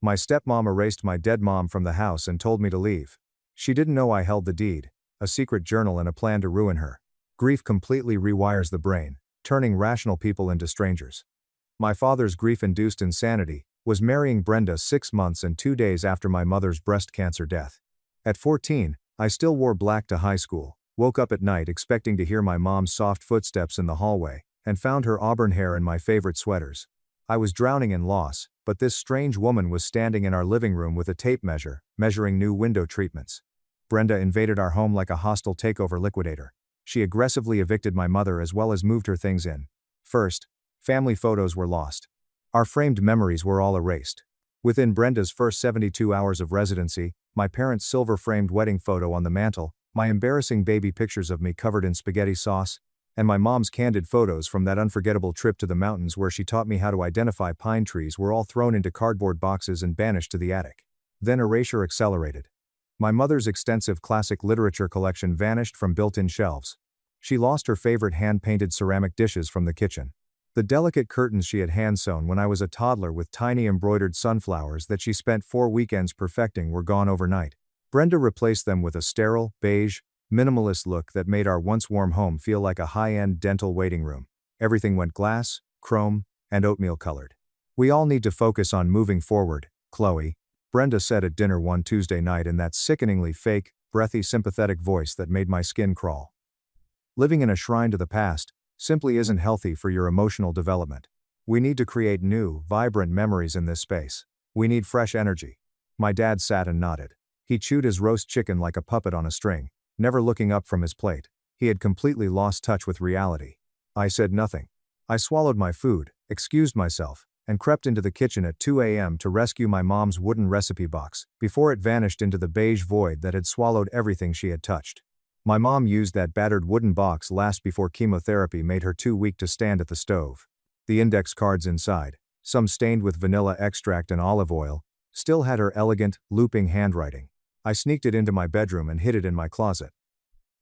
My stepmom erased my dead mom from the house and told me to leave. She didn't know I held the deed, a secret journal and a plan to ruin her. Grief completely rewires the brain, turning rational people into strangers. My father's grief-induced insanity was marrying Brenda 6 months and 2 days after my mother's breast cancer death. At 14, I still wore black to high school, woke up at night expecting to hear my mom's soft footsteps in the hallway, and found her auburn hair in my favorite sweaters. I was drowning in loss, but this strange woman was standing in our living room with a tape measure, measuring new window treatments. Brenda invaded our home like a hostile takeover liquidator. She aggressively evicted my mother as well as moved her things in. First, family photos were lost. Our framed memories were all erased. Within Brenda's first 72 hours of residency, my parents' silver-framed wedding photo on the mantle, my embarrassing baby pictures of me covered in spaghetti sauce, and my mom's candid photos from that unforgettable trip to the mountains where she taught me how to identify pine trees were all thrown into cardboard boxes and banished to the attic. Then erasure accelerated. My mother's extensive classic literature collection vanished from built-in shelves. She lost her favorite hand-painted ceramic dishes from the kitchen. The delicate curtains she had hand-sewn when I was a toddler with tiny embroidered sunflowers that she spent 4 weekends perfecting were gone overnight. Brenda replaced them with a sterile, beige, minimalist look that made our once warm home feel like a high-end dental waiting room. Everything went glass, chrome, and oatmeal colored. "We all need to focus on moving forward, Chloe," Brenda said at dinner one Tuesday night in that sickeningly fake, breathy sympathetic voice that made my skin crawl. "Living in a shrine to the past simply isn't healthy for your emotional development. We need to create new, vibrant memories in this space. We need fresh energy." My dad sat and nodded. He chewed his roast chicken like a puppet on a string, never looking up from his plate. He had completely lost touch with reality. I said nothing. I swallowed my food, excused myself, and crept into the kitchen at 2 a.m. to rescue my mom's wooden recipe box, before it vanished into the beige void that had swallowed everything she had touched. My mom used that battered wooden box last before chemotherapy made her too weak to stand at the stove. The index cards inside, some stained with vanilla extract and olive oil, still had her elegant, looping handwriting. I sneaked it into my bedroom and hid it in my closet.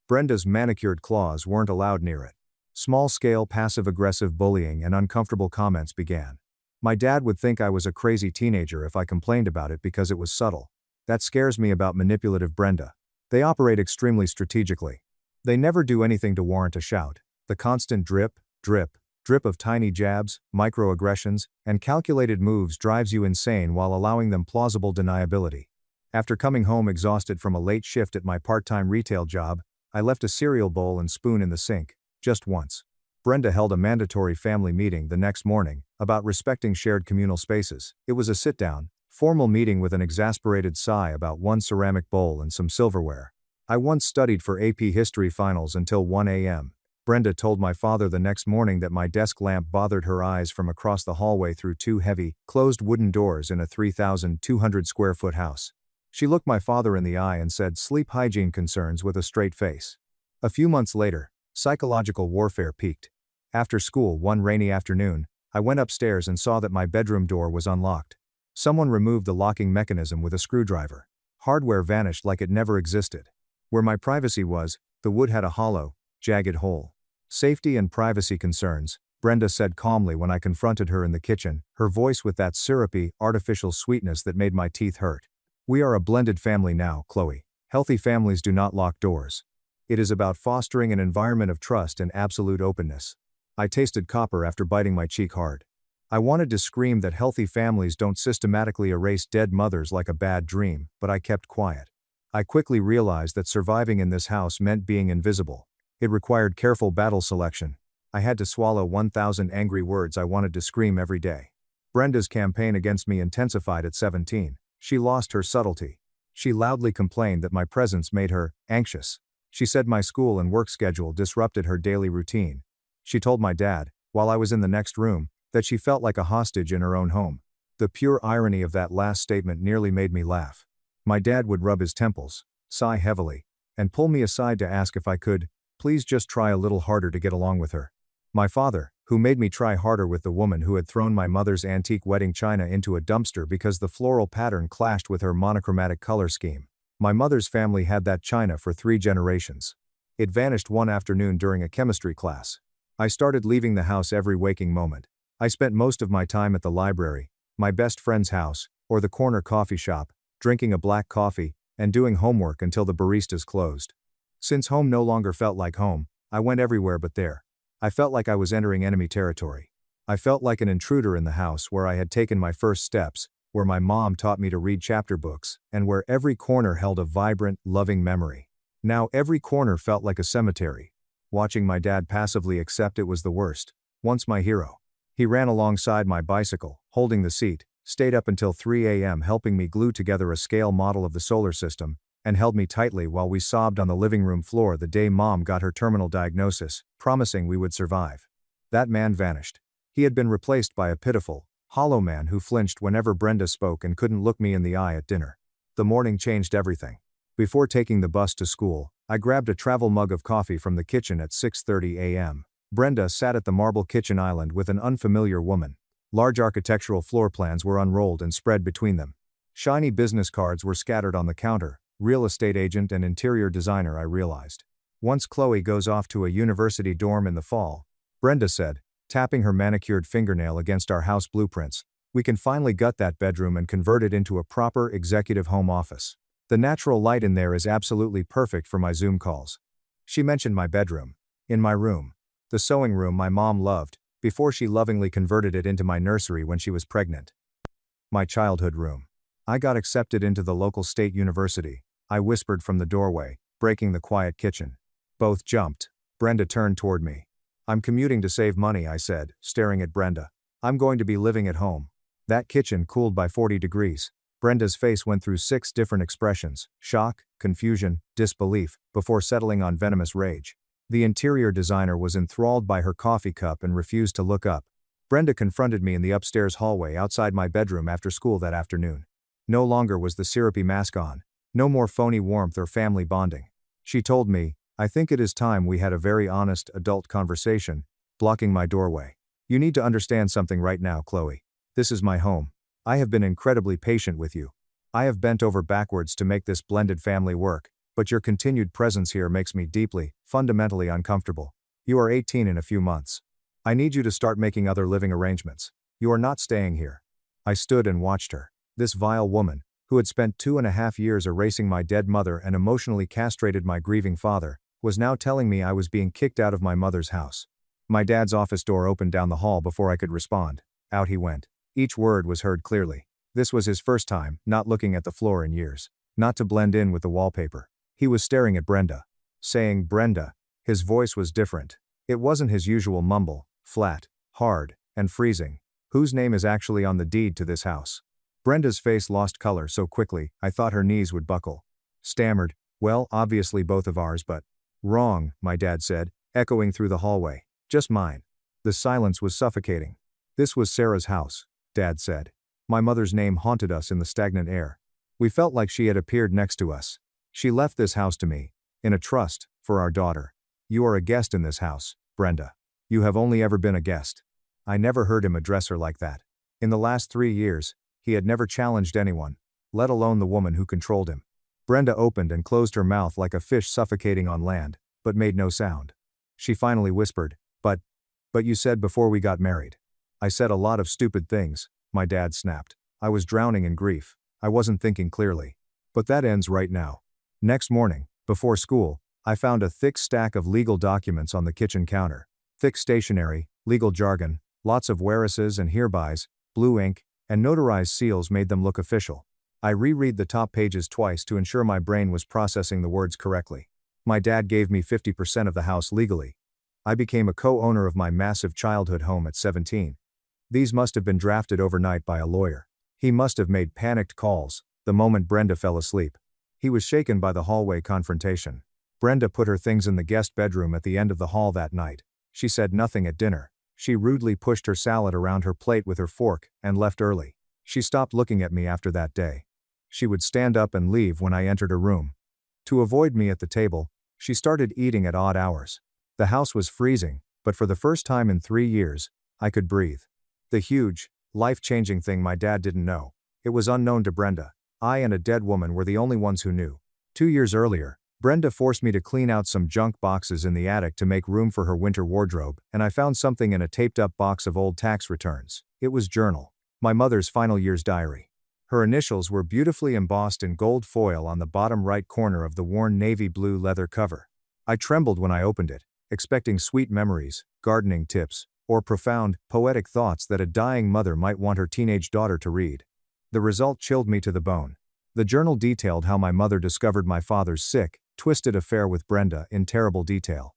Brenda's manicured claws weren't allowed near it. Small-scale passive-aggressive bullying and uncomfortable comments began. My dad would think I was a crazy teenager if I complained about it because it was subtle. That scares me about manipulative Brenda. They operate extremely strategically. They never do anything to warrant a shout. The constant drip, drip, drip of tiny jabs, microaggressions, and calculated moves drives you insane while allowing them plausible deniability. After coming home exhausted from a late shift at my part-time retail job, I left a cereal bowl and spoon in the sink, just once. Brenda held a mandatory family meeting the next morning about respecting shared communal spaces. It was a sit-down, formal meeting with an exasperated sigh about one ceramic bowl and some silverware. "I once studied for AP History finals until 1 a.m. Brenda told my father the next morning that my desk lamp bothered her eyes from across the hallway through 2 heavy, closed wooden doors in a 3,200 square foot house. She looked my father in the eye and said sleep hygiene concerns with a straight face. A few months later, psychological warfare peaked. After school one rainy afternoon, I went upstairs and saw that my bedroom door was unlocked. Someone removed the locking mechanism with a screwdriver. Hardware vanished like it never existed. Where my privacy was, the wood had a hollow, jagged hole. "Safety and privacy concerns," Brenda said calmly when I confronted her in the kitchen, her voice with that syrupy, artificial sweetness that made my teeth hurt. "We are a blended family now, Chloe. Healthy families do not lock doors. It is about fostering an environment of trust and absolute openness." I tasted copper after biting my cheek hard. I wanted to scream that healthy families don't systematically erase dead mothers like a bad dream, but I kept quiet. I quickly realized that surviving in this house meant being invisible. It required careful battle selection. I had to swallow 1,000 angry words I wanted to scream every day. Brenda's campaign against me intensified at 17. She lost her subtlety. She loudly complained that my presence made her anxious. She said my school and work schedule disrupted her daily routine. She told my dad, while I was in the next room, that she felt like a hostage in her own home. The pure irony of that last statement nearly made me laugh. My dad would rub his temples, sigh heavily, and pull me aside to ask if I could, please just try a little harder to get along with her. My father, who made me try harder with the woman who had thrown my mother's antique wedding china into a dumpster because the floral pattern clashed with her monochromatic color scheme. My mother's family had that china for 3 generations. It vanished one afternoon during a chemistry class. I started leaving the house every waking moment. I spent most of my time at the library, my best friend's house, or the corner coffee shop, drinking a black coffee, and doing homework until the baristas closed. Since home no longer felt like home, I went everywhere but there. I felt like I was entering enemy territory. I felt like an intruder in the house where I had taken my first steps, where my mom taught me to read chapter books, and where every corner held a vibrant, loving memory. Now every corner felt like a cemetery. Watching my dad passively accept it was the worst. Once my hero. He ran alongside my bicycle, holding the seat, stayed up until 3 a.m. helping me glue together a scale model of the solar system, and held me tightly while we sobbed on the living room floor the day Mom got her terminal diagnosis, promising we would survive. That man vanished. He had been replaced by a pitiful, hollow man who flinched whenever Brenda spoke and couldn't look me in the eye at dinner. The morning changed everything. Before taking the bus to school, I grabbed a travel mug of coffee from the kitchen at 6:30 a.m. Brenda sat at the marble kitchen island with an unfamiliar woman. Large architectural floor plans were unrolled and spread between them. Shiny business cards were scattered on the counter, real estate agent and interior designer, I realized. Once Chloe goes off to a university dorm in the fall, Brenda said, tapping her manicured fingernail against our house blueprints, we can finally gut that bedroom and convert it into a proper executive home office. The natural light in there is absolutely perfect for my Zoom calls. She mentioned my bedroom. In my room. The sewing room my mom loved, before she lovingly converted it into my nursery when she was pregnant. My childhood room. I got accepted into the local state university, I whispered from the doorway, breaking the quiet kitchen. Both jumped. Brenda turned toward me. I'm commuting to save money, I said, staring at Brenda. I'm going to be living at home. That kitchen cooled by 40 degrees. Brenda's face went through 6 different expressions: shock, confusion, disbelief, before settling on venomous rage. The interior designer was enthralled by her coffee cup and refused to look up. Brenda confronted me in the upstairs hallway outside my bedroom after school that afternoon. No longer was the syrupy mask on. No more phony warmth or family bonding. She told me, I think it is time we had a very honest, adult conversation, blocking my doorway. You need to understand something right now, Chloe. This is my home. I have been incredibly patient with you. I have bent over backwards to make this blended family work, but your continued presence here makes me deeply, fundamentally uncomfortable. You are 18 in a few months. I need you to start making other living arrangements. You are not staying here. I stood and watched her. This vile woman, who had spent 2.5 years erasing my dead mother and emotionally castrated my grieving father, was now telling me I was being kicked out of my mother's house. My dad's office door opened down the hall before I could respond. Out he went. Each word was heard clearly. This was his first time, not looking at the floor in years. Not to blend in with the wallpaper. He was staring at Brenda. Saying Brenda. His voice was different. It wasn't his usual mumble, flat, hard, and freezing. Whose name is actually on the deed to this house? Brenda's face lost color so quickly, I thought her knees would buckle. Stammered, well, obviously both of ours, but... Wrong, my dad said, echoing through the hallway. Just mine. The silence was suffocating. This was Sarah's house, Dad said. My mother's name haunted us in the stagnant air. We felt like she had appeared next to us. She left this house to me, in a trust, for our daughter. You are a guest in this house, Brenda. You have only ever been a guest. I never heard him address her like that. In the last 3 years, he had never challenged anyone, let alone the woman who controlled him. Brenda opened and closed her mouth like a fish suffocating on land, but made no sound. She finally whispered, But you said before we got married. I said a lot of stupid things, my dad snapped. I was drowning in grief. I wasn't thinking clearly. But that ends right now. Next morning, before school, I found a thick stack of legal documents on the kitchen counter. Thick stationery, legal jargon, lots of whereases and herebys, blue ink, and notarized seals made them look official. I reread the top pages twice to ensure my brain was processing the words correctly. My dad gave me 50% of the house legally. I became a co-owner of my massive childhood home at 17. These must have been drafted overnight by a lawyer. He must have made panicked calls, the moment Brenda fell asleep. He was shaken by the hallway confrontation. Brenda put her things in the guest bedroom at the end of the hall that night. She said nothing at dinner. She rudely pushed her salad around her plate with her fork, and left early. She stopped looking at me after that day. She would stand up and leave when I entered her room. To avoid me at the table, she started eating at odd hours. The house was freezing, but for the first time in 3 years, I could breathe. The huge, life-changing thing my dad didn't know. It was unknown to Brenda. I and a dead woman were the only ones who knew. 2 years earlier, Brenda forced me to clean out some junk boxes in the attic to make room for her winter wardrobe, and I found something in a taped-up box of old tax returns. It was journal. My mother's final year's diary. Her initials were beautifully embossed in gold foil on the bottom right corner of the worn navy blue leather cover. I trembled when I opened it, expecting sweet memories, gardening tips, or profound, poetic thoughts that a dying mother might want her teenage daughter to read. The result chilled me to the bone. The journal detailed how my mother discovered my father's sick, twisted affair with Brenda in terrible detail.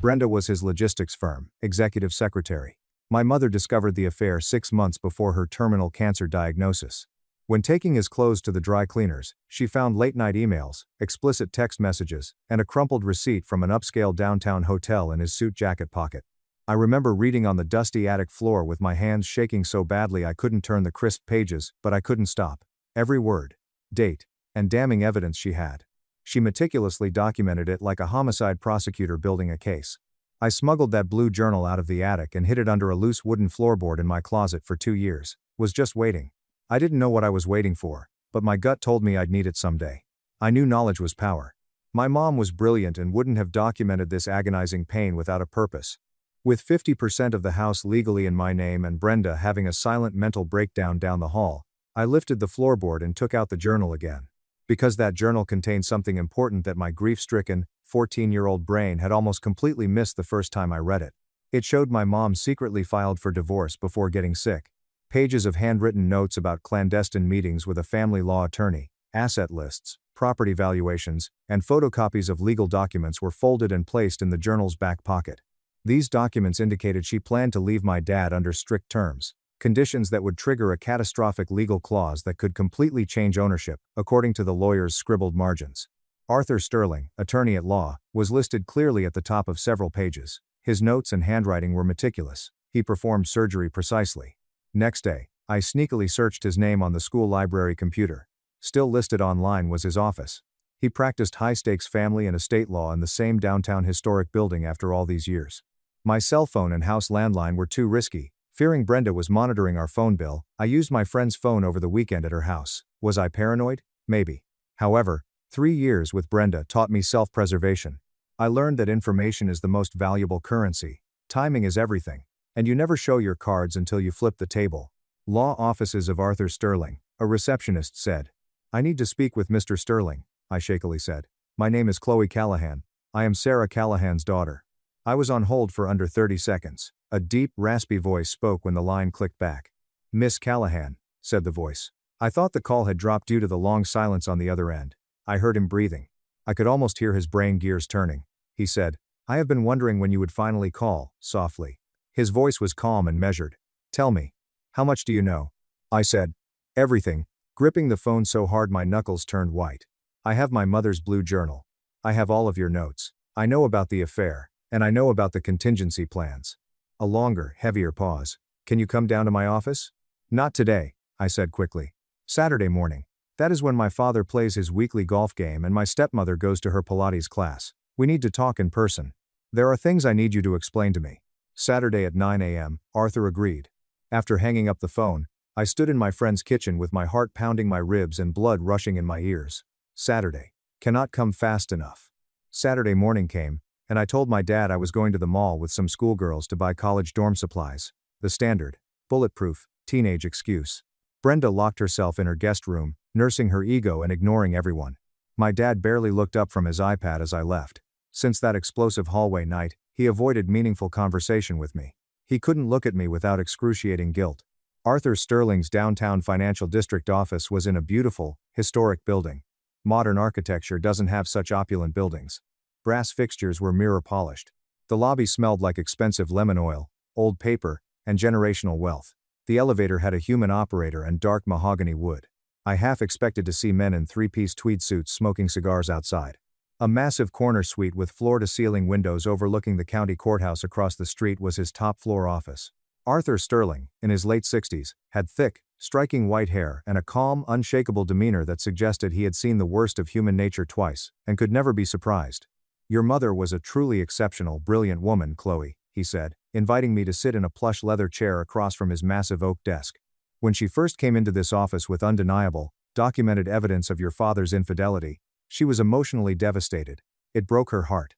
Brenda was his logistics firm, executive secretary. My mother discovered the affair 6 months before her terminal cancer diagnosis. When taking his clothes to the dry cleaners, she found late-night emails, explicit text messages, and a crumpled receipt from an upscale downtown hotel in his suit jacket pocket. I remember reading on the dusty attic floor with my hands shaking so badly I couldn't turn the crisp pages, but I couldn't stop. Every word, date, and damning evidence she had. She meticulously documented it like a homicide prosecutor building a case. I smuggled that blue journal out of the attic and hid it under a loose wooden floorboard in my closet for 2 years, was just waiting. I didn't know what I was waiting for, but my gut told me I'd need it someday. I knew knowledge was power. My mom was brilliant and wouldn't have documented this agonizing pain without a purpose. With 50% of the house legally in my name and Brenda having a silent mental breakdown down the hall, I lifted the floorboard and took out the journal again. Because that journal contained something important that my grief-stricken, 14-year-old brain had almost completely missed the first time I read it. It showed my mom secretly filed for divorce before getting sick. Pages of handwritten notes about clandestine meetings with a family law attorney, asset lists, property valuations, and photocopies of legal documents were folded and placed in the journal's back pocket. These documents indicated she planned to leave my dad under strict terms, conditions that would trigger a catastrophic legal clause that could completely change ownership, according to the lawyer's scribbled margins. Arthur Sterling, attorney at law, was listed clearly at the top of several pages. His notes and handwriting were meticulous. He performed surgery precisely. Next day, I sneakily searched his name on the school library computer. Still listed online was his office. He practiced high-stakes family and estate law in the same downtown historic building after all these years. My cell phone and house landline were too risky. Fearing Brenda was monitoring our phone bill, I used my friend's phone over the weekend at her house. Was I paranoid? Maybe. However, 3 years with Brenda taught me self-preservation. I learned that information is the most valuable currency. Timing is everything. And you never show your cards until you flip the table. Law offices of Arthur Sterling, a receptionist said. I need to speak with Mr. Sterling, I shakily said. My name is Chloe Callahan. I am Sarah Callahan's daughter. I was on hold for under 30 seconds. A deep, raspy voice spoke when the line clicked back. Miss Callahan, said the voice. I thought the call had dropped due to the long silence on the other end. I heard him breathing. I could almost hear his brain gears turning. He said, I have been wondering when you would finally call, softly. His voice was calm and measured. Tell me. How much do you know? I said. Everything, gripping the phone so hard my knuckles turned white. I have my mother's blue journal. I have all of your notes. I know about the affair, and I know about the contingency plans. A longer, heavier pause. Can you come down to my office? Not today, I said quickly. Saturday morning. That is when my father plays his weekly golf game and my stepmother goes to her Pilates class. We need to talk in person. There are things I need you to explain to me. Saturday at 9 a.m., Arthur agreed. After hanging up the phone, I stood in my friend's kitchen with my heart pounding my ribs and blood rushing in my ears. Saturday. Cannot come fast enough. Saturday morning came, and I told my dad I was going to the mall with some schoolgirls to buy college dorm supplies. The standard, bulletproof, teenage excuse. Brenda locked herself in her guest room, nursing her ego and ignoring everyone. My dad barely looked up from his iPad as I left. Since that explosive hallway night, he avoided meaningful conversation with me. He couldn't look at me without excruciating guilt. Arthur Sterling's downtown financial district office was in a beautiful, historic building. Modern architecture doesn't have such opulent buildings. Brass fixtures were mirror polished. The lobby smelled like expensive lemon oil, old paper, and generational wealth. The elevator had a human operator and dark mahogany wood. I half expected to see men in three-piece tweed suits smoking cigars outside. A massive corner suite with floor-to-ceiling windows overlooking the county courthouse across the street was his top-floor office. Arthur Sterling, in his late 60s, had thick, striking white hair and a calm, unshakable demeanor that suggested he had seen the worst of human nature twice, and could never be surprised. Your mother was a truly exceptional, brilliant woman, Chloe, he said, inviting me to sit in a plush leather chair across from his massive oak desk. When she first came into this office with undeniable, documented evidence of your father's infidelity, she was emotionally devastated. It broke her heart.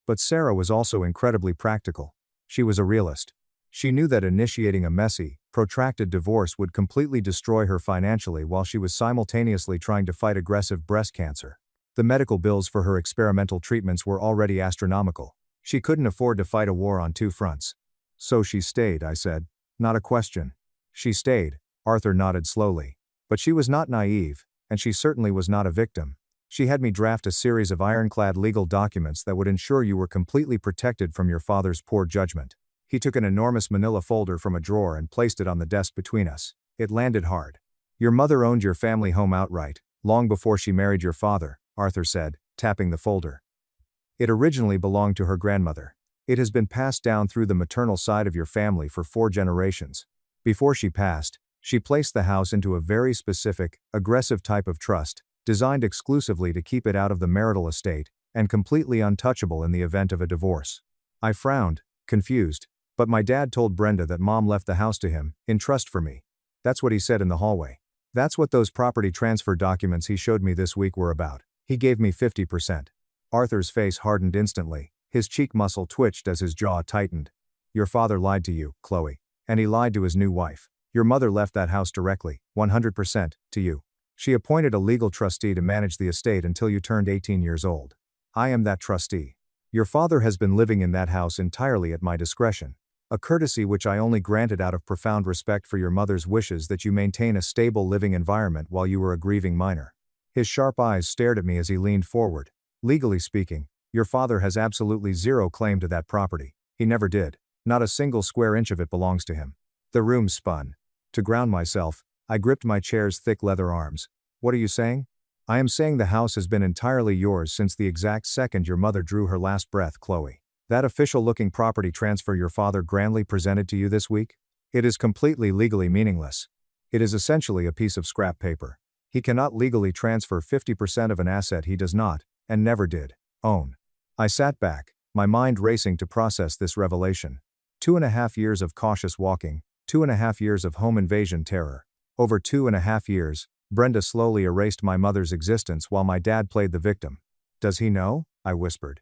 But Sarah was also incredibly practical. She was a realist. She knew that initiating a messy, protracted divorce would completely destroy her financially while she was simultaneously trying to fight aggressive breast cancer. The medical bills for her experimental treatments were already astronomical. She couldn't afford to fight a war on two fronts. So she stayed, I said. Not a question. She stayed, Arthur nodded slowly. But she was not naive, and she certainly was not a victim. She had me draft a series of ironclad legal documents that would ensure you were completely protected from your father's poor judgment. He took an enormous manila folder from a drawer and placed it on the desk between us. It landed hard. Your mother owned your family home outright, long before she married your father, Arthur said, tapping the folder. It originally belonged to her grandmother. It has been passed down through the maternal side of your family for 4 generations. Before she passed, she placed the house into a very specific, aggressive type of trust, designed exclusively to keep it out of the marital estate, and completely untouchable in the event of a divorce. I frowned, confused, but my dad told Brenda that Mom left the house to him, in trust for me. That's what he said in the hallway. That's what those property transfer documents he showed me this week were about. He gave me 50%. Arthur's face hardened instantly, his cheek muscle twitched as his jaw tightened. Your father lied to you, Chloe. And he lied to his new wife. Your mother left that house directly, 100%, to you. She appointed a legal trustee to manage the estate until you turned 18 years old. I am that trustee. Your father has been living in that house entirely at my discretion. A courtesy which I only granted out of profound respect for your mother's wishes that you maintain a stable living environment while you were a grieving minor. His sharp eyes stared at me as he leaned forward. Legally speaking, your father has absolutely zero claim to that property. He never did. Not a single square inch of it belongs to him. The room spun. To ground myself, I gripped my chair's thick leather arms. What are you saying? I am saying the house has been entirely yours since the exact second your mother drew her last breath, Chloe. That official-looking property transfer your father grandly presented to you this week? It is completely legally meaningless. It is essentially a piece of scrap paper. He cannot legally transfer 50% of an asset he does not, and never did, own. I sat back, my mind racing to process this revelation. 2.5 years of cautious walking, 2.5 years of home invasion terror. Over 2.5 years, Brenda slowly erased my mother's existence while my dad played the victim. Does he know? I whispered.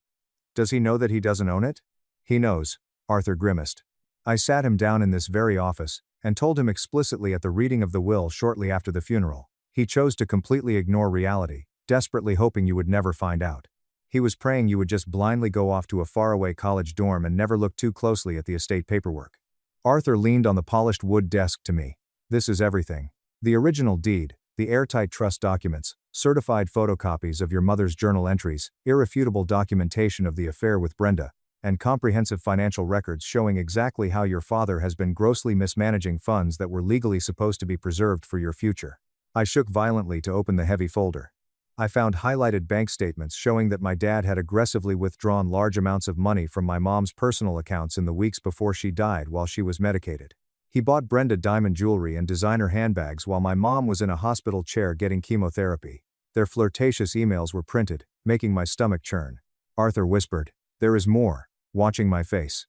Does he know that he doesn't own it? He knows, Arthur grimaced. I sat him down in this very office, and told him explicitly at the reading of the will shortly after the funeral. He chose to completely ignore reality, desperately hoping you would never find out. He was praying you would just blindly go off to a faraway college dorm and never look too closely at the estate paperwork. Arthur leaned on the polished wood desk to me. This is everything. The original deed, the airtight trust documents, certified photocopies of your mother's journal entries, irrefutable documentation of the affair with Brenda, and comprehensive financial records showing exactly how your father has been grossly mismanaging funds that were legally supposed to be preserved for your future. I shook violently to open the heavy folder. I found highlighted bank statements showing that my dad had aggressively withdrawn large amounts of money from my mom's personal accounts in the weeks before she died while she was medicated. He bought Brenda diamond jewelry and designer handbags while my mom was in a hospital chair getting chemotherapy. Their flirtatious emails were printed, making my stomach churn. Arthur whispered, "There is more," watching my face.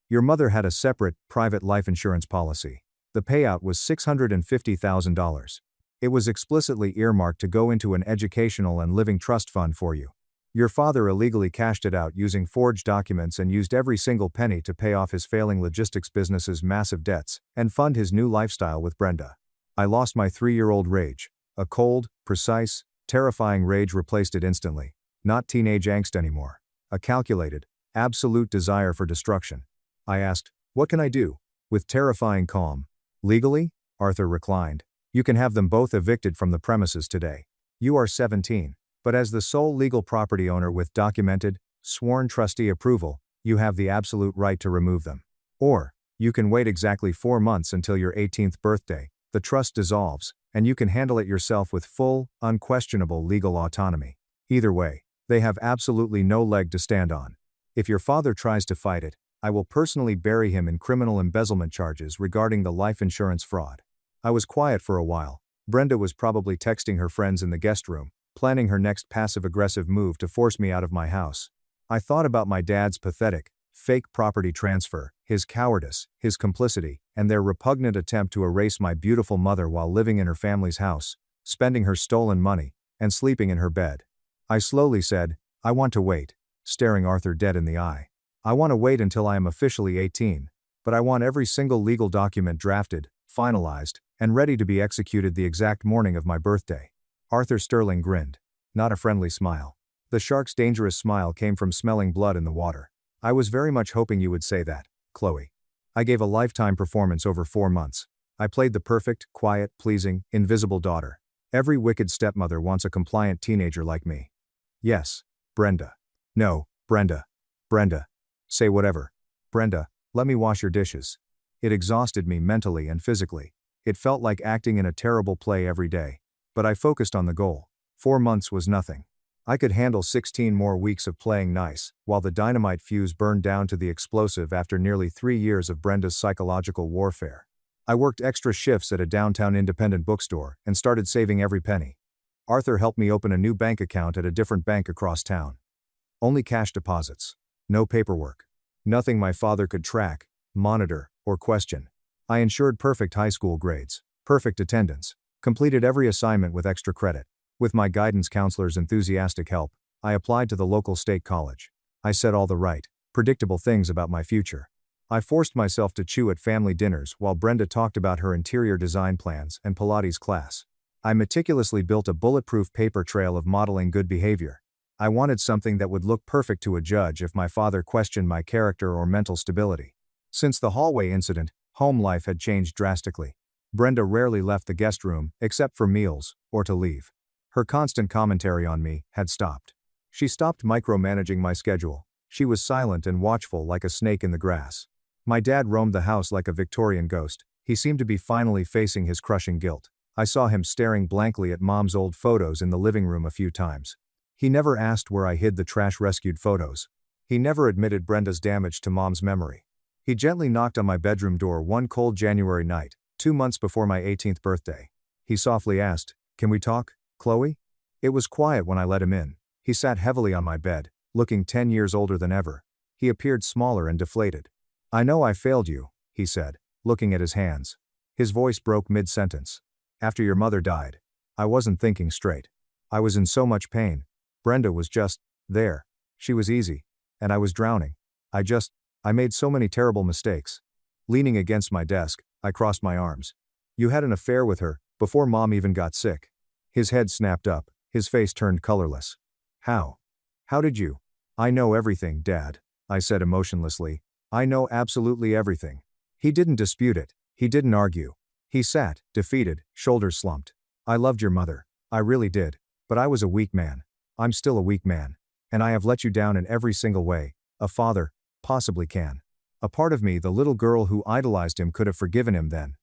Your mother had a separate, private life insurance policy. The payout was $650,000. It was explicitly earmarked to go into an educational and living trust fund for you. Your father illegally cashed it out using forged documents and used every single penny to pay off his failing logistics business's massive debts and fund his new lifestyle with Brenda. I lost my 3-year-old rage. A cold, precise, terrifying rage replaced it instantly. Not teenage angst anymore. A calculated, absolute desire for destruction. I asked, "What can I do?" With terrifying calm. "Legally?" Arthur reclined. "You can have them both evicted from the premises today. You are 17. But as the sole legal property owner with documented, sworn trustee approval, you have the absolute right to remove them. Or, you can wait exactly 4 months until your 18th birthday, the trust dissolves, and you can handle it yourself with full, unquestionable legal autonomy. Either way, they have absolutely no leg to stand on. If your father tries to fight it, I will personally bury him in criminal embezzlement charges regarding the life insurance fraud." I was quiet for a while. Brenda was probably texting her friends in the guest room, planning her next passive-aggressive move to force me out of my house. I thought about my dad's pathetic, fake property transfer, his cowardice, his complicity, and their repugnant attempt to erase my beautiful mother while living in her family's house, spending her stolen money, and sleeping in her bed. I slowly said, "I want to wait," staring Arthur dead in the eye. "I want to wait until I am officially 18, but I want every single legal document drafted, finalized, and ready to be executed the exact morning of my birthday. Arthur Sterling grinned. Not a friendly smile. The shark's dangerous smile came from smelling blood in the water. I was very much hoping you would say that, Chloe. I gave a lifetime performance over 4 months. I played the perfect, quiet, pleasing, invisible daughter. Every wicked stepmother wants a compliant teenager like me. Yes, Brenda. No, Brenda. Brenda. Say whatever. Brenda, let me wash your dishes. It exhausted me mentally and physically. It felt like acting in a terrible play every day. But I focused on the goal. 4 months was nothing. I could handle 16 more weeks of playing nice, while the dynamite fuse burned down to the explosive after nearly 3 years of Brenda's psychological warfare. I worked extra shifts at a downtown independent bookstore and started saving every penny. Arthur helped me open a new bank account at a different bank across town. Only cash deposits. No paperwork. Nothing my father could track, monitor, or question. I ensured perfect high school grades, perfect attendance, completed every assignment with extra credit. With my guidance counselor's enthusiastic help, I applied to the local state college. I said all the right, predictable things about my future. I forced myself to chew at family dinners while Brenda talked about her interior design plans and Pilates class. I meticulously built a bulletproof paper trail of modeling good behavior. I wanted something that would look perfect to a judge if my father questioned my character or mental stability. Since the hallway incident, home life had changed drastically. Brenda rarely left the guest room, except for meals, or to leave. Her constant commentary on me had stopped. She stopped micromanaging my schedule. She was silent and watchful like a snake in the grass. My dad roamed the house like a Victorian ghost. He seemed to be finally facing his crushing guilt. I saw him staring blankly at Mom's old photos in the living room a few times. He never asked where I hid the trash-rescued photos. He never admitted Brenda's damage to Mom's memory. He gently knocked on my bedroom door one cold January night, 2 months before my 18th birthday. He softly asked, "Can we talk, Chloe?" It was quiet when I let him in. He sat heavily on my bed, looking 10 years older than ever. He appeared smaller and deflated. "I know I failed you," he said, looking at his hands. His voice broke mid-sentence. "After your mother died, I wasn't thinking straight. I was in so much pain. Brenda was just there. She was easy. And I was drowning. I made so many terrible mistakes." Leaning against my desk, I crossed my arms. "You had an affair with her, before Mom even got sick." His head snapped up, his face turned colorless. "How? How did you?" "I know everything, Dad," I said emotionlessly. "I know absolutely everything." He didn't dispute it. He didn't argue. He sat, defeated, shoulders slumped. "I loved your mother. I really did. But I was a weak man. I'm still a weak man. And I have let you down in every single way a father possibly can." A part of me, the little girl who idolized him, could have forgiven him then.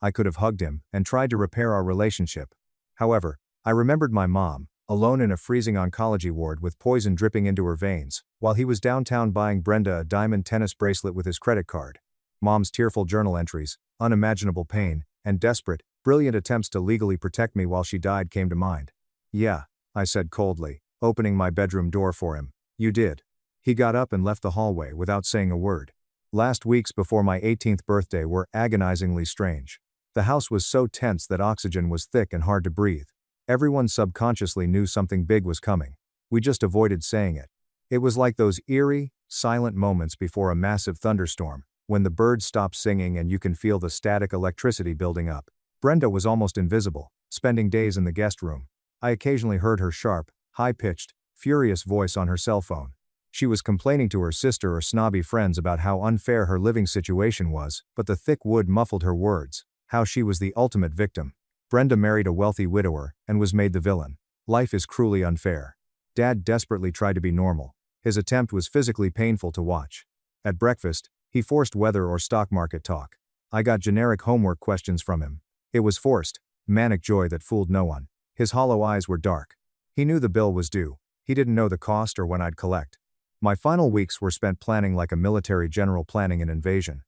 I could have hugged him and tried to repair our relationship. However, I remembered my mom, alone in a freezing oncology ward with poison dripping into her veins, while he was downtown buying Brenda a diamond tennis bracelet with his credit card. Mom's tearful journal entries, unimaginable pain, and desperate, brilliant attempts to legally protect me while she died came to mind. "Yeah," I said coldly, opening my bedroom door for him. "You did." He got up and left the hallway without saying a word. Last weeks before my 18th birthday were agonizingly strange. The house was so tense that oxygen was thick and hard to breathe. Everyone subconsciously knew something big was coming. We just avoided saying it. It was like those eerie, silent moments before a massive thunderstorm, when the birds stop singing and you can feel the static electricity building up. Brenda was almost invisible, spending days in the guest room. I occasionally heard her sharp, high-pitched, furious voice on her cell phone. She was complaining to her sister or snobby friends about how unfair her living situation was, but the thick wood muffled her words, how she was the ultimate victim. Brenda married a wealthy widower and was made the villain. Life is cruelly unfair. Dad desperately tried to be normal. His attempt was physically painful to watch. At breakfast, he forced weather or stock market talk. I got generic homework questions from him. It was forced, manic joy that fooled no one. His hollow eyes were dark. He knew the bill was due. He didn't know the cost or when I'd collect. My final weeks were spent planning like a military general planning an invasion.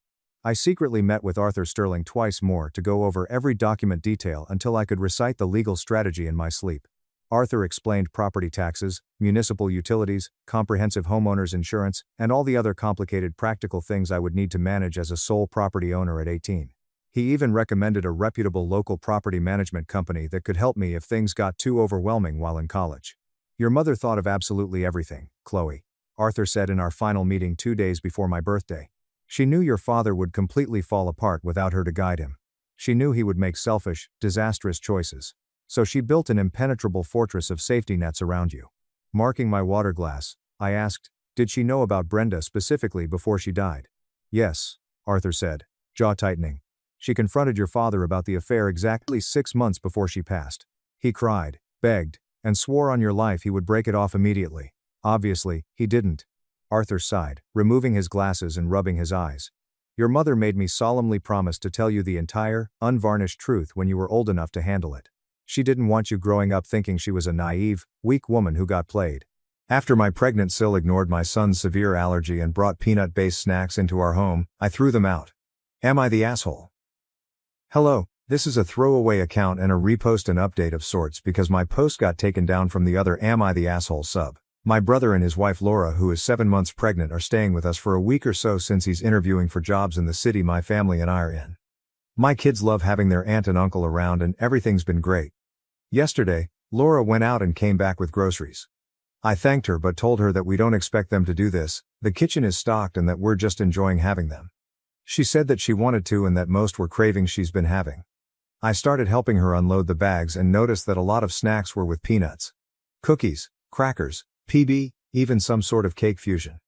I secretly met with Arthur Sterling twice more to go over every document detail until I could recite the legal strategy in my sleep. Arthur explained property taxes, municipal utilities, comprehensive homeowners insurance, and all the other complicated practical things I would need to manage as a sole property owner at 18. He even recommended a reputable local property management company that could help me if things got too overwhelming while in college. "Your mother thought of absolutely everything, Chloe," Arthur said in our final meeting 2 days before my birthday. "She knew your father would completely fall apart without her to guide him. She knew he would make selfish, disastrous choices. So she built an impenetrable fortress of safety nets around you. Marking my water glass, I asked, did she know about Brenda specifically before she died? Yes, Arthur said, jaw tightening. She confronted your father about the affair exactly 6 months before she passed. He cried, begged, and swore on your life he would break it off immediately. Obviously, he didn't. Arthur sighed, removing his glasses and rubbing his eyes. Your mother made me solemnly promise to tell you the entire, unvarnished truth when you were old enough to handle it. She didn't want you growing up thinking she was a naive, weak woman who got played. After my pregnant Sil ignored my son's severe allergy and brought peanut-based snacks into our home, I threw them out. Am I the asshole? Hello, this is a throwaway account and a repost and update of sorts because my post got taken down from the other Am I the Asshole sub. My brother and his wife Laura, who is 7 months pregnant, are staying with us for a week or so since he's interviewing for jobs in the city my family and I are in. My kids love having their aunt and uncle around and everything's been great. Yesterday, Laura went out and came back with groceries. I thanked her but told her that we don't expect them to do this, the kitchen is stocked and that we're just enjoying having them. She said that she wanted to and that most were cravings she's been having. I started helping her unload the bags and noticed that a lot of snacks were with peanuts. Cookies, crackers, PB, even some sort of cake fusion.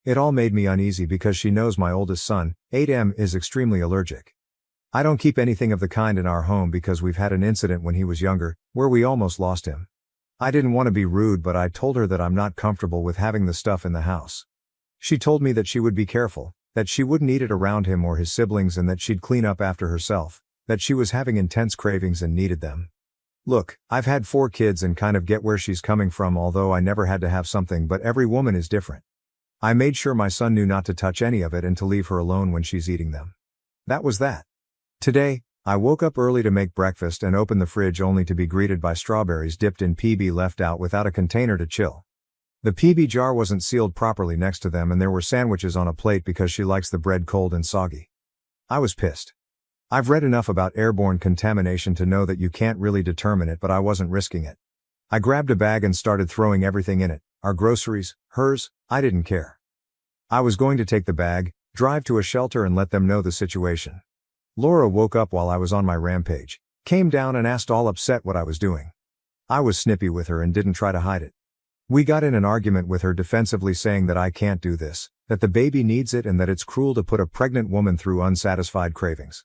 It all made me uneasy because she knows my oldest son, 8M, is extremely allergic. I don't keep anything of the kind in our home because we've had an incident when he was younger, where we almost lost him. I didn't want to be rude but I told her that I'm not comfortable with having the stuff in the house. She told me that she would be careful, that she wouldn't eat it around him or his siblings and that she'd clean up after herself, that she was having intense cravings and needed them. Look, I've had 4 kids and kind of get where she's coming from, although I never had to have something, but every woman is different. I made sure my son knew not to touch any of it and to leave her alone when she's eating them. That was that. Today, I woke up early to make breakfast and opened the fridge only to be greeted by strawberries dipped in PB left out without a container to chill. The PB jar wasn't sealed properly next to them and there were sandwiches on a plate because she likes the bread cold and soggy. I was pissed. I've read enough about airborne contamination to know that you can't really determine it, but I wasn't risking it. I grabbed a bag and started throwing everything in it, our groceries, hers, I didn't care. I was going to take the bag, drive to a shelter and let them know the situation. Laura woke up while I was on my rampage, came down and asked all upset what I was doing. I was snippy with her and didn't try to hide it. We got in an argument with her defensively saying that I can't do this, that the baby needs it and that it's cruel to put a pregnant woman through unsatisfied cravings.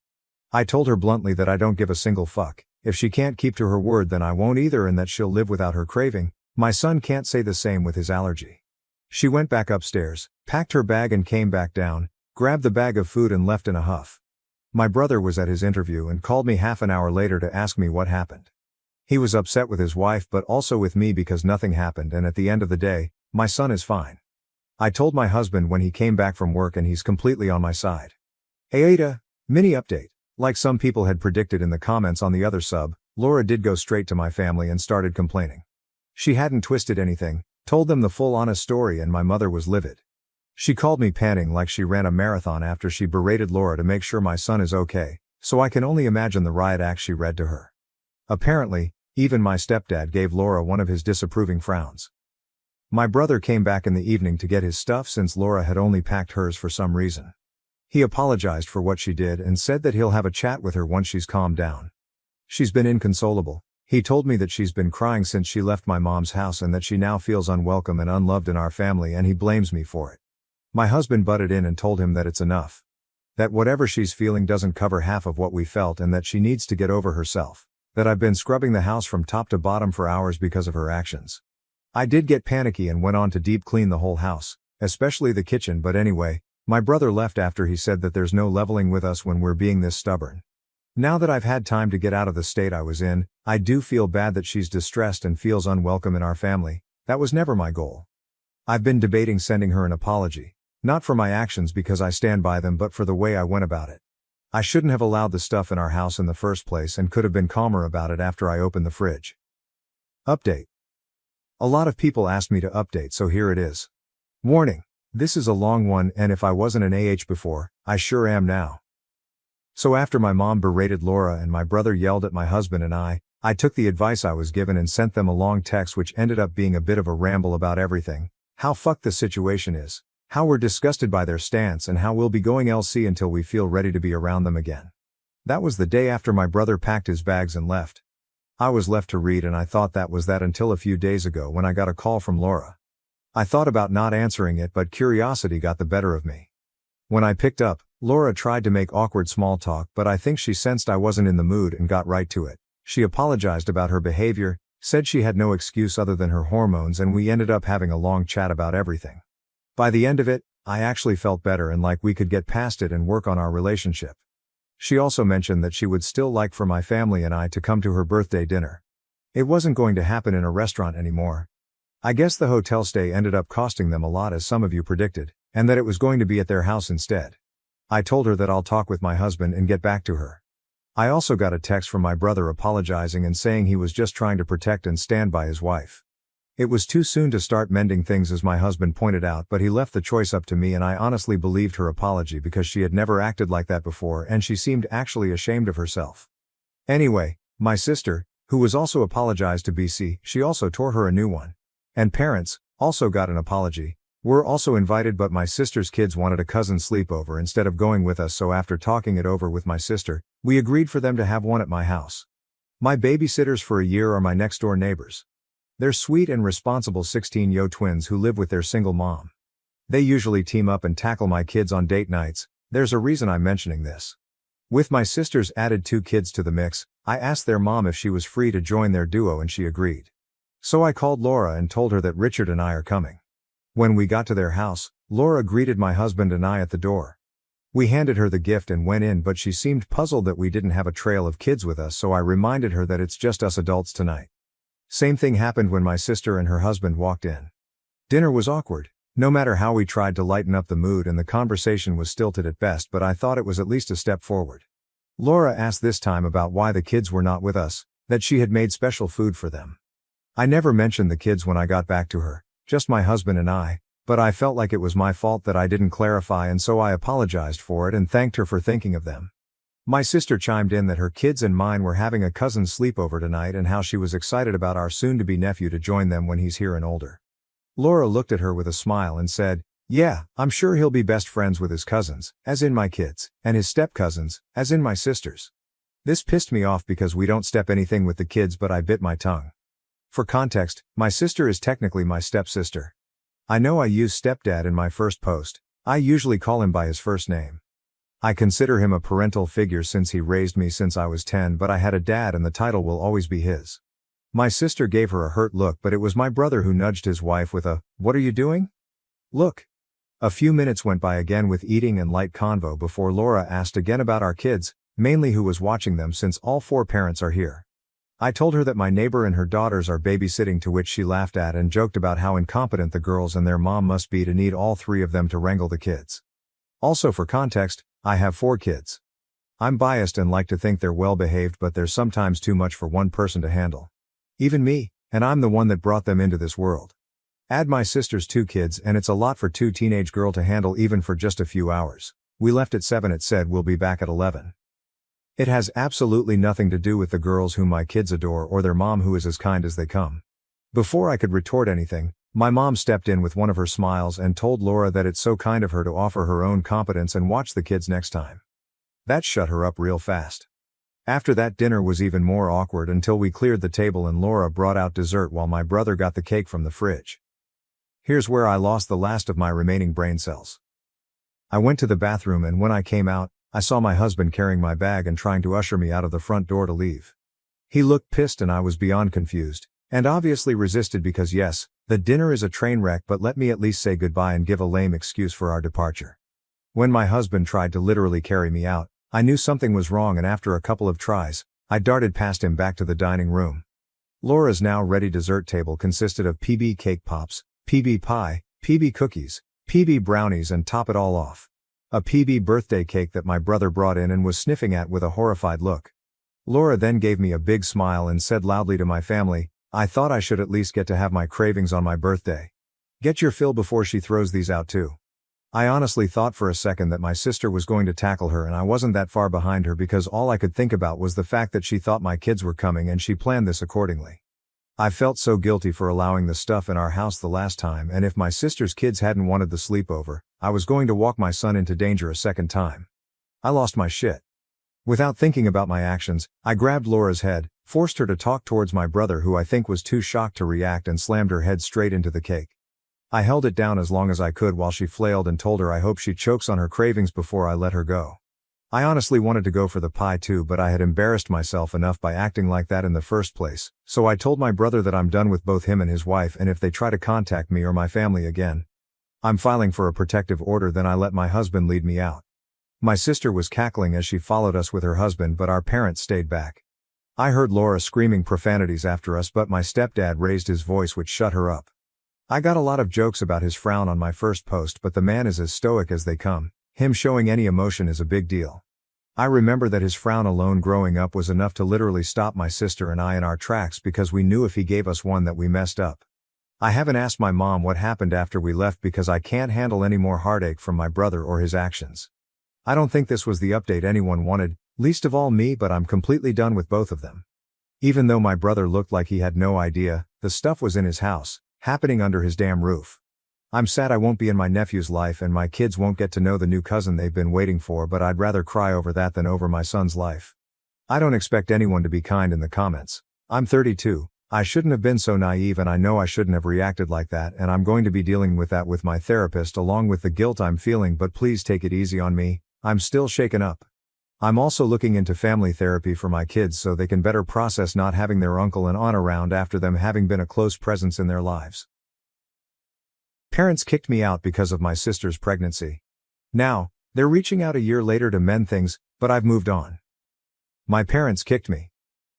I told her bluntly that I don't give a single fuck, if she can't keep to her word then I won't either and that she'll live without her craving. My son can't say the same with his allergy. She went back upstairs, packed her bag and came back down, grabbed the bag of food and left in a huff. My brother was at his interview and called me half an hour later to ask me what happened. He was upset with his wife but also with me because nothing happened and at the end of the day, my son is fine. I told my husband when he came back from work and he's completely on my side. AITA, mini update. Like some people had predicted in the comments on the other sub, Laura did go straight to my family and started complaining. She hadn't twisted anything, told them the full honest story and my mother was livid. She called me panting like she ran a marathon after she berated Laura to make sure my son is okay, so I can only imagine the riot act she read to her. Apparently, even my stepdad gave Laura one of his disapproving frowns. My brother came back in the evening to get his stuff since Laura had only packed hers for some reason. He apologized for what she did and said that he'll have a chat with her once she's calmed down. She's been inconsolable. He told me that she's been crying since she left my mom's house and that she now feels unwelcome and unloved in our family and he blames me for it. My husband butted in and told him that it's enough. That whatever she's feeling doesn't cover half of what we felt and that she needs to get over herself. That I've been scrubbing the house from top to bottom for hours because of her actions. I did get panicky and went on to deep clean the whole house, especially the kitchen, but anyway, my brother left after he said that there's no leveling with us when we're being this stubborn. Now that I've had time to get out of the state I was in, I do feel bad that she's distressed and feels unwelcome in our family. That was never my goal. I've been debating sending her an apology, not for my actions because I stand by them but for the way I went about it. I shouldn't have allowed the stuff in our house in the first place and could have been calmer about it after I opened the fridge. Update. A lot of people asked me to update, so here it is. Warning. This is a long one and if I wasn't an before, I sure am now. So after my mom berated Laura and my brother yelled at my husband and I took the advice I was given and sent them a long text which ended up being a bit of a ramble about everything, how fucked the situation is, how we're disgusted by their stance and how we'll be going LC until we feel ready to be around them again. That was the day after my brother packed his bags and left. I was left to read and I thought that was that until a few days ago when I got a call from Laura. I thought about not answering it, but curiosity got the better of me. When I picked up, Laura tried to make awkward small talk, but I think she sensed I wasn't in the mood and got right to it. She apologized about her behavior, said she had no excuse other than her hormones, and we ended up having a long chat about everything. By the end of it, I actually felt better and like we could get past it and work on our relationship. She also mentioned that she would still like for my family and I to come to her birthday dinner. It wasn't going to happen in a restaurant anymore. I guess the hotel stay ended up costing them a lot, as some of you predicted, and that it was going to be at their house instead. I told her that I'll talk with my husband and get back to her. I also got a text from my brother apologizing and saying he was just trying to protect and stand by his wife. It was too soon to start mending things, as my husband pointed out, but he left the choice up to me, and I honestly believed her apology because she had never acted like that before and she seemed actually ashamed of herself. Anyway, my sister, who was also apologized to BC, she also tore her a new one. And parents, also got an apology. We're also invited, but my sister's kids wanted a cousin sleepover instead of going with us, so after talking it over with my sister, we agreed for them to have one at my house. My babysitters for a year are my next door neighbors. They're sweet and responsible 16-year-old twins who live with their single mom. They usually team up and tackle my kids on date nights. There's a reason I'm mentioning this. With my sisters added 2 kids to the mix, I asked their mom if she was free to join their duo and she agreed. So I called Laura and told her that Richard and I are coming. When we got to their house, Laura greeted my husband and I at the door. We handed her the gift and went in, but she seemed puzzled that we didn't have a trail of kids with us, so I reminded her that it's just us adults tonight. Same thing happened when my sister and her husband walked in. Dinner was awkward. No matter how we tried to lighten up the mood, and the conversation was stilted at best, but I thought it was at least a step forward. Laura asked this time about why the kids were not with us, that she had made special food for them. I never mentioned the kids when I got back to her, just my husband and I, but I felt like it was my fault that I didn't clarify, and so I apologized for it and thanked her for thinking of them. My sister chimed in that her kids and mine were having a cousin's sleepover tonight and how she was excited about our soon-to-be nephew to join them when he's here and older. Laura looked at her with a smile and said, "Yeah, I'm sure he'll be best friends with his cousins, as in my kids, and his step-cousins, as in my sisters." This pissed me off because we don't step anything with the kids, but I bit my tongue. For context, my sister is technically my stepsister. I know I use stepdad in my first post. I usually call him by his first name. I consider him a parental figure since he raised me since I was 10, but I had a dad and the title will always be his. My sister gave her a hurt look, but it was my brother who nudged his wife with a, "What are you doing?" look. A few minutes went by again with eating and light convo before Laura asked again about our kids, mainly who was watching them since all 4 parents are here. I told her that my neighbor and her daughters are babysitting, to which she laughed at and joked about how incompetent the girls and their mom must be to need all 3 of them to wrangle the kids. Also, for context, I have 4 kids. I'm biased and like to think they're well behaved, but they're sometimes too much for one person to handle. Even me, and I'm the one that brought them into this world. Add my sister's 2 kids and it's a lot for 2 teenage girls to handle, even for just a few hours. We left at 7, it said we'll be back at 11. It has absolutely nothing to do with the girls whom my kids adore or their mom, who is as kind as they come. Before I could retort anything, my mom stepped in with one of her smiles and told Laura that it's so kind of her to offer her own competence and watch the kids next time. That shut her up real fast. After that, dinner was even more awkward until we cleared the table and Laura brought out dessert while my brother got the cake from the fridge. Here's where I lost the last of my remaining brain cells. I went to the bathroom, and when I came out, I saw my husband carrying my bag and trying to usher me out of the front door to leave. He looked pissed and I was beyond confused, and obviously resisted because yes, the dinner is a train wreck, but let me at least say goodbye and give a lame excuse for our departure. When my husband tried to literally carry me out, I knew something was wrong, and after a couple of tries, I darted past him back to the dining room. Laura's now ready dessert table consisted of PB cake pops, PB pie, PB cookies, PB brownies, and top it all off, a PB birthday cake that my brother brought in and was sniffing at with a horrified look. Laura then gave me a big smile and said loudly to my family, "I thought I should at least get to have my cravings on my birthday. Get your fill before she throws these out too." I honestly thought for a second that my sister was going to tackle her, and I wasn't that far behind her because all I could think about was the fact that she thought my kids were coming and she planned this accordingly. I felt so guilty for allowing the stuff in our house the last time, and if my sister's kids hadn't wanted the sleepover, I was going to walk my son into danger a second time. I lost my shit. Without thinking about my actions, I grabbed Laura's head, forced her to talk towards my brother who I think was too shocked to react, and slammed her head straight into the cake. I held it down as long as I could while she flailed and told her I hope she chokes on her cravings before I let her go. I honestly wanted to go for the pie too, but I had embarrassed myself enough by acting like that in the first place, so I told my brother that I'm done with both him and his wife, and if they try to contact me or my family again, I'm filing for a protective order. Then I let my husband lead me out. My sister was cackling as she followed us with her husband, but our parents stayed back. I heard Laura screaming profanities after us, but my stepdad raised his voice, which shut her up. I got a lot of jokes about his frown on my first post, but the man is as stoic as they come. Him showing any emotion is a big deal. I remember that his frown alone growing up was enough to literally stop my sister and I in our tracks, because we knew if he gave us one that we messed up. I haven't asked my mom what happened after we left because I can't handle any more heartache from my brother or his actions. I don't think this was the update anyone wanted, least of all me, but I'm completely done with both of them. Even though my brother looked like he had no idea, the stuff was in his house, happening under his damn roof. I'm sad I won't be in my nephew's life and my kids won't get to know the new cousin they've been waiting for, but I'd rather cry over that than over my son's life. I don't expect anyone to be kind in the comments. I'm 32. I shouldn't have been so naive, and I know I shouldn't have reacted like that, and I'm going to be dealing with that with my therapist along with the guilt I'm feeling, but please take it easy on me. I'm still shaken up. I'm also looking into family therapy for my kids so they can better process not having their uncle and aunt around after them having been a close presence in their lives. Parents kicked me out because of my sister's pregnancy. Now, they're reaching out a year later to mend things, but I've moved on. My parents kicked me,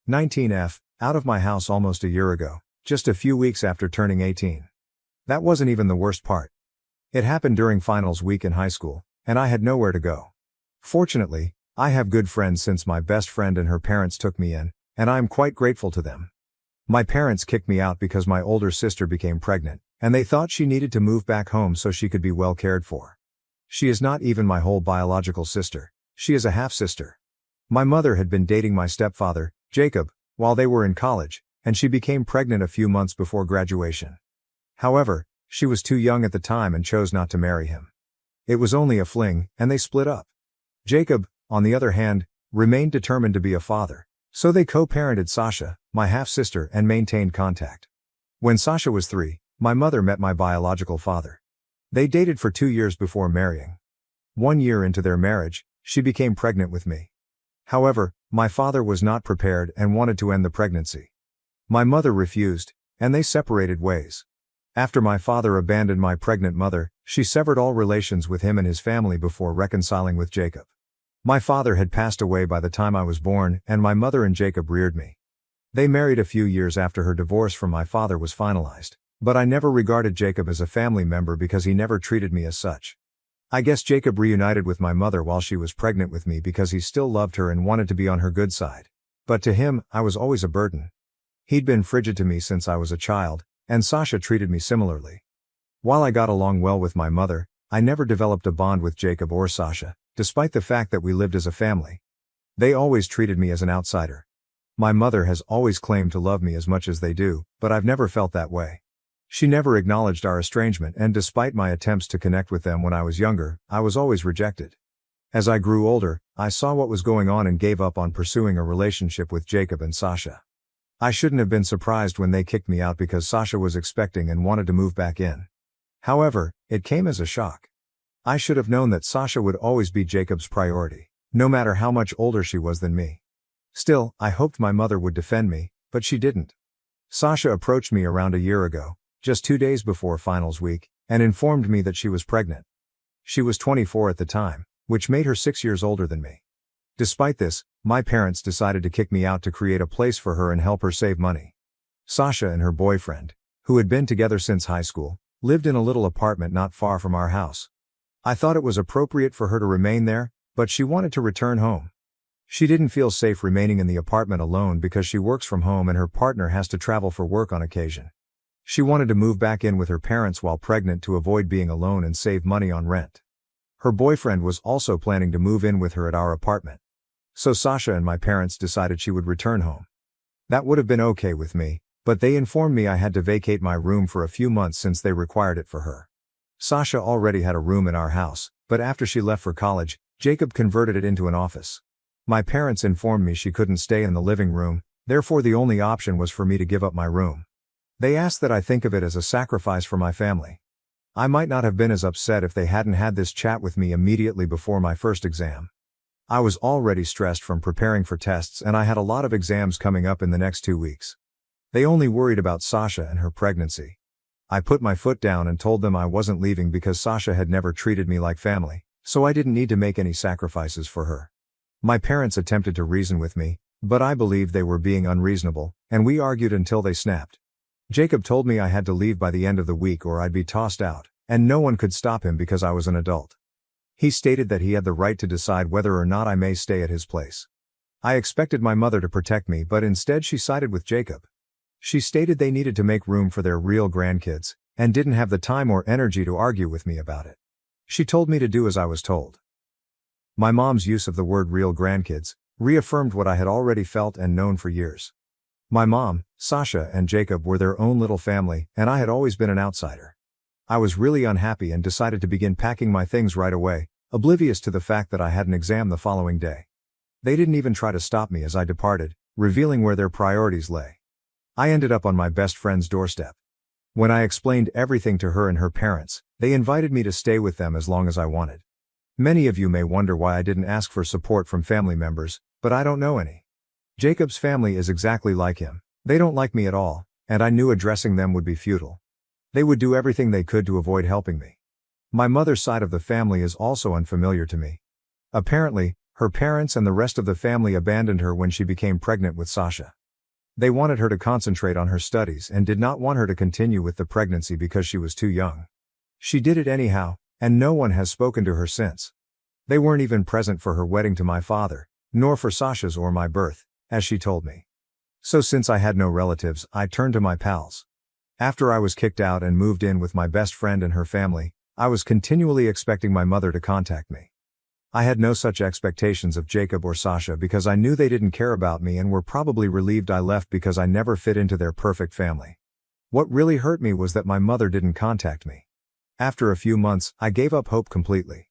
19F, out of my house almost a year ago, just a few weeks after turning 18. That wasn't even the worst part. It happened during finals week in high school, and I had nowhere to go. Fortunately, I have good friends since my best friend and her parents took me in, and I am quite grateful to them. My parents kicked me out because my older sister became pregnant, and they thought she needed to move back home so she could be well cared for. She is not even my whole biological sister, she is a half-sister. My mother had been dating my stepfather, Jacob, while they were in college, and she became pregnant a few months before graduation. However, she was too young at the time and chose not to marry him. It was only a fling, and they split up. Jacob, on the other hand, remained determined to be a father, so they co-parented Sasha, my half-sister, and maintained contact. When Sasha was 3, my mother met my biological father. They dated for 2 years before marrying. 1 year into their marriage, she became pregnant with me. However, my father was not prepared and wanted to end the pregnancy. My mother refused, and they separated ways. After my father abandoned my pregnant mother, she severed all relations with him and his family before reconciling with Jacob. My father had passed away by the time I was born, and my mother and Jacob reared me. They married a few years after her divorce from my father was finalized, but I never regarded Jacob as a family member because he never treated me as such. I guess Jacob reunited with my mother while she was pregnant with me because he still loved her and wanted to be on her good side. But to him, I was always a burden. He'd been frigid to me since I was a child, and Sasha treated me similarly. While I got along well with my mother, I never developed a bond with Jacob or Sasha, despite the fact that we lived as a family. They always treated me as an outsider. My mother has always claimed to love me as much as they do, but I've never felt that way. She never acknowledged our estrangement, and despite my attempts to connect with them when I was younger, I was always rejected. As I grew older, I saw what was going on and gave up on pursuing a relationship with Jacob and Sasha. I shouldn't have been surprised when they kicked me out because Sasha was expecting and wanted to move back in. However, it came as a shock. I should have known that Sasha would always be Jacob's priority, no matter how much older she was than me. Still, I hoped my mother would defend me, but she didn't. Sasha approached me around a year ago, just 2 days before finals week, and informed me that she was pregnant. She was 24 at the time, which made her 6 years older than me. Despite this, my parents decided to kick me out to create a place for her and help her save money. Sasha and her boyfriend, who had been together since high school, lived in a little apartment not far from our house. I thought it was appropriate for her to remain there, but she wanted to return home. She didn't feel safe remaining in the apartment alone because she works from home and her partner has to travel for work on occasion. She wanted to move back in with her parents while pregnant to avoid being alone and save money on rent. Her boyfriend was also planning to move in with her at our apartment. So Sasha and my parents decided she would return home. That would have been okay with me, but they informed me I had to vacate my room for a few months since they required it for her. Sasha already had a room in our house, but after she left for college, Jacob converted it into an office. My parents informed me she couldn't stay in the living room, therefore the only option was for me to give up my room. They asked that I think of it as a sacrifice for my family. I might not have been as upset if they hadn't had this chat with me immediately before my first exam. I was already stressed from preparing for tests and I had a lot of exams coming up in the next 2 weeks. They only worried about Sasha and her pregnancy. I put my foot down and told them I wasn't leaving because Sasha had never treated me like family, so I didn't need to make any sacrifices for her. My parents attempted to reason with me, but I believed they were being unreasonable, and we argued until they snapped. Jacob told me I had to leave by the end of the week or I'd be tossed out, and no one could stop him because I was an adult. He stated that he had the right to decide whether or not I may stay at his place. I expected my mother to protect me, but instead she sided with Jacob. She stated they needed to make room for their real grandkids, and didn't have the time or energy to argue with me about it. She told me to do as I was told. My mom's use of the word real grandkids reaffirmed what I had already felt and known for years. My mom, Sasha, and Jacob were their own little family, and I had always been an outsider. I was really unhappy and decided to begin packing my things right away, oblivious to the fact that I had an exam the following day. They didn't even try to stop me as I departed, revealing where their priorities lay. I ended up on my best friend's doorstep. When I explained everything to her and her parents, they invited me to stay with them as long as I wanted. Many of you may wonder why I didn't ask for support from family members, but I don't know any. Jacob's family is exactly like him. They don't like me at all, and I knew addressing them would be futile. They would do everything they could to avoid helping me. My mother's side of the family is also unfamiliar to me. Apparently, her parents and the rest of the family abandoned her when she became pregnant with Sasha. They wanted her to concentrate on her studies and did not want her to continue with the pregnancy because she was too young. She did it anyhow, and no one has spoken to her since. They weren't even present for her wedding to my father, nor for Sasha's or my birth, as she told me. So since I had no relatives, I turned to my pals. After I was kicked out and moved in with my best friend and her family, I was continually expecting my mother to contact me. I had no such expectations of Jacob or Sasha because I knew they didn't care about me and were probably relieved I left because I never fit into their perfect family. What really hurt me was that my mother didn't contact me. After a few months, I gave up hope completely.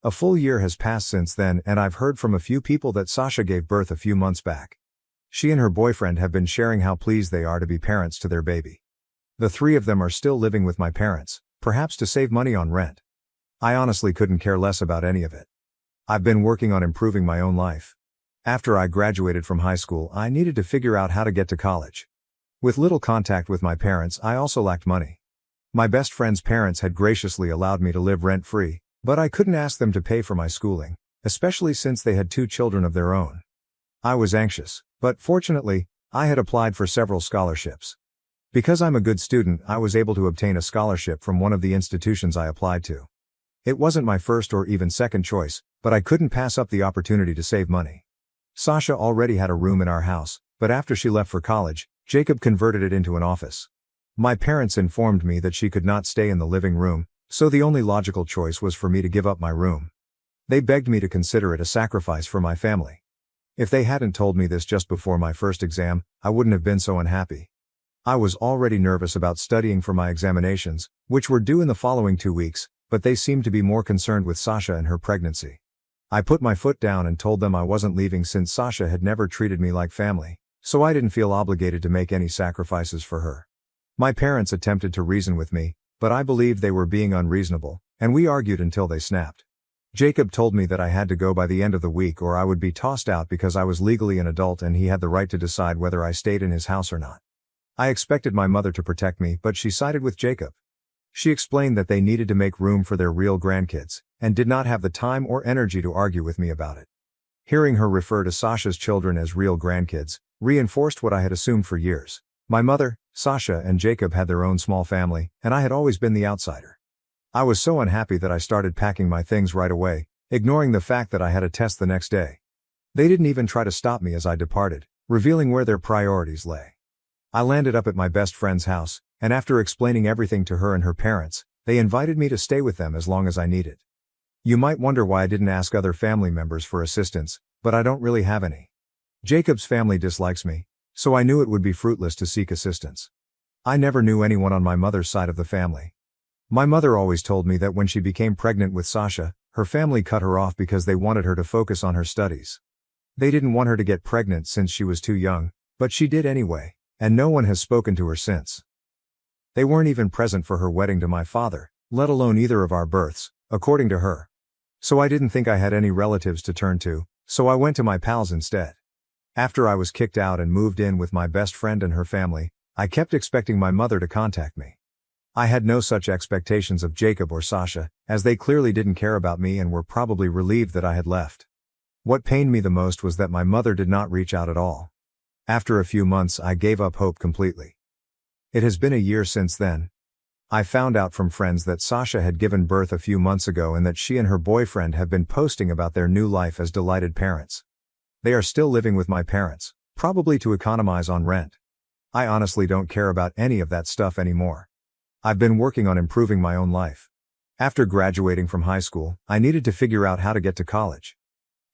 A full year has passed since then, and I've heard from a few people that Sasha gave birth a few months back. She and her boyfriend have been sharing how pleased they are to be parents to their baby. The three of them are still living with my parents, perhaps to save money on rent. I honestly couldn't care less about any of it. I've been working on improving my own life. After I graduated from high school, I needed to figure out how to get to college. With little contact with my parents, I also lacked money. My best friend's parents had graciously allowed me to live rent-free, but I couldn't ask them to pay for my schooling, especially since they had 2 children of their own. I was anxious, but fortunately, I had applied for several scholarships. Because I'm a good student, I was able to obtain a scholarship from one of the institutions I applied to. It wasn't my first or even second choice, but I couldn't pass up the opportunity to save money. Sasha already had a room in our house, but after she left for college, Jacob converted it into an office. My parents informed me that she could not stay in the living room, so the only logical choice was for me to give up my room. They begged me to consider it a sacrifice for my family. If they hadn't told me this just before my first exam, I wouldn't have been so unhappy. I was already nervous about studying for my examinations, which were due in the following 2 weeks, but they seemed to be more concerned with Sasha and her pregnancy. I put my foot down and told them I wasn't leaving since Sasha had never treated me like family, so I didn't feel obligated to make any sacrifices for her. My parents attempted to reason with me, but I believed they were being unreasonable, and we argued until they snapped. Jacob told me that I had to go by the end of the week or I would be tossed out because I was legally an adult and he had the right to decide whether I stayed in his house or not. I expected my mother to protect me, but she sided with Jacob. She explained that they needed to make room for their real grandkids, and did not have the time or energy to argue with me about it. Hearing her refer to Sasha's children as real grandkids reinforced what I had assumed for years. My mother, Sasha, and Jacob had their own small family, and I had always been the outsider. I was so unhappy that I started packing my things right away, ignoring the fact that I had a test the next day. They didn't even try to stop me as I departed, revealing where their priorities lay. I landed up at my best friend's house, and after explaining everything to her and her parents, they invited me to stay with them as long as I needed. You might wonder why I didn't ask other family members for assistance, but I don't really have any. Jacob's family dislikes me, so I knew it would be fruitless to seek assistance. I never knew anyone on my mother's side of the family. My mother always told me that when she became pregnant with Sasha, her family cut her off because they wanted her to focus on her studies. They didn't want her to get pregnant since she was too young, but she did anyway, and no one has spoken to her since. They weren't even present for her wedding to my father, let alone either of our births, according to her. So I didn't think I had any relatives to turn to, so I went to my pals instead. After I was kicked out and moved in with my best friend and her family, I kept expecting my mother to contact me. I had no such expectations of Jacob or Sasha, as they clearly didn't care about me and were probably relieved that I had left. What pained me the most was that my mother did not reach out at all. After a few months, I gave up hope completely. It has been a year since then. I found out from friends that Sasha had given birth a few months ago and that she and her boyfriend have been posting about their new life as delighted parents. They are still living with my parents, probably to economize on rent. I honestly don't care about any of that stuff anymore. I've been working on improving my own life. After graduating from high school, I needed to figure out how to get to college.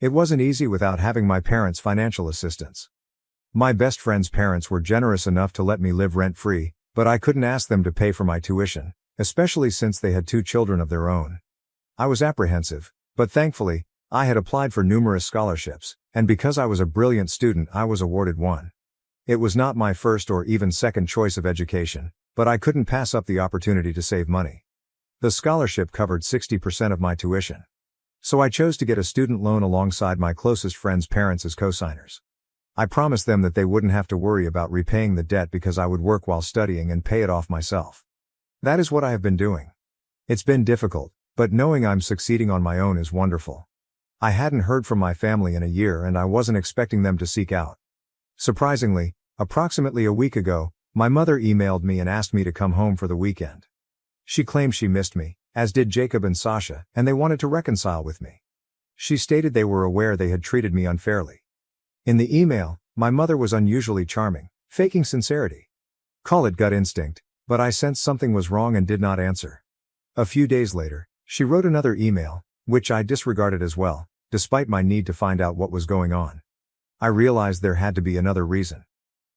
It wasn't easy without having my parents' financial assistance. My best friend's parents were generous enough to let me live rent-free, but I couldn't ask them to pay for my tuition, especially since they had 2 children of their own. I was apprehensive, but thankfully, I had applied for numerous scholarships, and because I was a brilliant student, I was awarded one. It was not my first or even second choice of education, but I couldn't pass up the opportunity to save money. The scholarship covered 60% of my tuition. So I chose to get a student loan alongside my closest friends' parents as co-signers. I promised them that they wouldn't have to worry about repaying the debt because I would work while studying and pay it off myself. That is what I have been doing. It's been difficult, but knowing I'm succeeding on my own is wonderful. I hadn't heard from my family in a year and I wasn't expecting them to seek out. Surprisingly, approximately a week ago, my mother emailed me and asked me to come home for the weekend. She claimed she missed me, as did Jacob and Sasha, and they wanted to reconcile with me. She stated they were aware they had treated me unfairly. In the email, my mother was unusually charming, faking sincerity. Call it gut instinct, but I sensed something was wrong and did not answer. A few days later, she wrote another email, which I disregarded as well, despite my need to find out what was going on. I realized there had to be another reason.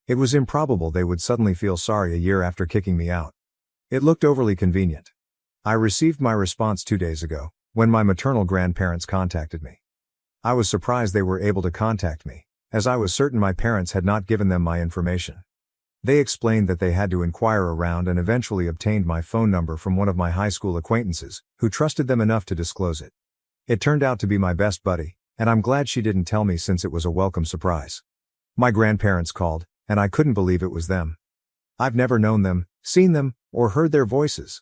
It was improbable they would suddenly feel sorry a year after kicking me out. It looked overly convenient. I received my response 2 days ago, when my maternal grandparents contacted me. I was surprised they were able to contact me, as I was certain my parents had not given them my information. They explained that they had to inquire around and eventually obtained my phone number from one of my high school acquaintances, who trusted them enough to disclose it. It turned out to be my best buddy, and I'm glad she didn't tell me since it was a welcome surprise. My grandparents called, and I couldn't believe it was them. I've never known them, seen them, or heard their voices.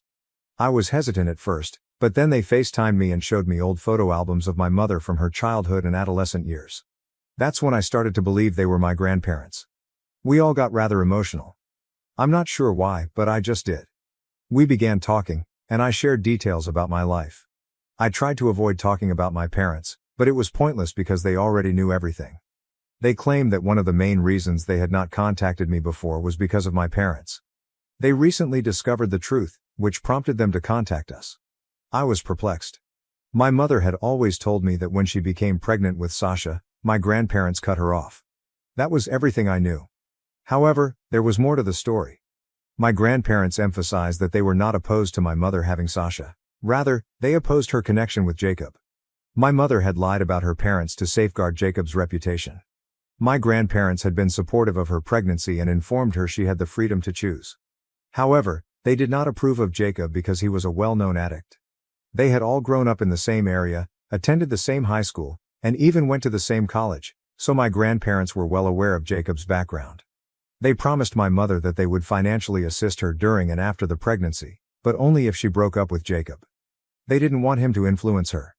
I was hesitant at first, but then they FaceTimed me and showed me old photo albums of my mother from her childhood and adolescent years. That's when I started to believe they were my grandparents. We all got rather emotional. I'm not sure why, but I just did. We began talking, and I shared details about my life. I tried to avoid talking about my parents, but it was pointless because they already knew everything. They claimed that one of the main reasons they had not contacted me before was because of my parents. They recently discovered the truth, which prompted them to contact us. I was perplexed. My mother had always told me that when she became pregnant with Sasha, my grandparents cut her off. That was everything I knew. However, there was more to the story. My grandparents emphasized that they were not opposed to my mother having Sasha. Rather, they opposed her connection with Jacob. My mother had lied about her parents to safeguard Jacob's reputation. My grandparents had been supportive of her pregnancy and informed her she had the freedom to choose. However, they did not approve of Jacob because he was a well-known addict. They had all grown up in the same area, attended the same high school, and even went to the same college, so my grandparents were well aware of Jacob's background. They promised my mother that they would financially assist her during and after the pregnancy, but only if she broke up with Jacob. They didn't want him to influence her.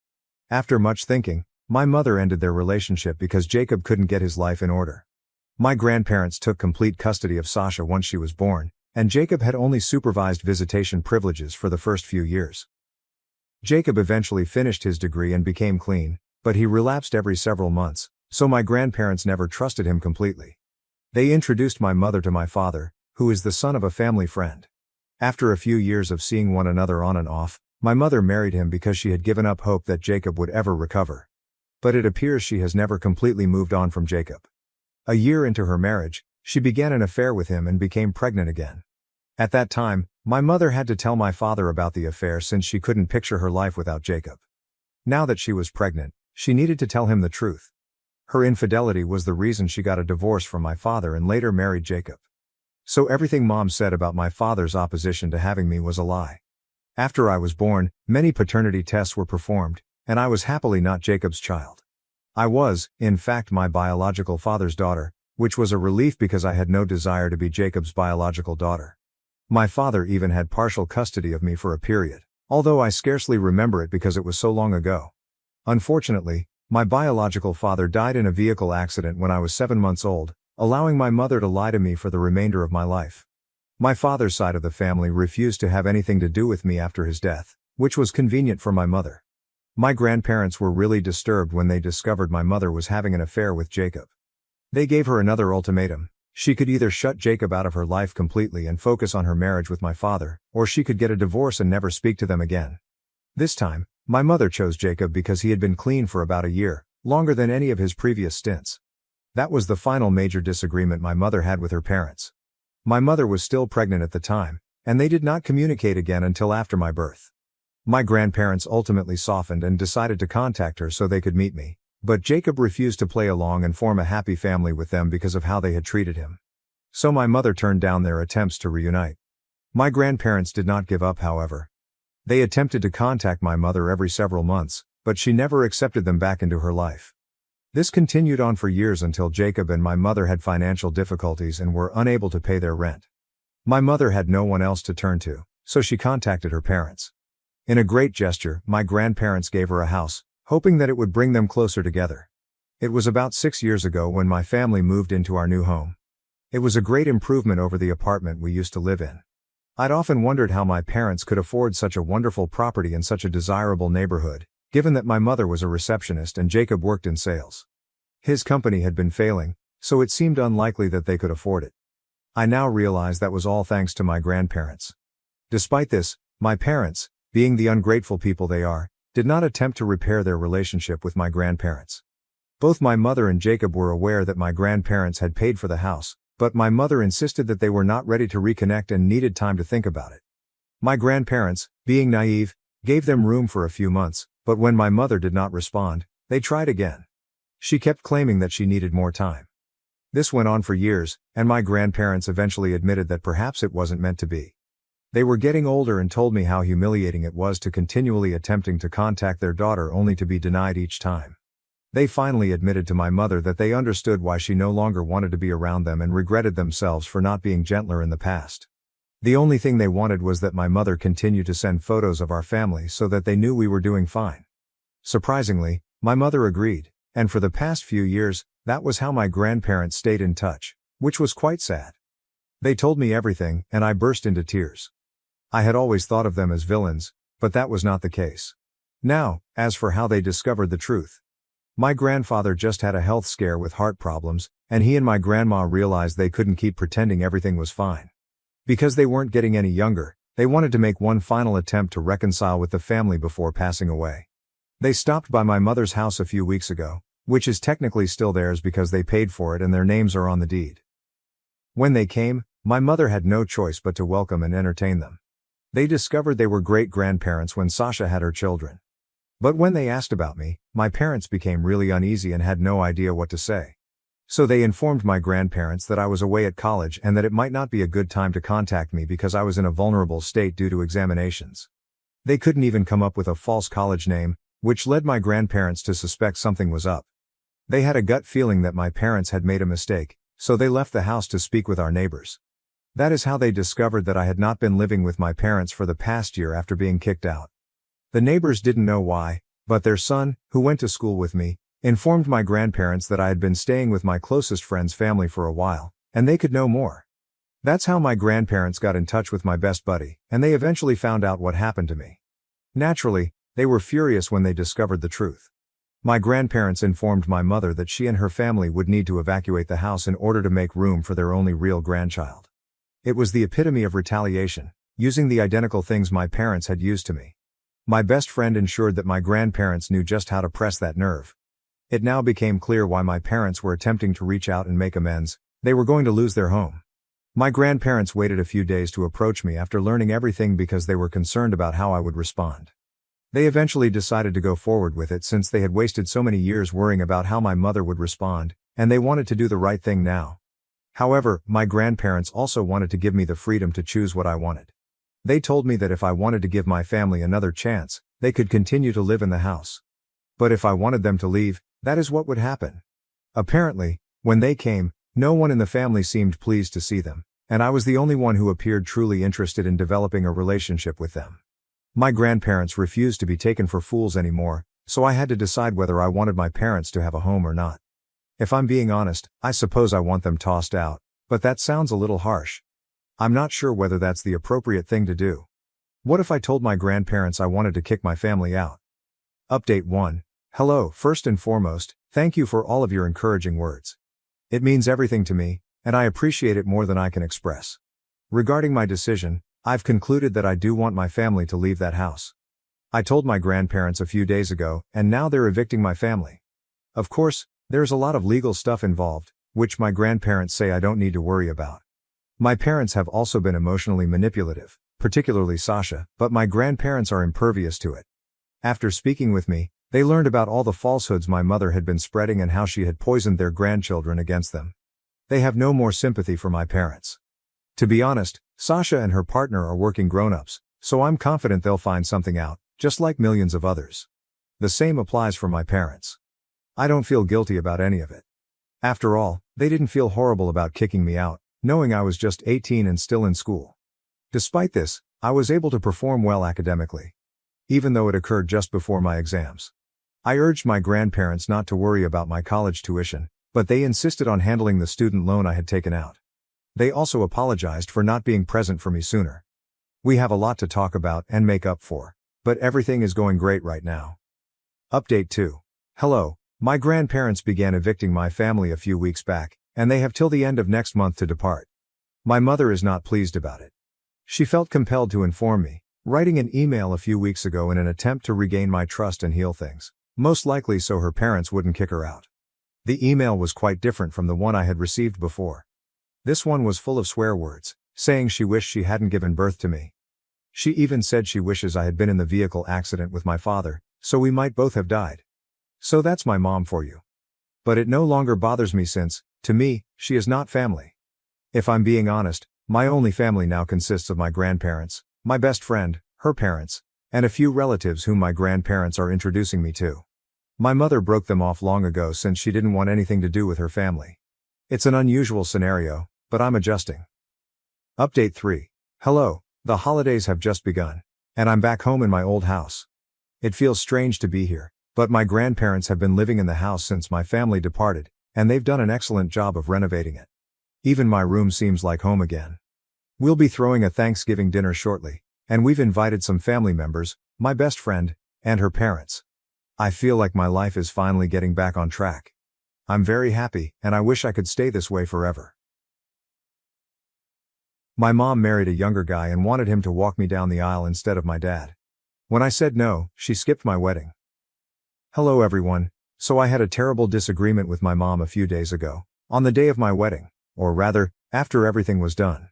After much thinking, my mother ended their relationship because Jacob couldn't get his life in order. My grandparents took complete custody of Sasha once she was born, and Jacob had only supervised visitation privileges for the first few years. Jacob eventually finished his degree and became clean, but he relapsed every several months, so my grandparents never trusted him completely. They introduced my mother to my father, who is the son of a family friend. After a few years of seeing one another on and off, my mother married him because she had given up hope that Jacob would ever recover. But it appears she has never completely moved on from Jacob. A year into her marriage, she began an affair with him and became pregnant again. At that time, my mother had to tell my father about the affair since she couldn't picture her life without Jacob. Now that she was pregnant, she needed to tell him the truth. Her infidelity was the reason she got a divorce from my father and later married Jacob. So everything Mom said about my father's opposition to having me was a lie. After I was born, many paternity tests were performed, and I was happily not Jacob's child. I was, in fact, my biological father's daughter, which was a relief because I had no desire to be Jacob's biological daughter. My father even had partial custody of me for a period, although I scarcely remember it because it was so long ago. Unfortunately, my biological father died in a vehicle accident when I was 7 months old, allowing my mother to lie to me for the remainder of my life. My father's side of the family refused to have anything to do with me after his death, which was convenient for my mother. My grandparents were really disturbed when they discovered my mother was having an affair with Jacob. They gave her another ultimatum. She could either shut Jacob out of her life completely and focus on her marriage with my father, or she could get a divorce and never speak to them again. This time, my mother chose Jacob because he had been clean for about a year, longer than any of his previous stints. That was the final major disagreement my mother had with her parents. My mother was still pregnant at the time, and they did not communicate again until after my birth. My grandparents ultimately softened and decided to contact her so they could meet me, but Jacob refused to play along and form a happy family with them because of how they had treated him. So my mother turned down their attempts to reunite. My grandparents did not give up, however. They attempted to contact my mother every several months, but she never accepted them back into her life. This continued on for years until Jacob and my mother had financial difficulties and were unable to pay their rent. My mother had no one else to turn to, so she contacted her parents. In a great gesture, my grandparents gave her a house, hoping that it would bring them closer together. It was about 6 years ago when my family moved into our new home. It was a great improvement over the apartment we used to live in. I'd often wondered how my parents could afford such a wonderful property in such a desirable neighborhood, given that my mother was a receptionist and Jacob worked in sales. His company had been failing, so it seemed unlikely that they could afford it. I now realize that was all thanks to my grandparents. Despite this, my parents, being the ungrateful people they are, did not attempt to repair their relationship with my grandparents. Both my mother and Jacob were aware that my grandparents had paid for the house, but my mother insisted that they were not ready to reconnect and needed time to think about it. My grandparents, being naive, gave them room for a few months, but when my mother did not respond, they tried again. She kept claiming that she needed more time. This went on for years, and my grandparents eventually admitted that perhaps it wasn't meant to be. They were getting older and told me how humiliating it was to continually attempting to contact their daughter only to be denied each time. They finally admitted to my mother that they understood why she no longer wanted to be around them and regretted themselves for not being gentler in the past. The only thing they wanted was that my mother continue to send photos of our family so that they knew we were doing fine. Surprisingly, my mother agreed, and for the past few years, that was how my grandparents stayed in touch, which was quite sad. They told me everything, and I burst into tears. I had always thought of them as villains, but that was not the case. Now, as for how they discovered the truth. My grandfather just had a health scare with heart problems, and he and my grandma realized they couldn't keep pretending everything was fine. Because they weren't getting any younger, they wanted to make one final attempt to reconcile with the family before passing away. They stopped by my mother's house a few weeks ago, which is technically still theirs because they paid for it and their names are on the deed. When they came, my mother had no choice but to welcome and entertain them. They discovered they were great-grandparents when Sasha had her children. But when they asked about me, my parents became really uneasy and had no idea what to say. So they informed my grandparents that I was away at college and that it might not be a good time to contact me because I was in a vulnerable state due to examinations. They couldn't even come up with a false college name, which led my grandparents to suspect something was up. They had a gut feeling that my parents had made a mistake, so they left the house to speak with our neighbors. That is how they discovered that I had not been living with my parents for the past year after being kicked out. The neighbors didn't know why, but their son, who went to school with me, informed my grandparents that I had been staying with my closest friend's family for a while, and they could know more. That's how my grandparents got in touch with my best buddy, and they eventually found out what happened to me. Naturally, they were furious when they discovered the truth. My grandparents informed my mother that she and her family would need to evacuate the house in order to make room for their only real grandchild. It was the epitome of retaliation, using the identical things my parents had used to me. My best friend ensured that my grandparents knew just how to press that nerve. It now became clear why my parents were attempting to reach out and make amends. They were going to lose their home. My grandparents waited a few days to approach me after learning everything because they were concerned about how I would respond. They eventually decided to go forward with it since they had wasted so many years worrying about how my mother would respond, and they wanted to do the right thing now. However, my grandparents also wanted to give me the freedom to choose what I wanted. They told me that if I wanted to give my family another chance, they could continue to live in the house. But if I wanted them to leave, that is what would happen. Apparently, when they came, no one in the family seemed pleased to see them, and I was the only one who appeared truly interested in developing a relationship with them. My grandparents refused to be taken for fools anymore, so I had to decide whether I wanted my parents to have a home or not. If I'm being honest, I suppose I want them tossed out, but that sounds a little harsh. I'm not sure whether that's the appropriate thing to do. What if I told my grandparents I wanted to kick my family out? Update 1. Hello, first and foremost, thank you for all of your encouraging words. It means everything to me, and I appreciate it more than I can express. Regarding my decision, I've concluded that I do want my family to leave that house. I told my grandparents a few days ago, and now they're evicting my family. Of course, there's a lot of legal stuff involved, which my grandparents say I don't need to worry about. My parents have also been emotionally manipulative, particularly Sasha, but my grandparents are impervious to it. After speaking with me, they learned about all the falsehoods my mother had been spreading and how she had poisoned their grandchildren against them. They have no more sympathy for my parents. To be honest, Sasha and her partner are working grown-ups, so I'm confident they'll find something out, just like millions of others. The same applies for my parents. I don't feel guilty about any of it. After all, they didn't feel horrible about kicking me out, knowing I was just 18 and still in school. Despite this, I was able to perform well academically, even though it occurred just before my exams. I urged my grandparents not to worry about my college tuition, but they insisted on handling the student loan I had taken out. They also apologized for not being present for me sooner. We have a lot to talk about and make up for, but everything is going great right now. Update 2. Hello, my grandparents began evicting my family a few weeks back, and they have till the end of next month to depart. My mother is not pleased about it. She felt compelled to inform me, writing an email a few weeks ago in an attempt to regain my trust and heal things, most likely so her parents wouldn't kick her out. The email was quite different from the one I had received before. This one was full of swear words, saying she wished she hadn't given birth to me. She even said she wishes I had been in the vehicle accident with my father, so we might both have died. So that's my mom for you. But it no longer bothers me since, to me, she is not family. If I'm being honest, my only family now consists of my grandparents, my best friend, her parents, and a few relatives whom my grandparents are introducing me to. My mother broke them off long ago since she didn't want anything to do with her family. It's an unusual scenario, but I'm adjusting. Update 3. Hello, the holidays have just begun, and I'm back home in my old house. It feels strange to be here, but my grandparents have been living in the house since my family departed, and they've done an excellent job of renovating it. Even my room seems like home again. We'll be throwing a Thanksgiving dinner shortly, and we've invited some family members, my best friend, and her parents. I feel like my life is finally getting back on track. I'm very happy, and I wish I could stay this way forever. My mom married a younger guy and wanted him to walk me down the aisle instead of my dad. When I said no, she skipped my wedding. Hello everyone. So I had a terrible disagreement with my mom a few days ago, on the day of my wedding, or rather, after everything was done.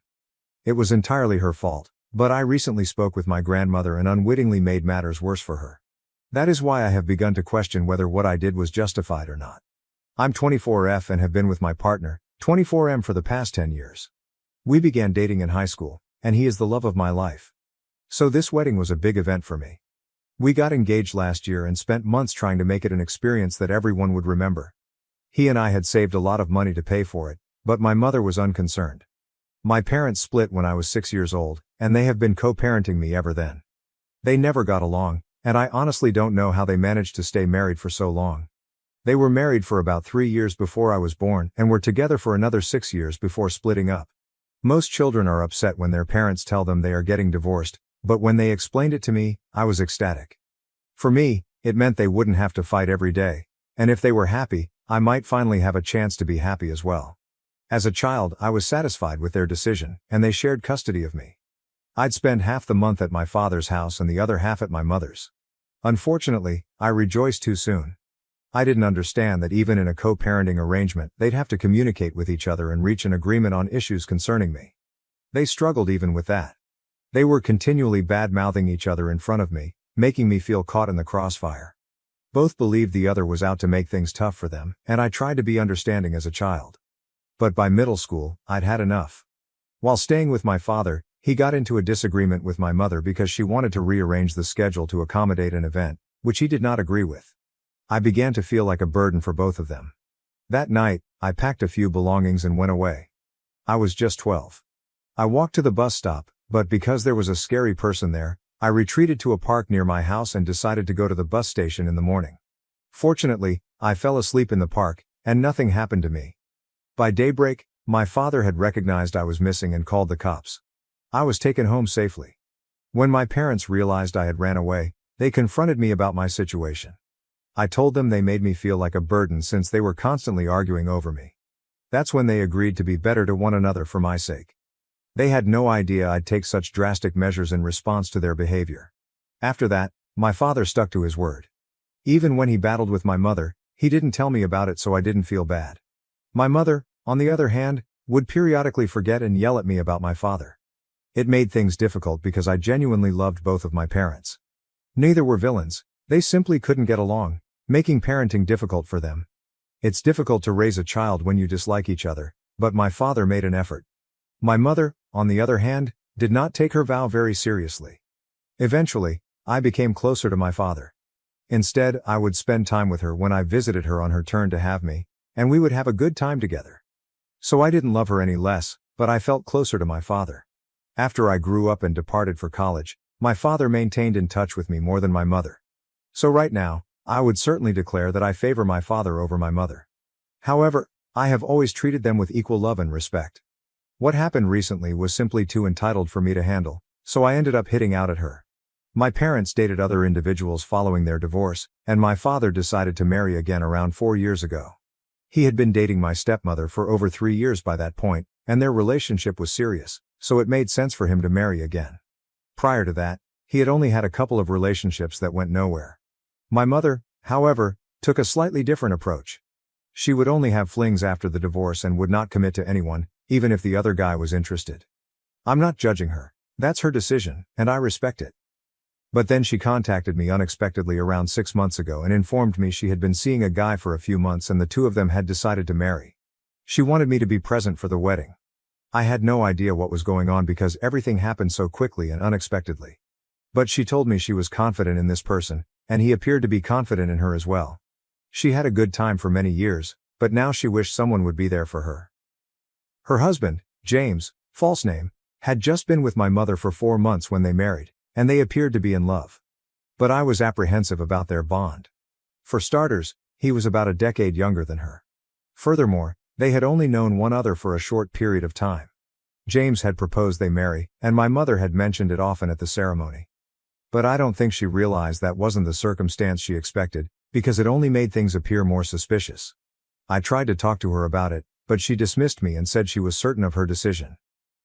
It was entirely her fault, but I recently spoke with my grandmother and unwittingly made matters worse for her. That is why I have begun to question whether what I did was justified or not. I'm 24F and have been with my partner, 24M, for the past 10 years. We began dating in high school, and he is the love of my life. So this wedding was a big event for me. We got engaged last year and spent months trying to make it an experience that everyone would remember. He and I had saved a lot of money to pay for it, but my mother was unconcerned. My parents split when I was 6 years old, and they have been co-parenting me ever then. They never got along, and I honestly don't know how they managed to stay married for so long. They were married for about 3 years before I was born and were together for another 6 years before splitting up. Most children are upset when their parents tell them they are getting divorced, but when they explained it to me, I was ecstatic. For me, it meant they wouldn't have to fight every day, and if they were happy, I might finally have a chance to be happy as well. As a child, I was satisfied with their decision, and they shared custody of me. I'd spend half the month at my father's house and the other half at my mother's. Unfortunately, I rejoiced too soon. I didn't understand that even in a co-parenting arrangement, they'd have to communicate with each other and reach an agreement on issues concerning me. They struggled even with that. They were continually bad-mouthing each other in front of me, making me feel caught in the crossfire. Both believed the other was out to make things tough for them, and I tried to be understanding as a child. But by middle school, I'd had enough. While staying with my father, he got into a disagreement with my mother because she wanted to rearrange the schedule to accommodate an event, which he did not agree with. I began to feel like a burden for both of them. That night, I packed a few belongings and went away. I was just 12. I walked to the bus stop, but because there was a scary person there, I retreated to a park near my house and decided to go to the bus station in the morning. Fortunately, I fell asleep in the park, and nothing happened to me. By daybreak, my father had recognized I was missing and called the cops. I was taken home safely. When my parents realized I had ran away, they confronted me about my situation. I told them they made me feel like a burden since they were constantly arguing over me. That's when they agreed to be better to one another for my sake. They had no idea I'd take such drastic measures in response to their behavior. After that, my father stuck to his word. Even when he battled with my mother, he didn't tell me about it so I didn't feel bad. My mother, on the other hand, would periodically forget and yell at me about my father. It made things difficult because I genuinely loved both of my parents. Neither were villains, they simply couldn't get along, making parenting difficult for them. It's difficult to raise a child when you dislike each other, but my father made an effort. My mother, on the other hand, did not take her vow very seriously. Eventually, I became closer to my father. Instead, I would spend time with her when I visited her on her turn to have me, and we would have a good time together. So I didn't love her any less, but I felt closer to my father. After I grew up and departed for college, my father maintained in touch with me more than my mother. So right now, I would certainly declare that I favor my father over my mother. However, I have always treated them with equal love and respect. What happened recently was simply too entitled for me to handle, so I ended up hitting out at her. My parents dated other individuals following their divorce, and my father decided to marry again around 4 years ago. He had been dating my stepmother for over 3 years by that point, and their relationship was serious, so it made sense for him to marry again. Prior to that, he had only had a couple of relationships that went nowhere. My mother, however, took a slightly different approach. She would only have flings after the divorce and would not commit to anyone, even if the other guy was interested. I'm not judging her. That's her decision, and I respect it. But then she contacted me unexpectedly around 6 months ago and informed me she had been seeing a guy for a few months and the two of them had decided to marry. She wanted me to be present for the wedding. I had no idea what was going on because everything happened so quickly and unexpectedly. But she told me she was confident in this person, and he appeared to be confident in her as well. She had a good time for many years, but now she wished someone would be there for her. Her husband, James, false name, had just been with my mother for 4 months when they married, and they appeared to be in love. But I was apprehensive about their bond. For starters, he was about a decade younger than her. Furthermore, they had only known one another for a short period of time. James had proposed they marry, and my mother had mentioned it often at the ceremony. But I don't think she realized that wasn't the circumstance she expected, because it only made things appear more suspicious. I tried to talk to her about it, but she dismissed me and said she was certain of her decision.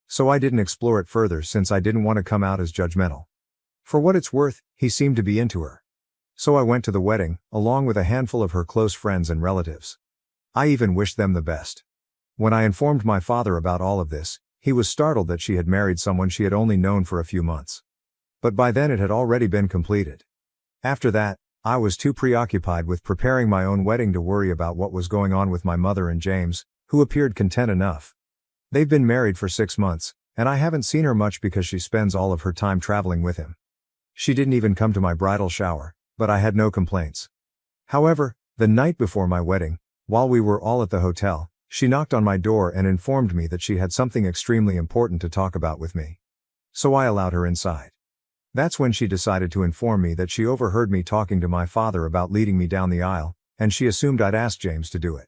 So I didn't explore it further since I didn't want to come out as judgmental. For what it's worth, he seemed to be into her. So I went to the wedding, along with a handful of her close friends and relatives. I even wished them the best. When I informed my father about all of this, he was startled that she had married someone she had only known for a few months. But by then it had already been completed. After that, I was too preoccupied with preparing my own wedding to worry about what was going on with my mother and James, who appeared content enough. They've been married for 6 months, and I haven't seen her much because she spends all of her time traveling with him. She didn't even come to my bridal shower, but I had no complaints. However, the night before my wedding, while we were all at the hotel, she knocked on my door and informed me that she had something extremely important to talk about with me. So I allowed her inside. That's when she decided to inform me that she overheard me talking to my father about leading me down the aisle, and she assumed I'd asked James to do it.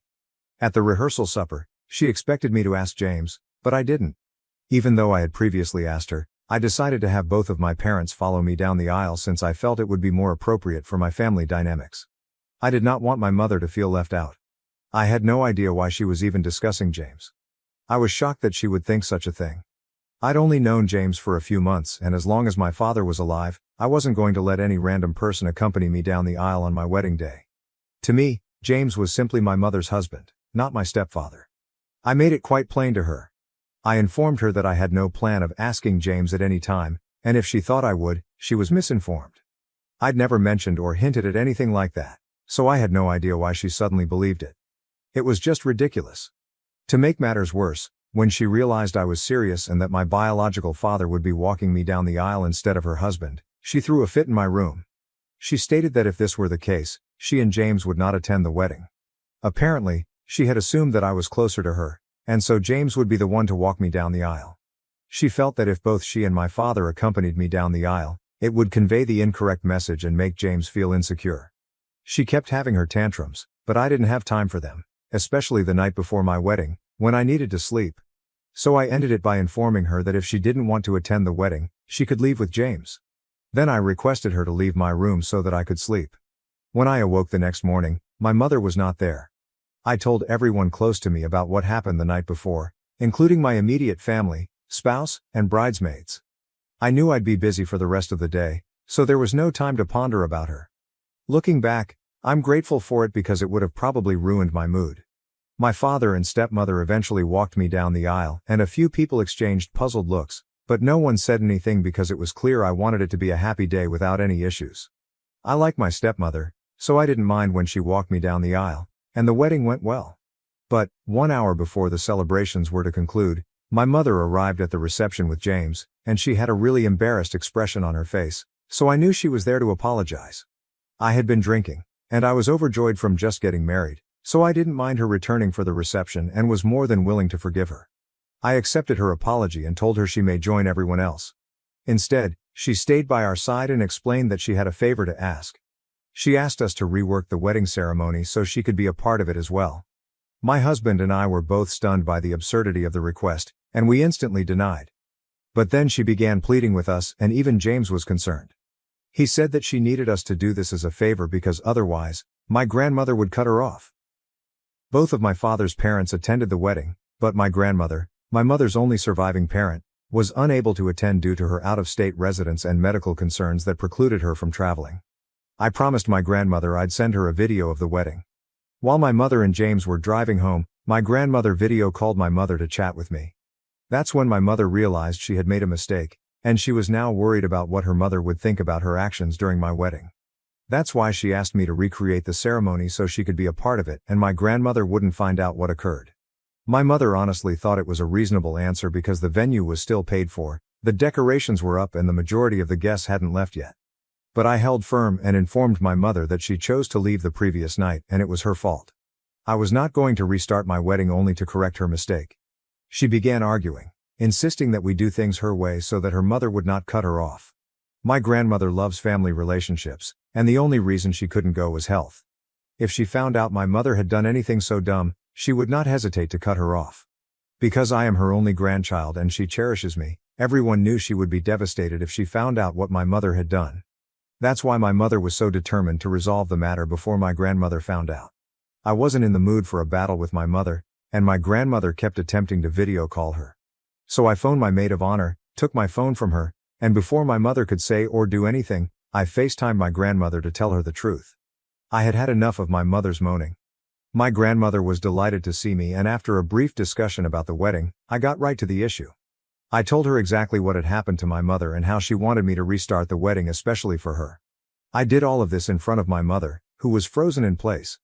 At the rehearsal supper, she expected me to ask James, but I didn't. Even though I had previously asked her, I decided to have both of my parents follow me down the aisle since I felt it would be more appropriate for my family dynamics. I did not want my mother to feel left out. I had no idea why she was even discussing James. I was shocked that she would think such a thing. I'd only known James for a few months, and as long as my father was alive, I wasn't going to let any random person accompany me down the aisle on my wedding day. To me, James was simply my mother's husband, not my stepfather. I made it quite plain to her. I informed her that I had no plan of asking James at any time, and if she thought I would, she was misinformed. I'd never mentioned or hinted at anything like that, so I had no idea why she suddenly believed it. It was just ridiculous. To make matters worse, when she realized I was serious and that my biological father would be walking me down the aisle instead of her husband, she threw a fit in my room. She stated that if this were the case, she and James would not attend the wedding. Apparently, she had assumed that I was closer to her, and so James would be the one to walk me down the aisle. She felt that if both she and my father accompanied me down the aisle, it would convey the incorrect message and make James feel insecure. She kept having her tantrums, but I didn't have time for them, especially the night before my wedding, when I needed to sleep. So I ended it by informing her that if she didn't want to attend the wedding, she could leave with James. Then I requested her to leave my room so that I could sleep. When I awoke the next morning, my mother was not there. I told everyone close to me about what happened the night before, including my immediate family, spouse, and bridesmaids. I knew I'd be busy for the rest of the day, so there was no time to ponder about her. Looking back, I'm grateful for it because it would have probably ruined my mood. My father and stepmother eventually walked me down the aisle and a few people exchanged puzzled looks, but no one said anything because it was clear I wanted it to be a happy day without any issues. I like my stepmother, so I didn't mind when she walked me down the aisle, and the wedding went well. But, 1 hour before the celebrations were to conclude, my mother arrived at the reception with James, and she had a really embarrassed expression on her face, so I knew she was there to apologize. I had been drinking, and I was overjoyed from just getting married, so I didn't mind her returning for the reception and was more than willing to forgive her. I accepted her apology and told her she may join everyone else. Instead, she stayed by our side and explained that she had a favor to ask. She asked us to rework the wedding ceremony so she could be a part of it as well. My husband and I were both stunned by the absurdity of the request, and we instantly denied. But then she began pleading with us, and even James was concerned. He said that she needed us to do this as a favor because otherwise, my grandmother would cut her off. Both of my father's parents attended the wedding, but my grandmother, my mother's only surviving parent, was unable to attend due to her out-of-state residence and medical concerns that precluded her from traveling. I promised my grandmother I'd send her a video of the wedding. While my mother and James were driving home, my grandmother video called my mother to chat with me. That's when my mother realized she had made a mistake, and she was now worried about what her mother would think about her actions during my wedding. That's why she asked me to recreate the ceremony so she could be a part of it and my grandmother wouldn't find out what occurred. My mother honestly thought it was a reasonable answer because the venue was still paid for, the decorations were up and the majority of the guests hadn't left yet. But I held firm and informed my mother that she chose to leave the previous night and it was her fault. I was not going to restart my wedding only to correct her mistake. She began arguing, insisting that we do things her way so that her mother would not cut her off. My grandmother loves family relationships, and the only reason she couldn't go was health. If she found out my mother had done anything so dumb, she would not hesitate to cut her off. Because I am her only grandchild and she cherishes me, everyone knew she would be devastated if she found out what my mother had done. That's why my mother was so determined to resolve the matter before my grandmother found out. I wasn't in the mood for a battle with my mother, and my grandmother kept attempting to video call her. So I phoned my maid of honor, took my phone from her, and before my mother could say or do anything, I FaceTimed my grandmother to tell her the truth. I had had enough of my mother's moaning. My grandmother was delighted to see me and after a brief discussion about the wedding, I got right to the issue. I told her exactly what had happened to my mother and how she wanted me to restart the wedding especially for her. I did all of this in front of my mother, who was frozen in place.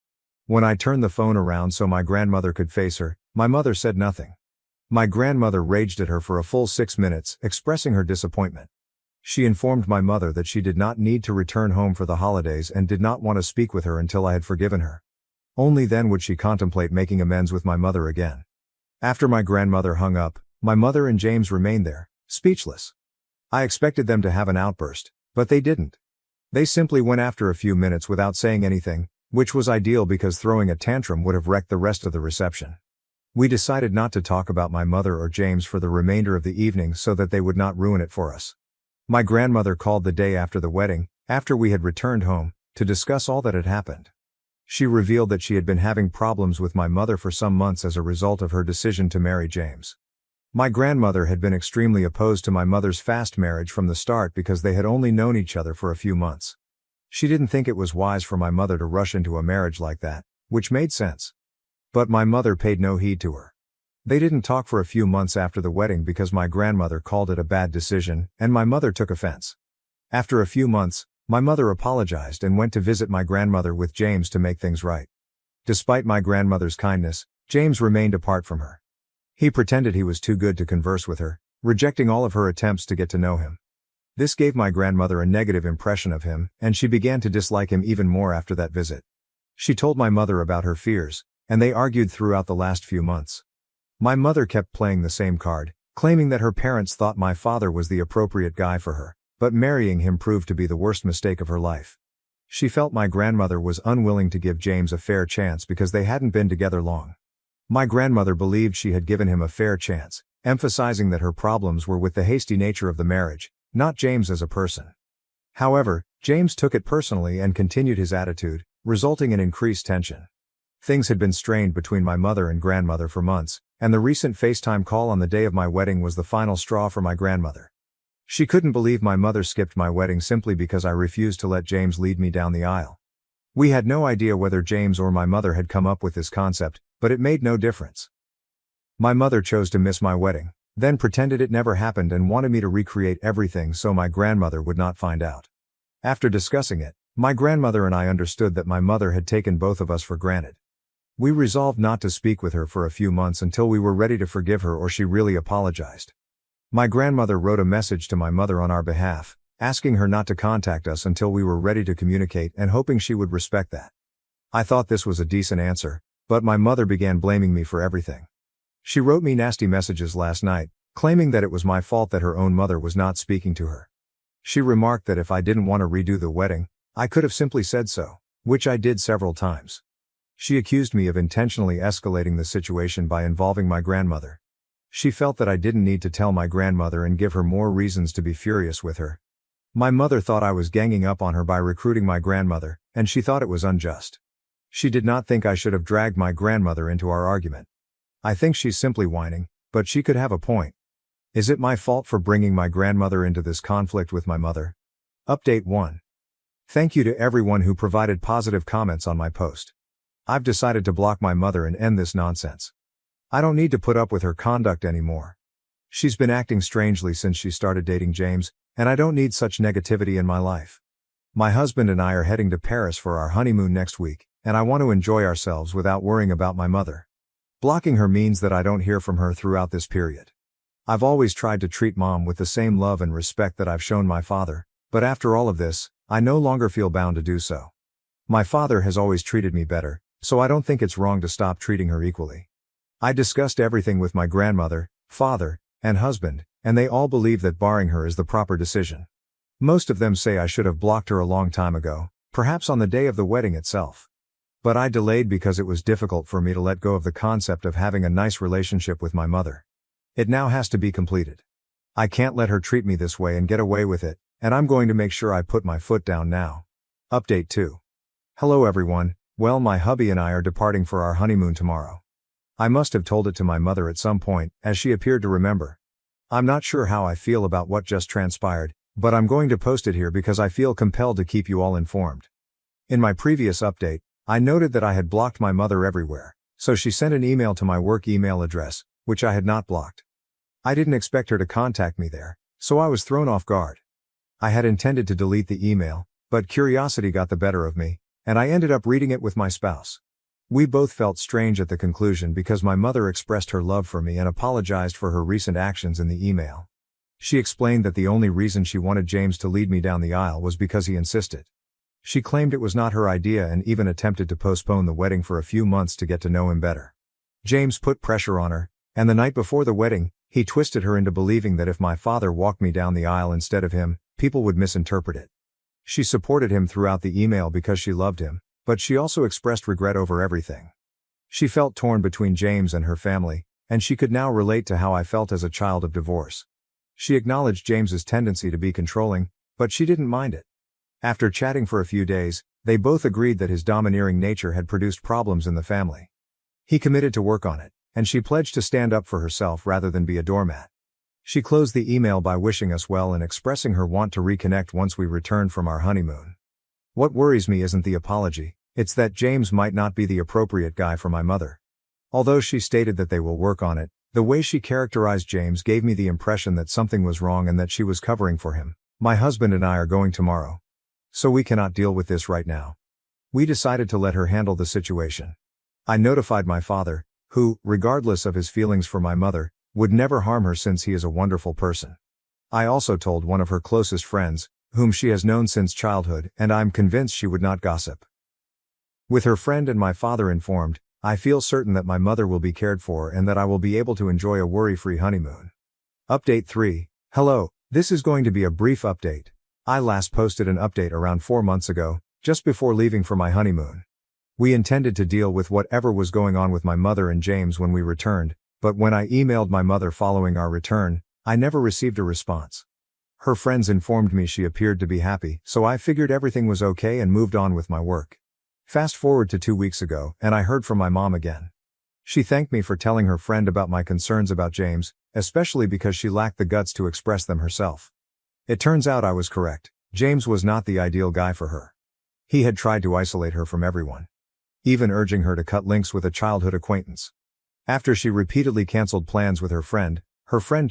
When I turned the phone around so my grandmother could face her, my mother said nothing. My grandmother raged at her for a full 6 minutes, expressing her disappointment. She informed my mother that she did not need to return home for the holidays and did not want to speak with her until I had forgiven her. Only then would she contemplate making amends with my mother again. After my grandmother hung up, my mother and James remained there, speechless. I expected them to have an outburst, but they didn't. They simply went after a few minutes without saying anything, which was ideal because throwing a tantrum would have wrecked the rest of the reception. We decided not to talk about my mother or James for the remainder of the evening so that they would not ruin it for us. My grandmother called the day after the wedding, after we had returned home, to discuss all that had happened. She revealed that she had been having problems with my mother for some months as a result of her decision to marry James. My grandmother had been extremely opposed to my mother's fast marriage from the start because they had only known each other for a few months. She didn't think it was wise for my mother to rush into a marriage like that, which made sense. But my mother paid no heed to her. They didn't talk for a few months after the wedding because my grandmother called it a bad decision, and my mother took offense. After a few months, My mother apologized and went to visit my grandmother with James to make things right. Despite my grandmother's kindness, James remained apart from her. He pretended he was too good to converse with her, rejecting all of her attempts to get to know him. This gave my grandmother a negative impression of him, and she began to dislike him even more after that visit. She told my mother about her fears, and they argued throughout the last few months. My mother kept playing the same card, claiming that her parents thought my father was the appropriate guy for her, but marrying him proved to be the worst mistake of her life. She felt my grandmother was unwilling to give James a fair chance because they hadn't been together long. My grandmother believed she had given him a fair chance, emphasizing that her problems were with the hasty nature of the marriage, not James as a person. However, James took it personally and continued his attitude, resulting in increased tension. Things had been strained between my mother and grandmother for months, and the recent FaceTime call on the day of my wedding was the final straw for my grandmother. She couldn't believe my mother skipped my wedding simply because I refused to let James lead me down the aisle. We had no idea whether James or my mother had come up with this concept, but it made no difference. My mother chose to miss my wedding, then pretended it never happened and wanted me to recreate everything so my grandmother would not find out. After discussing it, my grandmother and I understood that my mother had taken both of us for granted. We resolved not to speak with her for a few months until we were ready to forgive her or she really apologized. My grandmother wrote a message to my mother on our behalf, asking her not to contact us until we were ready to communicate and hoping she would respect that. I thought this was a decent answer, but my mother began blaming me for everything. She wrote me nasty messages last night, claiming that it was my fault that her own mother was not speaking to her. She remarked that if I didn't want to redo the wedding, I could have simply said so, which I did several times. She accused me of intentionally escalating the situation by involving my grandmother. She felt that I didn't need to tell my grandmother and give her more reasons to be furious with her. My mother thought I was ganging up on her by recruiting my grandmother, and she thought it was unjust. She did not think I should have dragged my grandmother into our argument. I think she's simply whining, but she could have a point. Is it my fault for bringing my grandmother into this conflict with my mother? Update 1. Thank you to everyone who provided positive comments on my post. I've decided to block my mother and end this nonsense. I don't need to put up with her conduct anymore. She's been acting strangely since she started dating James, and I don't need such negativity in my life. My husband and I are heading to Paris for our honeymoon next week, and I want to enjoy ourselves without worrying about my mother. Blocking her means that I don't hear from her throughout this period. I've always tried to treat Mom with the same love and respect that I've shown my father, but after all of this, I no longer feel bound to do so. My father has always treated me better, so I don't think it's wrong to stop treating her equally. I discussed everything with my grandmother, father, and husband, and they all believe that barring her is the proper decision. Most of them say I should have blocked her a long time ago, perhaps on the day of the wedding itself. But I delayed because it was difficult for me to let go of the concept of having a nice relationship with my mother. It now has to be completed. I can't let her treat me this way and get away with it, and I'm going to make sure I put my foot down now. Update 2. Hello everyone. Well, my hubby and I are departing for our honeymoon tomorrow. I must have told it to my mother at some point, as she appeared to remember. I'm not sure how I feel about what just transpired, but I'm going to post it here because I feel compelled to keep you all informed. In my previous update, I noted that I had blocked my mother everywhere, so she sent an email to my work email address, which I had not blocked. I didn't expect her to contact me there, so I was thrown off guard. I had intended to delete the email, but curiosity got the better of me, and I ended up reading it with my spouse. We both felt strange at the conclusion because my mother expressed her love for me and apologized for her recent actions in the email. She explained that the only reason she wanted James to lead me down the aisle was because he insisted. She claimed it was not her idea and even attempted to postpone the wedding for a few months to get to know him better. James put pressure on her, and the night before the wedding, he twisted her into believing that if my father walked me down the aisle instead of him, people would misinterpret it. She supported him throughout the email because she loved him, but she also expressed regret over everything. She felt torn between James and her family, and she could now relate to how I felt as a child of divorce. She acknowledged James's tendency to be controlling, but she didn't mind it. After chatting for a few days, they both agreed that his domineering nature had produced problems in the family. He committed to work on it, and she pledged to stand up for herself rather than be a doormat. She closed the email by wishing us well and expressing her want to reconnect once we returned from our honeymoon. What worries me isn't the apology, it's that James might not be the appropriate guy for my mother. Although she stated that they will work on it, the way she characterized James gave me the impression that something was wrong and that she was covering for him. My husband and I are going tomorrow. so we cannot deal with this right now. We decided to let her handle the situation. I notified my father, who, regardless of his feelings for my mother, would never harm her since he is a wonderful person. I also told one of her closest friends, whom she has known since childhood, and I'm convinced she would not gossip. With her friend and my father informed, I feel certain that my mother will be cared for and that I will be able to enjoy a worry-free honeymoon. Update 3. Hello, this is going to be a brief update. I last posted an update around 4 months ago, just before leaving for my honeymoon. We intended to deal with whatever was going on with my mother and James when we returned, but when I emailed my mother following our return, I never received a response. Her friends informed me she appeared to be happy, so I figured everything was okay and moved on with my work. Fast forward to 2 weeks ago, and I heard from my mom again. She thanked me for telling her friend about my concerns about James, especially because she lacked the guts to express them herself. It turns out I was correct. James was not the ideal guy for her. He had tried to isolate her from everyone, even urging her to cut links with a childhood acquaintance. After she repeatedly canceled plans with her friend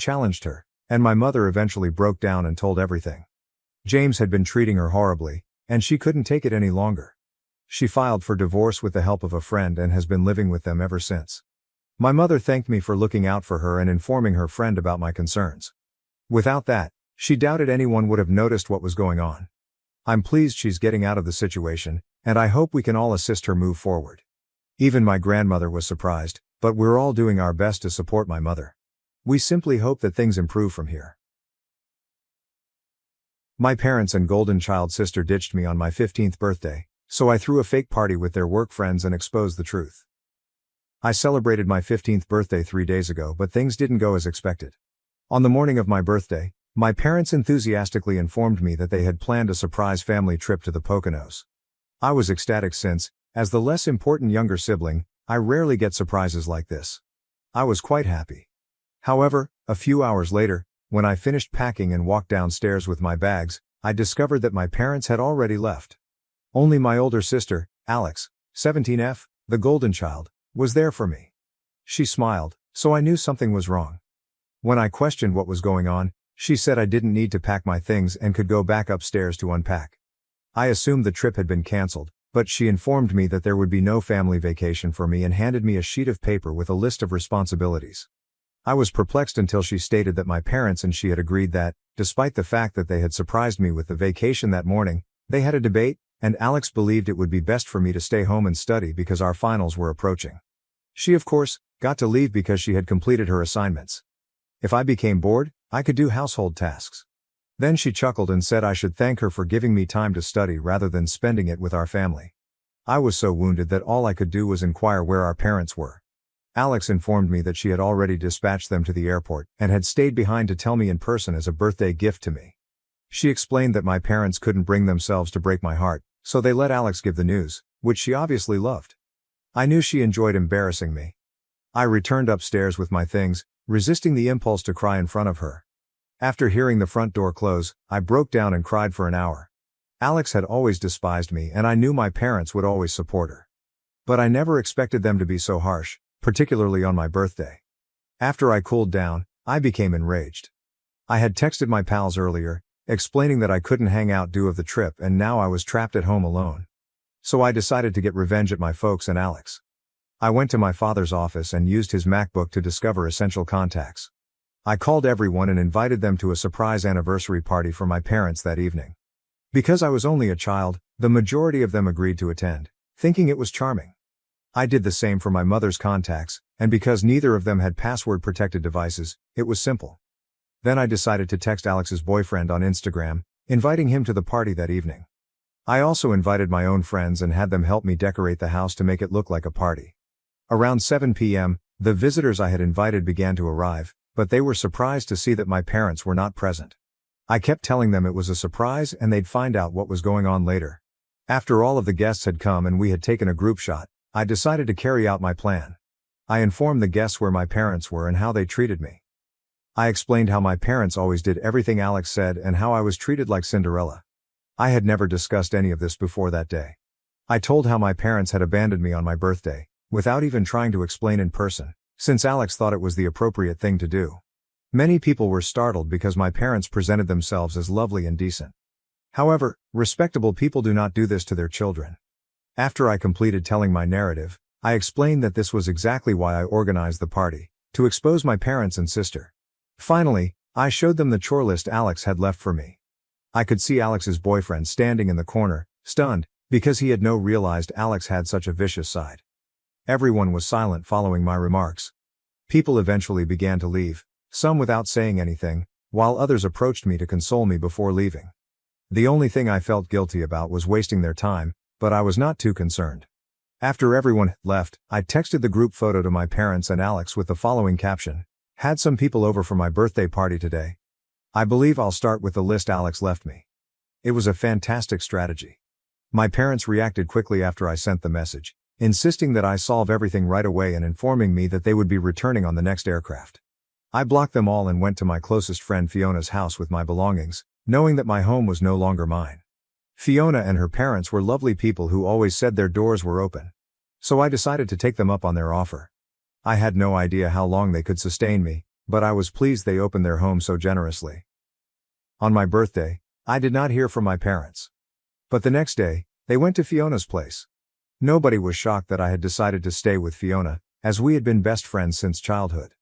challenged her, and my mother eventually broke down and told everything. James had been treating her horribly, and she couldn't take it any longer. She filed for divorce with the help of a friend and has been living with them ever since. My mother thanked me for looking out for her and informing her friend about my concerns. Without that, she doubted anyone would have noticed what was going on. I'm pleased she's getting out of the situation, and I hope we can all assist her move forward. Even my grandmother was surprised, but we're all doing our best to support my mother. We simply hope that things improve from here. My parents and golden child sister ditched me on my 15th birthday, so I threw a fake party with their work friends and exposed the truth. I celebrated my 15th birthday 3 days ago, but things didn't go as expected. On the morning of my birthday, my parents enthusiastically informed me that they had planned a surprise family trip to the Poconos. I was ecstatic since, as the less important younger sibling, I rarely get surprises like this. I was quite happy. However, a few hours later, when I finished packing and walked downstairs with my bags, I discovered that my parents had already left. Only my older sister, Alex, 17F, the golden child, was there for me. She smiled, so I knew something was wrong. When I questioned what was going on, she said I didn't need to pack my things and could go back upstairs to unpack. I assumed the trip had been canceled, but she informed me that there would be no family vacation for me and handed me a sheet of paper with a list of responsibilities. I was perplexed until she stated that my parents and she had agreed that, despite the fact that they had surprised me with the vacation that morning, they had a debate, and Alex believed it would be best for me to stay home and study because our finals were approaching. She, of course, got to leave because she had completed her assignments. If I became bored, I could do household tasks. Then she chuckled and said I should thank her for giving me time to study rather than spending it with our family. I was so wounded that all I could do was inquire where our parents were. Alex informed me that she had already dispatched them to the airport and had stayed behind to tell me in person as a birthday gift to me. She explained that my parents couldn't bring themselves to break my heart, so they let Alex give the news, which she obviously loved. I knew she enjoyed embarrassing me. I returned upstairs with my things, resisting the impulse to cry in front of her. After hearing the front door close, I broke down and cried for an hour. Alex had always despised me and I knew my parents would always support her. But I never expected them to be so harsh, particularly on my birthday. After I cooled down, I became enraged. I had texted my pals earlier, explaining that I couldn't hang out due to the trip and now I was trapped at home alone. So I decided to get revenge at my folks and Alex. I went to my father's office and used his MacBook to discover essential contacts. I called everyone and invited them to a surprise anniversary party for my parents that evening. Because I was only a child, the majority of them agreed to attend, thinking it was charming. I did the same for my mother's contacts, and because neither of them had password-protected devices, it was simple. Then I decided to text Alex's boyfriend on Instagram, inviting him to the party that evening. I also invited my own friends and had them help me decorate the house to make it look like a party. Around 7 p.m., the visitors I had invited began to arrive, but they were surprised to see that my parents were not present. I kept telling them it was a surprise and they'd find out what was going on later. After all of the guests had come and we had taken a group shot, I decided to carry out my plan. I informed the guests where my parents were and how they treated me. I explained how my parents always did everything Alex said and how I was treated like Cinderella. I had never discussed any of this before that day. I told how my parents had abandoned me on my birthday, without even trying to explain in person, since Alex thought it was the appropriate thing to do. Many people were startled because my parents presented themselves as lovely and decent. However, respectable people do not do this to their children. After I completed telling my narrative, I explained that this was exactly why I organized the party, to expose my parents and sister. Finally, I showed them the chore list Alex had left for me. I could see Alex's boyfriend standing in the corner, stunned, because he had no realized Alex had such a vicious side. Everyone was silent following my remarks. People eventually began to leave, some without saying anything, while others approached me to console me before leaving. The only thing I felt guilty about was wasting their time, but I was not too concerned. After everyone left, I texted the group photo to my parents and Alex with the following caption: "Had some people over for my birthday party today. I believe I'll start with the list Alex left me." It was a fantastic strategy. My parents reacted quickly after I sent the message, insisting that I solve everything right away and informing me that they would be returning on the next aircraft. I blocked them all and went to my closest friend Fiona's house with my belongings, knowing that my home was no longer mine. Fiona and her parents were lovely people who always said their doors were open. So I decided to take them up on their offer. I had no idea how long they could sustain me, but I was pleased they opened their home so generously. On my birthday, I did not hear from my parents. But the next day, they went to Fiona's place. Nobody was shocked that I had decided to stay with Fiona, as we had been best friends since childhood.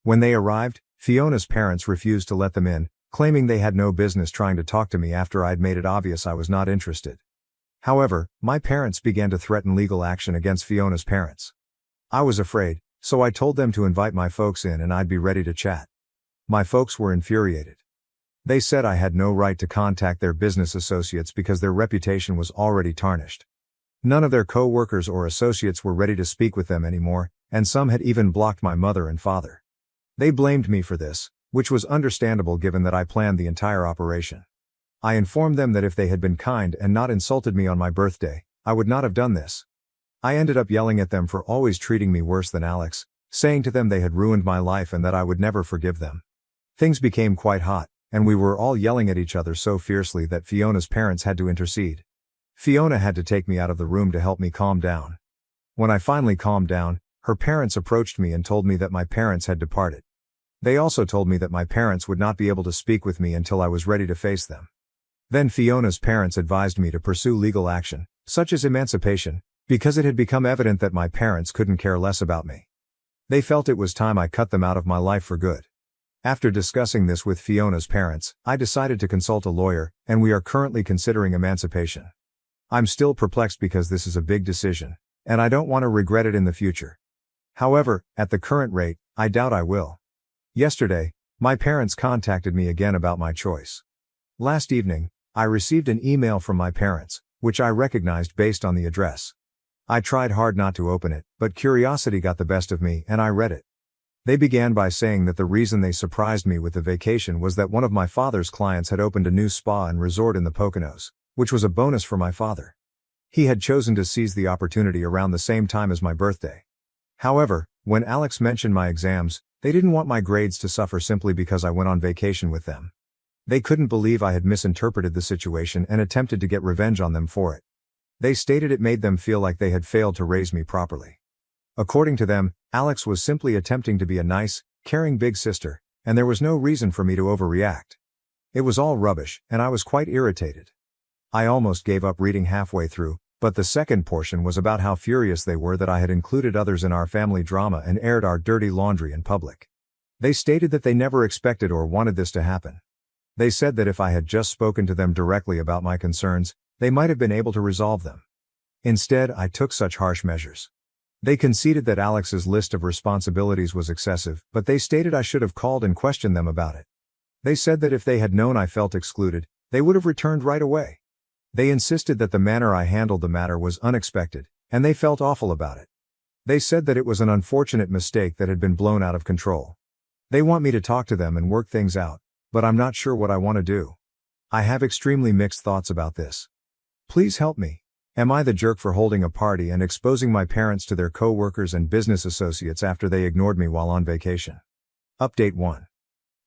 When they arrived, Fiona's parents refused to let them in, claiming they had no business trying to talk to me after I'd made it obvious I was not interested. However, my parents began to threaten legal action against Fiona's parents. I was afraid, so I told them to invite my folks in and I'd be ready to chat. My folks were infuriated. They said I had no right to contact their business associates because their reputation was already tarnished. None of their co-workers or associates were ready to speak with them anymore, and some had even blocked my mother and father. They blamed me for this, which was understandable given that I planned the entire operation. I informed them that if they had been kind and not insulted me on my birthday, I would not have done this. I ended up yelling at them for always treating me worse than Alex, saying to them they had ruined my life and that I would never forgive them. Things became quite hot, and we were all yelling at each other so fiercely that Fiona's parents had to intercede. Fiona had to take me out of the room to help me calm down. When I finally calmed down, her parents approached me and told me that my parents had departed. They also told me that my parents would not be able to speak with me until I was ready to face them. Then Fiona's parents advised me to pursue legal action, such as emancipation, because it had become evident that my parents couldn't care less about me. They felt it was time I cut them out of my life for good. After discussing this with Fiona's parents, I decided to consult a lawyer, and we are currently considering emancipation. I'm still perplexed because this is a big decision, and I don't want to regret it in the future. However, at the current rate, I doubt I will. Yesterday, my parents contacted me again about my choice. Last evening, I received an email from my parents, which I recognized based on the address. I tried hard not to open it, but curiosity got the best of me and I read it. They began by saying that the reason they surprised me with the vacation was that one of my father's clients had opened a new spa and resort in the Poconos, which was a bonus for my father. He had chosen to seize the opportunity around the same time as my birthday. However, when Alex mentioned my exams, they didn't want my grades to suffer simply because I went on vacation with them. They couldn't believe I had misinterpreted the situation and attempted to get revenge on them for it. They stated it made them feel like they had failed to raise me properly. According to them, Alex was simply attempting to be a nice, caring big sister, and there was no reason for me to overreact. It was all rubbish, and I was quite irritated. I almost gave up reading halfway through, but the second portion was about how furious they were that I had included others in our family drama and aired our dirty laundry in public. They stated that they never expected or wanted this to happen. They said that if I had just spoken to them directly about my concerns, they might have been able to resolve them. Instead, I took such harsh measures. They conceded that Alex's list of responsibilities was excessive, but they stated I should have called and questioned them about it. They said that if they had known I felt excluded, they would have returned right away. They insisted that the manner I handled the matter was unexpected, and they felt awful about it. They said that it was an unfortunate mistake that had been blown out of control. They want me to talk to them and work things out, but I'm not sure what I want to do. I have extremely mixed thoughts about this. Please help me. Am I the jerk for holding a party and exposing my parents to their co-workers and business associates after they ignored me while on vacation? Update 1.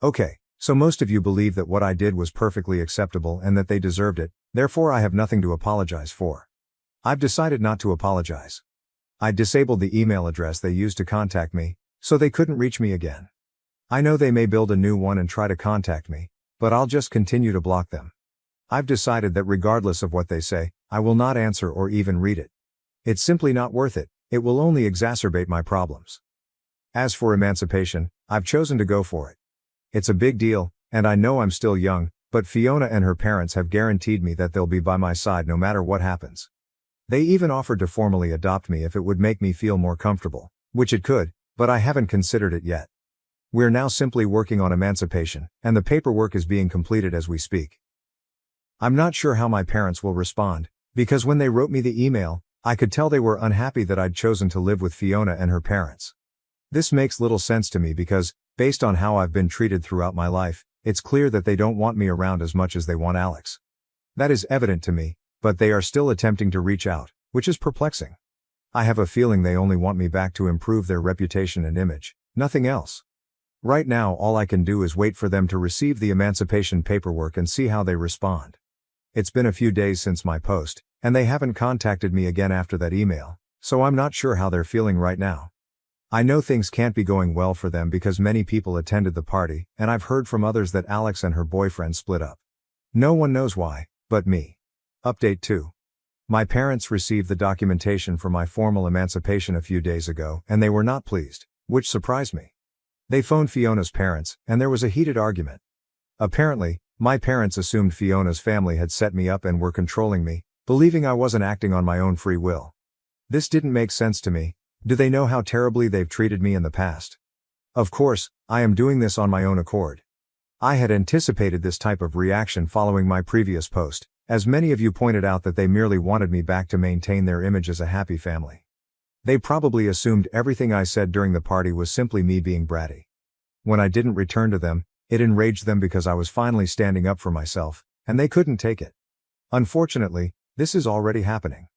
Okay, so most of you believe that what I did was perfectly acceptable and that they deserved it, therefore I have nothing to apologize for. I've decided not to apologize. I disabled the email address they used to contact me, so they couldn't reach me again. I know they may build a new one and try to contact me, but I'll just continue to block them. I've decided that regardless of what they say, I will not answer or even read it. It's simply not worth it, it will only exacerbate my problems. As for emancipation, I've chosen to go for it. It's a big deal, and I know I'm still young, but Fiona and her parents have guaranteed me that they'll be by my side no matter what happens. They even offered to formally adopt me if it would make me feel more comfortable, which it could, but I haven't considered it yet. We're now simply working on emancipation, and the paperwork is being completed as we speak. I'm not sure how my parents will respond, because when they wrote me the email, I could tell they were unhappy that I'd chosen to live with Fiona and her parents. This makes little sense to me because, based on how I've been treated throughout my life, it's clear that they don't want me around as much as they want Alex. That is evident to me, but they are still attempting to reach out, which is perplexing. I have a feeling they only want me back to improve their reputation and image, nothing else. Right now all I can do is wait for them to receive the emancipation paperwork and see how they respond. It's been a few days since my post, and they haven't contacted me again after that email, so I'm not sure how they're feeling right now. I know things can't be going well for them because many people attended the party, and I've heard from others that Alex and her boyfriend split up. No one knows why, but me. Update 2. My parents received the documentation for my formal emancipation a few days ago, and they were not pleased, which surprised me. They phoned Fiona's parents, and there was a heated argument. Apparently, my parents assumed Fiona's family had set me up and were controlling me, believing I wasn't acting on my own free will. This didn't make sense to me. Do they know how terribly they've treated me in the past? Of course, I am doing this on my own accord. I had anticipated this type of reaction following my previous post, as many of you pointed out that they merely wanted me back to maintain their image as a happy family. They probably assumed everything I said during the party was simply me being bratty. When I didn't return to them, it enraged them because I was finally standing up for myself, and they couldn't take it. Unfortunately, this is already happening.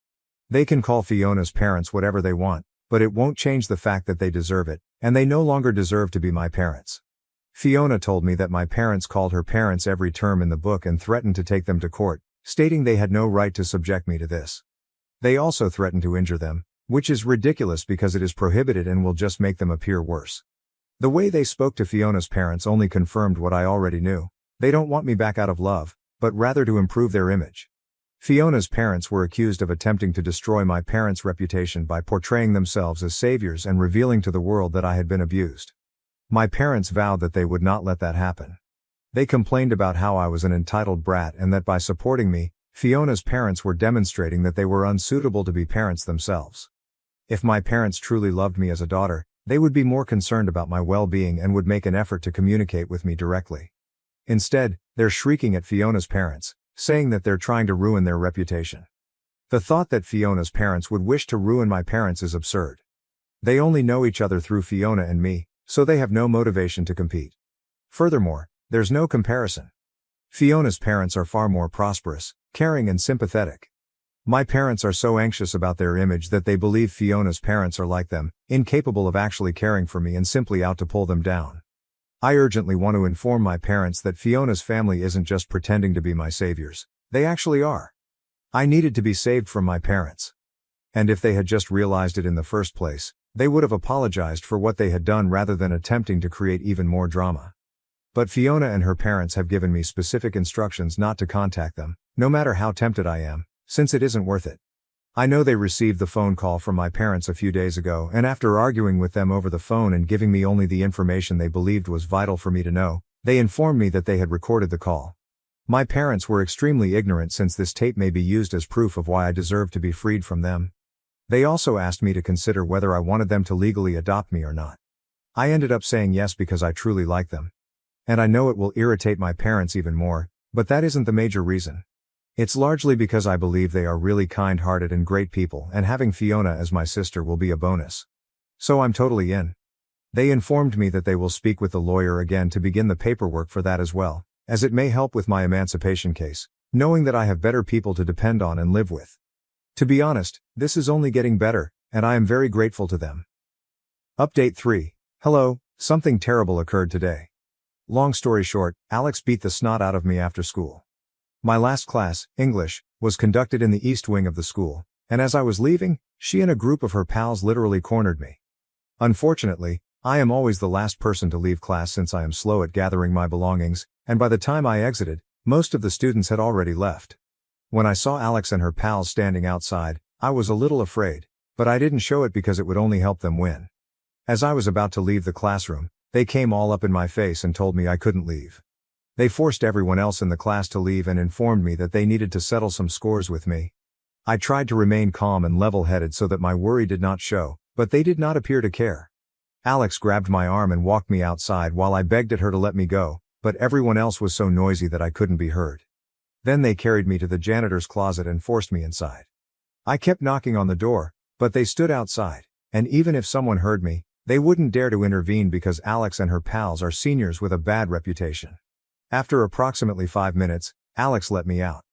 They can call Fiona's parents whatever they want, but it won't change the fact that they deserve it, and they no longer deserve to be my parents. Fiona told me that my parents called her parents every term in the book and threatened to take them to court, stating they had no right to subject me to this. They also threatened to injure them, which is ridiculous because it is prohibited and will just make them appear worse. The way they spoke to Fiona's parents only confirmed what I already knew. They don't want me back out of love, but rather to improve their image. Fiona's parents were accused of attempting to destroy my parents' reputation by portraying themselves as saviors and revealing to the world that I had been abused. My parents vowed that they would not let that happen. They complained about how I was an entitled brat and that by supporting me, Fiona's parents were demonstrating that they were unsuitable to be parents themselves. If my parents truly loved me as a daughter, they would be more concerned about my well-being and would make an effort to communicate with me directly. Instead, they're shrieking at Fiona's parents, saying that they're trying to ruin their reputation. The thought that Fiona's parents would wish to ruin my parents is absurd. They only know each other through Fiona and me, so they have no motivation to compete. Furthermore, there's no comparison. Fiona's parents are far more prosperous, caring and sympathetic. My parents are so anxious about their image that they believe Fiona's parents are like them, incapable of actually caring for me and simply out to pull them down. I urgently want to inform my parents that Fiona's family isn't just pretending to be my saviors, they actually are. I needed to be saved from my parents. And if they had just realized it in the first place, they would have apologized for what they had done rather than attempting to create even more drama. But Fiona and her parents have given me specific instructions not to contact them, no matter how tempted I am, since it isn't worth it. I know they received the phone call from my parents a few days ago, and after arguing with them over the phone and giving me only the information they believed was vital for me to know, they informed me that they had recorded the call. My parents were extremely ignorant since this tape may be used as proof of why I deserve to be freed from them. They also asked me to consider whether I wanted them to legally adopt me or not. I ended up saying yes because I truly like them. And I know it will irritate my parents even more, but that isn't the major reason. It's largely because I believe they are really kind-hearted and great people, and having Fiona as my sister will be a bonus. So I'm totally in. They informed me that they will speak with the lawyer again to begin the paperwork for that as well, as it may help with my emancipation case, knowing that I have better people to depend on and live with. To be honest, this is only getting better, and I am very grateful to them. Update 3. Hello, something terrible occurred today. Long story short, Alex beat the snot out of me after school. My last class, English, was conducted in the east wing of the school, and as I was leaving, she and a group of her pals literally cornered me. Unfortunately, I am always the last person to leave class since I am slow at gathering my belongings, and by the time I exited, Most of the students had already left. When I saw Alex and her pals standing outside, I was a little afraid, but I didn't show it because it would only help them win. As I was about to leave the classroom, they came all up in my face and told me I couldn't leave. They forced everyone else in the class to leave and informed me that they needed to settle some scores with me. I tried to remain calm and level-headed so that my worry did not show, but they did not appear to care. Alex grabbed my arm and walked me outside while I begged at her to let me go, but everyone else was so noisy that I couldn't be heard. Then they carried me to the janitor's closet and forced me inside. I kept knocking on the door, but they stood outside, and even if someone heard me, they wouldn't dare to intervene because Alex and her pals are seniors with a bad reputation. After approximately 5 minutes, Alex let me out.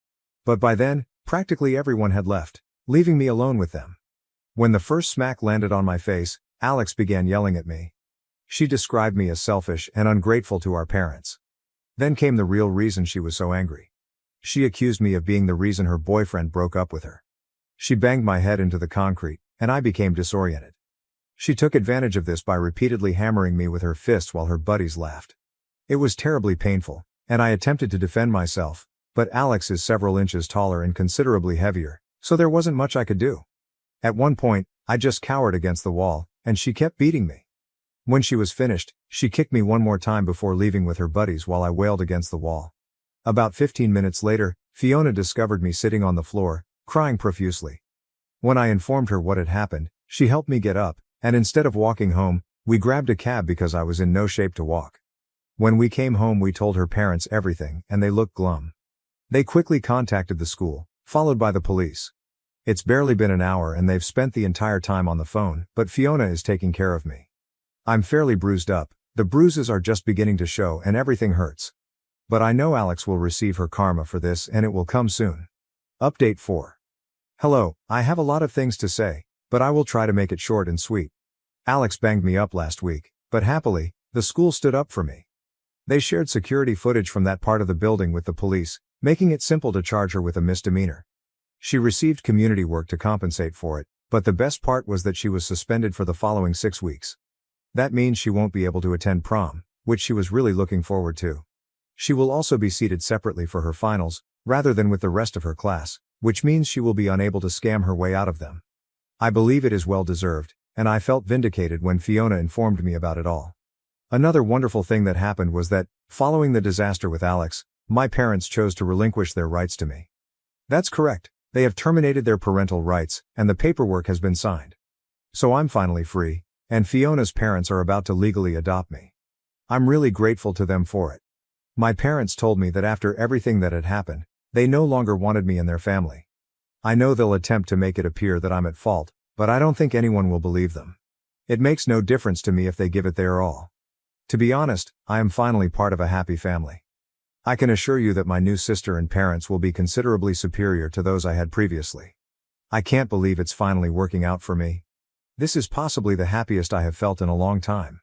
But by then, practically everyone had left, leaving me alone with them. When the first smack landed on my face, Alex began yelling at me. She described me as selfish and ungrateful to our parents. Then came the real reason she was so angry. She accused me of being the reason her boyfriend broke up with her. She banged my head into the concrete, and I became disoriented. She took advantage of this by repeatedly hammering me with her fist while her buddies laughed. It was terribly painful, and I attempted to defend myself, but Alex is several inches taller and considerably heavier, so there wasn't much I could do. At one point, I just cowered against the wall, and she kept beating me. When she was finished, she kicked me one more time before leaving with her buddies while I wailed against the wall. About 15 minutes later, Fiona discovered me sitting on the floor, crying profusely. When I informed her what had happened, she helped me get up, and instead of walking home, we grabbed a cab because I was in no shape to walk. When we came home, we told her parents everything, and they looked glum. They quickly contacted the school, followed by the police. It's barely been an hour and they've spent the entire time on the phone, but Fiona is taking care of me. I'm fairly bruised up, the bruises are just beginning to show and everything hurts. But I know Alex will receive her karma for this and it will come soon. Update 4. Hello, I have a lot of things to say, but I will try to make it short and sweet. Alex banged me up last week, but happily, the school stood up for me. They shared security footage from that part of the building with the police, making it simple to charge her with a misdemeanor. She received community work to compensate for it, but the best part was that she was suspended for the following 6 weeks. That means she won't be able to attend prom, which she was really looking forward to. She will also be seated separately for her finals, rather than with the rest of her class, which means she will be unable to scam her way out of them. I believe it is well deserved, and I felt vindicated when Fiona informed me about it all. Another wonderful thing that happened was that, following the disaster with Alex, my parents chose to relinquish their rights to me. That's correct, they have terminated their parental rights, and the paperwork has been signed. So I'm finally free, and Fiona's parents are about to legally adopt me. I'm really grateful to them for it. My parents told me that after everything that had happened, they no longer wanted me in their family. I know they'll attempt to make it appear that I'm at fault, but I don't think anyone will believe them. It makes no difference to me if they give it their all. To be honest, I am finally part of a happy family. I can assure you that my new sister and parents will be considerably superior to those I had previously. I can't believe it's finally working out for me. This is possibly the happiest I have felt in a long time.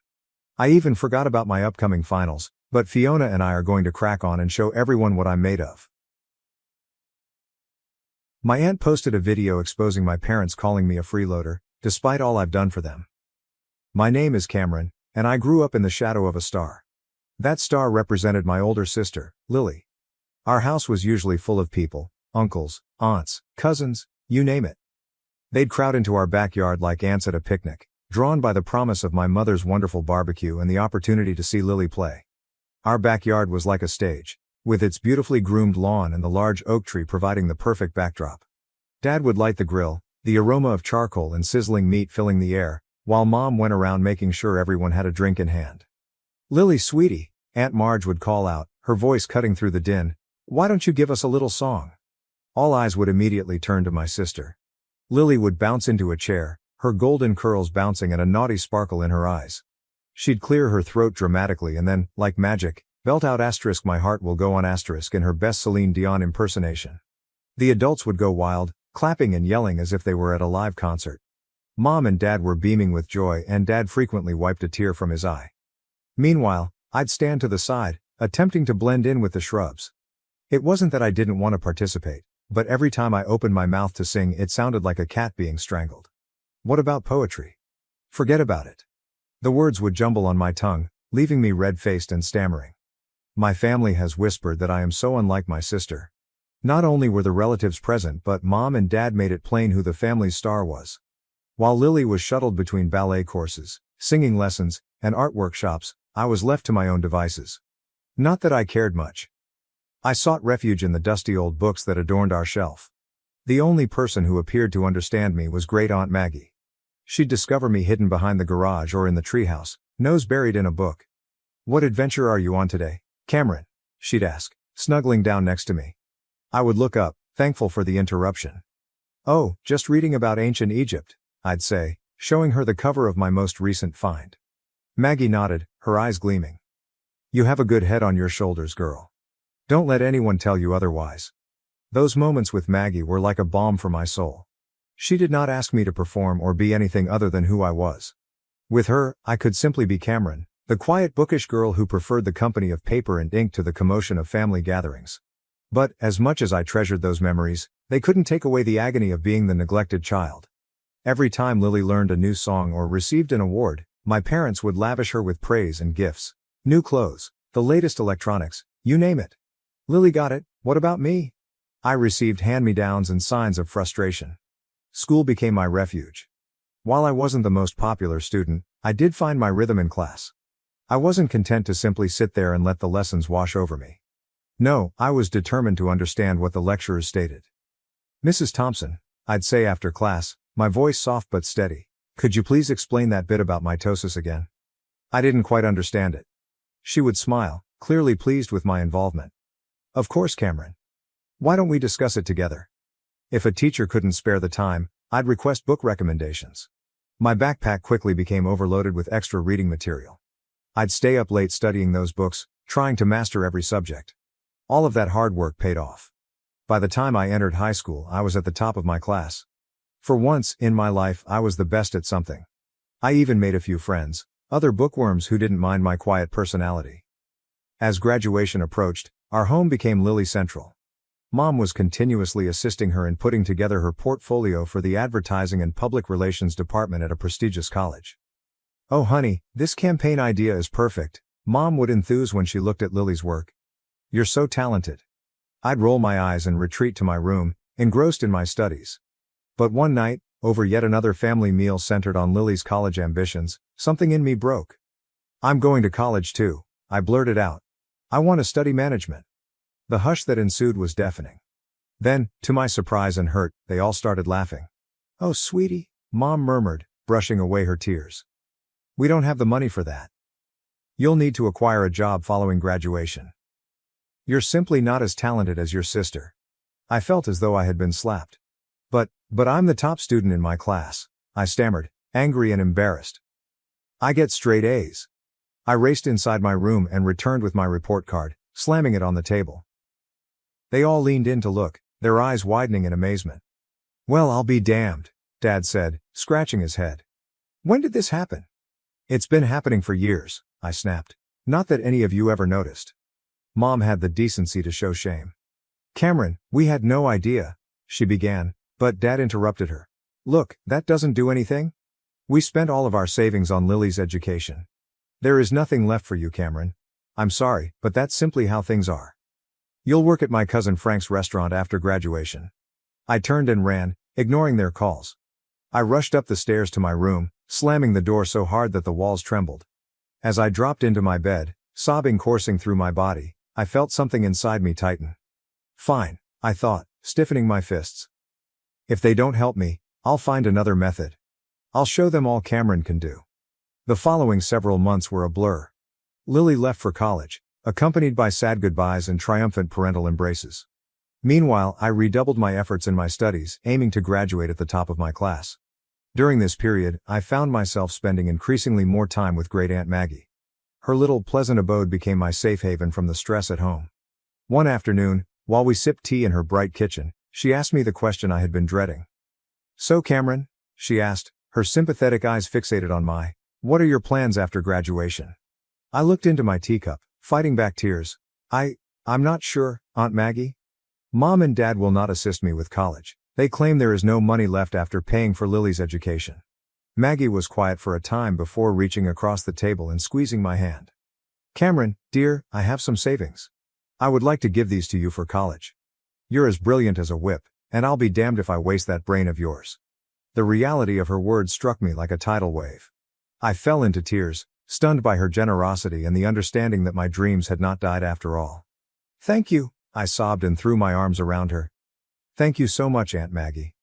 I even forgot about my upcoming finals, but Fiona and I are going to crack on and show everyone what I'm made of. My aunt posted a video exposing my parents calling me a freeloader, despite all I've done for them. My name is Cameron, and I grew up in the shadow of a star. That star represented my older sister, Lily. Our house was usually full of people, uncles, aunts, cousins, you name it. They'd crowd into our backyard like ants at a picnic, drawn by the promise of my mother's wonderful barbecue and the opportunity to see Lily play. Our backyard was like a stage, with its beautifully groomed lawn and the large oak tree providing the perfect backdrop. Dad would light the grill, the aroma of charcoal and sizzling meat filling the air, while Mom went around making sure everyone had a drink in hand. "Lily, sweetie," Aunt Marge would call out, her voice cutting through the din, "why don't you give us a little song?" All eyes would immediately turn to my sister. Lily would bounce into a chair, her golden curls bouncing and a naughty sparkle in her eyes. She'd clear her throat dramatically and then, like magic, belt out * "My heart will go on * in her best Celine Dion impersonation. The adults would go wild, clapping and yelling as if they were at a live concert. Mom and Dad were beaming with joy and Dad frequently wiped a tear from his eye. Meanwhile, I'd stand to the side, attempting to blend in with the shrubs. It wasn't that I didn't want to participate, but every time I opened my mouth to sing it sounded like a cat being strangled. What about poetry? Forget about it. The words would jumble on my tongue, leaving me red-faced and stammering. My family has whispered that I am so unlike my sister. Not only were the relatives present, but Mom and Dad made it plain who the family's star was. While Lily was shuttled between ballet courses, singing lessons, and art workshops, I was left to my own devices. Not that I cared much. I sought refuge in the dusty old books that adorned our shelf. The only person who appeared to understand me was Great Aunt Maggie. She'd discover me hidden behind the garage or in the treehouse, nose buried in a book. "What adventure are you on today, Cameron?" she'd ask, snuggling down next to me. I would look up, thankful for the interruption. "Oh, just reading about ancient Egypt," I'd say, showing her the cover of my most recent find. Maggie nodded, her eyes gleaming. "You have a good head on your shoulders, girl. Don't let anyone tell you otherwise." Those moments with Maggie were like a balm for my soul. She did not ask me to perform or be anything other than who I was. With her, I could simply be Cameron, the quiet bookish girl who preferred the company of paper and ink to the commotion of family gatherings. But, as much as I treasured those memories, they couldn't take away the agony of being the neglected child. Every time Lily learned a new song or received an award, my parents would lavish her with praise and gifts. New clothes, the latest electronics, you name it. "Lily got it, what about me?" I received hand-me-downs and signs of frustration. School became my refuge. While I wasn't the most popular student, I did find my rhythm in class. I wasn't content to simply sit there and let the lessons wash over me. No, I was determined to understand what the lecturers stated. "Mrs. Thompson," I'd say after class, my voice soft but steady, "could you please explain that bit about mitosis again? I didn't quite understand it." She would smile, clearly pleased with my involvement. "Of course, Cameron. Why don't we discuss it together?" If a teacher couldn't spare the time, I'd request book recommendations. My backpack quickly became overloaded with extra reading material. I'd stay up late studying those books, trying to master every subject. All of that hard work paid off. By the time I entered high school, I was at the top of my class. For once in my life, I was the best at something. I even made a few friends, other bookworms who didn't mind my quiet personality. As graduation approached, our home became Lily Central. Mom was continuously assisting her in putting together her portfolio for the advertising and public relations department at a prestigious college. "Oh honey, this campaign idea is perfect," Mom would enthuse when she looked at Lily's work. "You're so talented." I'd roll my eyes and retreat to my room, engrossed in my studies. But one night, over yet another family meal centered on Lily's college ambitions, something in me broke. "I'm going to college too," I blurted out. "I want to study management." The hush that ensued was deafening. Then, to my surprise and hurt, they all started laughing. "Oh sweetie," Mom murmured, brushing away her tears. "We don't have the money for that. You'll need to acquire a job following graduation. You're simply not as talented as your sister." I felt as though I had been slapped. But I'm the top student in my class," I stammered, angry and embarrassed. "I get straight A's." I raced inside my room and returned with my report card, slamming it on the table. They all leaned in to look, their eyes widening in amazement. "Well, I'll be damned," Dad said, scratching his head. "When did this happen?" "It's been happening for years," I snapped. "Not that any of you ever noticed." Mom had the decency to show shame. "Cameron, we had no idea," she began, but Dad interrupted her. "Look, that doesn't do anything. We spent all of our savings on Lily's education. There is nothing left for you, Cameron. I'm sorry, but that's simply how things are. You'll work at my cousin Frank's restaurant after graduation." I turned and ran, ignoring their calls. I rushed up the stairs to my room, slamming the door so hard that the walls trembled. As I dropped into my bed, sobbing coursing through my body, I felt something inside me tighten. "Fine," I thought, stiffening my fists. "If they don't help me, I'll find another method. I'll show them all Cameron can do." The following several months were a blur. Lily left for college, accompanied by sad goodbyes and triumphant parental embraces. Meanwhile, I redoubled my efforts in my studies, aiming to graduate at the top of my class. During this period, I found myself spending increasingly more time with Great Aunt Maggie. Her little pleasant abode became my safe haven from the stress at home. One afternoon, while we sipped tea in her bright kitchen, she asked me the question I had been dreading. "So Cameron," she asked, her sympathetic eyes fixated on my, "what are your plans after graduation?" I looked into my teacup, fighting back tears. I'm not sure, Aunt Maggie. Mom and Dad will not assist me with college. They claim there is no money left after paying for Lily's education." Maggie was quiet for a time before reaching across the table and squeezing my hand. Cameron, dear, I have some savings. I would like to give these to you for college. You're as brilliant as a whip, and I'll be damned if I waste that brain of yours. The reality of her words struck me like a tidal wave. I fell into tears, stunned by her generosity and the understanding that my dreams had not died after all. Thank you, I sobbed and threw my arms around her. Thank you so much, Aunt Maggie.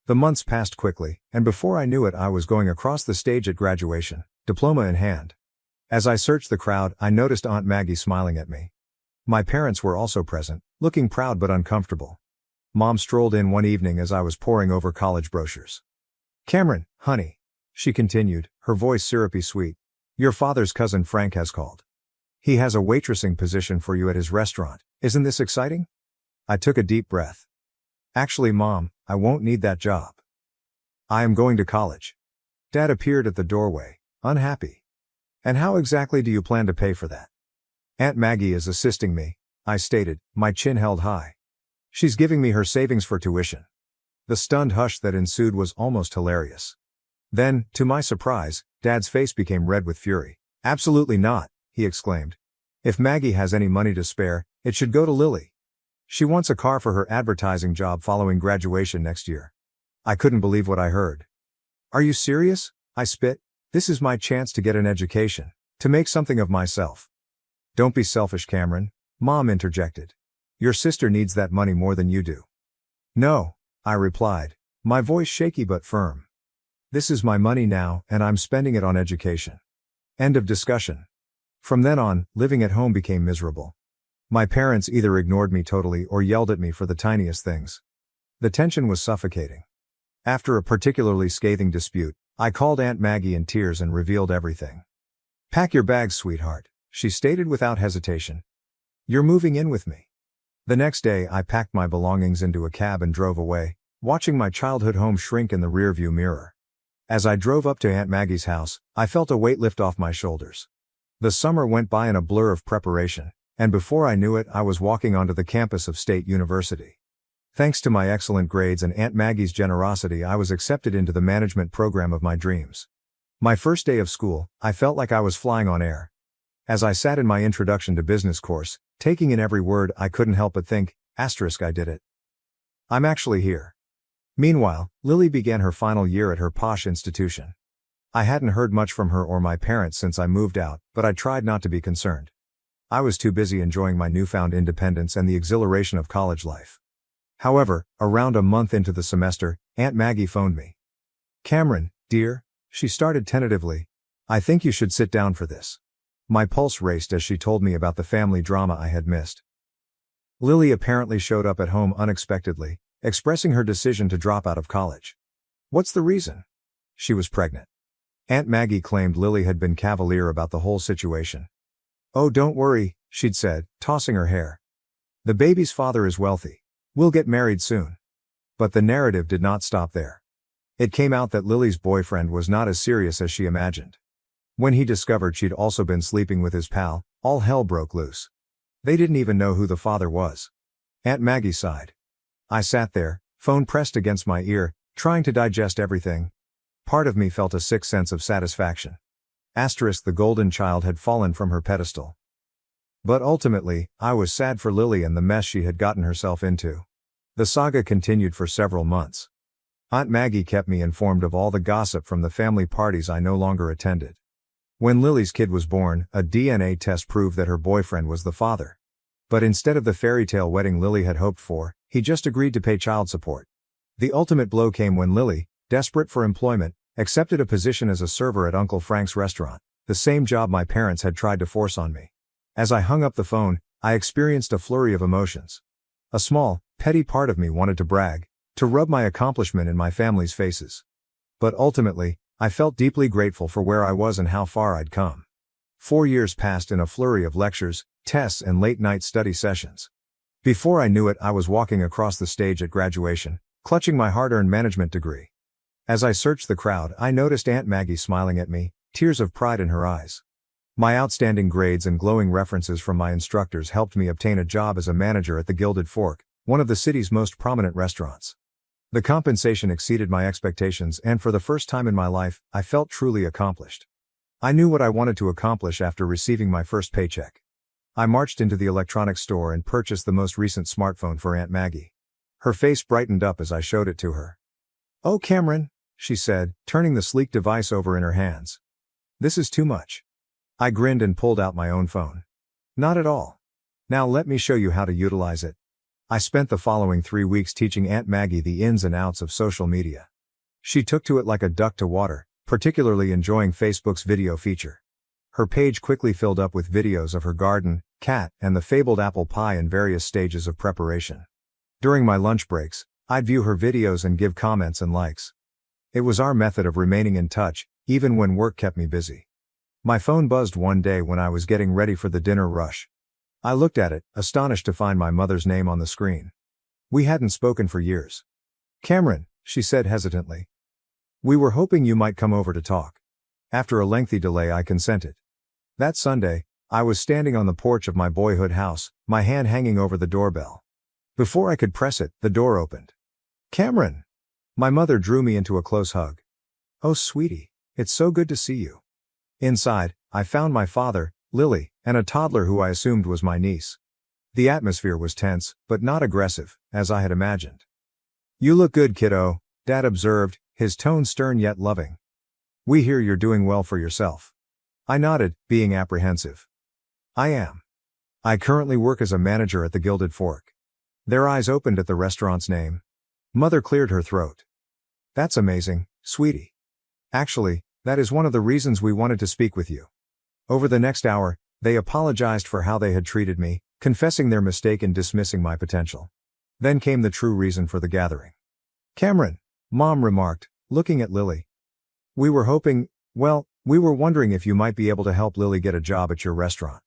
The months passed quickly, and before I knew it I was going across the stage at graduation, diploma in hand. As I searched the crowd, I noticed Aunt Maggie smiling at me. My parents were also present, looking proud but uncomfortable. Mom strolled in one evening as I was poring over college brochures. Cameron, honey, she continued, her voice syrupy sweet. Your father's cousin Frank has called. He has a waitressing position for you at his restaurant. Isn't this exciting? I took a deep breath. Actually, Mom, I won't need that job. I am going to college. Dad appeared at the doorway, unhappy. And how exactly do you plan to pay for that? Aunt Maggie is assisting me, I stated, my chin held high. She's giving me her savings for tuition. The stunned hush that ensued was almost hilarious. Then, to my surprise, Dad's face became red with fury. Absolutely not, he exclaimed. If Maggie has any money to spare, it should go to Lily. She wants a car for her advertising job following graduation next year. I couldn't believe what I heard. Are you serious? I spit. This is my chance to get an education, to make something of myself. Don't be selfish, Cameron, Mom interjected. Your sister needs that money more than you do. No, I replied, my voice shaky but firm. This is my money now, and I'm spending it on education. End of discussion. From then on, living at home became miserable. My parents either ignored me totally or yelled at me for the tiniest things. The tension was suffocating. After a particularly scathing dispute, I called Aunt Maggie in tears and revealed everything. Pack your bags, sweetheart, she stated without hesitation. You're moving in with me. The next day I packed my belongings into a cab and drove away, watching my childhood home shrink in the rearview mirror. As I drove up to Aunt Maggie's house, I felt a weight lift off my shoulders. The summer went by in a blur of preparation, and before I knew it I was walking onto the campus of State University. Thanks to my excellent grades and Aunt Maggie's generosity, I was accepted into the management program of my dreams. My first day of school, I felt like I was flying on air. As I sat in my Introduction to Business course, taking in every word, I couldn't help but think, I did it. I'm actually here. Meanwhile, Lily began her final year at her posh institution. I hadn't heard much from her or my parents since I moved out, but I tried not to be concerned. I was too busy enjoying my newfound independence and the exhilaration of college life. However, around a month into the semester, Aunt Maggie phoned me. Cameron, dear, she started tentatively. I think you should sit down for this. My pulse raced as she told me about the family drama I had missed. Lily apparently showed up at home unexpectedly, expressing her decision to drop out of college. What's the reason? She was pregnant. Aunt Maggie claimed Lily had been cavalier about the whole situation. Oh, don't worry, she'd said, tossing her hair. The baby's father is wealthy. We'll get married soon. But the narrative did not stop there. It came out that Lily's boyfriend was not as serious as she imagined. When he discovered she'd also been sleeping with his pal, all hell broke loose. They didn't even know who the father was. Aunt Maggie sighed. I sat there, phone pressed against my ear, trying to digest everything. Part of me felt a sick sense of satisfaction. The golden child had fallen from her pedestal. But ultimately, I was sad for Lily and the mess she had gotten herself into. The saga continued for several months. Aunt Maggie kept me informed of all the gossip from the family parties I no longer attended. When Lily's kid was born, a DNA test proved that her boyfriend was the father. But instead of the fairy tale wedding Lily had hoped for, he just agreed to pay child support. The ultimate blow came when Lily, desperate for employment, accepted a position as a server at Uncle Frank's restaurant, the same job my parents had tried to force on me. As I hung up the phone, I experienced a flurry of emotions. A small, petty part of me wanted to brag, to rub my accomplishment in my family's faces. But ultimately, I felt deeply grateful for where I was and how far I'd come. 4 years passed in a flurry of lectures, tests and late-night study sessions. Before I knew it, I was walking across the stage at graduation, clutching my hard-earned management degree. As I searched the crowd, I noticed Aunt Maggie smiling at me, tears of pride in her eyes. My outstanding grades and glowing references from my instructors helped me obtain a job as a manager at the Gilded Fork, one of the city's most prominent restaurants. The compensation exceeded my expectations, and for the first time in my life, I felt truly accomplished. I knew what I wanted to accomplish after receiving my first paycheck. I marched into the electronics store and purchased the most recent smartphone for Aunt Maggie. Her face brightened up as I showed it to her. "Oh, Cameron," she said, turning the sleek device over in her hands. "This is too much." I grinned and pulled out my own phone. "Not at all. Now let me show you how to utilize it." I spent the following 3 weeks teaching Aunt Maggie the ins and outs of social media. She took to it like a duck to water, particularly enjoying Facebook's video feature. Her page quickly filled up with videos of her garden, cat, and the fabled apple pie in various stages of preparation. During my lunch breaks, I'd view her videos and give comments and likes. It was our method of remaining in touch, even when work kept me busy. My phone buzzed one day when I was getting ready for the dinner rush. I looked at it, astonished to find my mother's name on the screen. We hadn't spoken for years. "Cameron," she said hesitantly. "We were hoping you might come over to talk." After a lengthy delay, I consented. That Sunday, I was standing on the porch of my boyhood house, my hand hanging over the doorbell. Before I could press it, the door opened. "Cameron!" My mother drew me into a close hug. "Oh, sweetie, it's so good to see you." Inside, I found my father, Lily, and a toddler who I assumed was my niece. The atmosphere was tense, but not aggressive, as I had imagined. "You look good, kiddo," Dad observed, his tone stern yet loving. "We hear you're doing well for yourself." I nodded, being apprehensive. "I am. I currently work as a manager at the Gilded Fork." Their eyes opened at the restaurant's name. Mother cleared her throat. "That's amazing, sweetie. Actually, that is one of the reasons we wanted to speak with you." Over the next hour, they apologized for how they had treated me, confessing their mistake in dismissing my potential. Then came the true reason for the gathering. "Cameron," Mom remarked, looking at Lily. We were wondering if you might be able to help Lily get a job at your restaurant."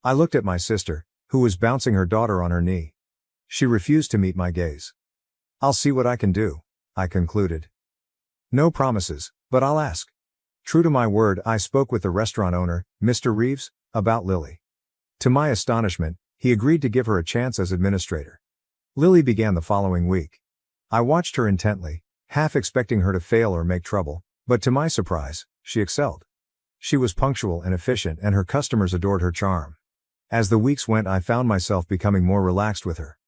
I looked at my sister, who was bouncing her daughter on her knee. She refused to meet my gaze. "I'll see what I can do," I concluded. "No promises, but I'll ask." True to my word, I spoke with the restaurant owner, Mr. Reeves, about Lily. To my astonishment, he agreed to give her a chance as administrator. Lily began the following week. I watched her intently, half expecting her to fail or make trouble, but to my surprise, she excelled. She was punctual and efficient, and her customers adored her charm. As the weeks went, I found myself becoming more relaxed with her.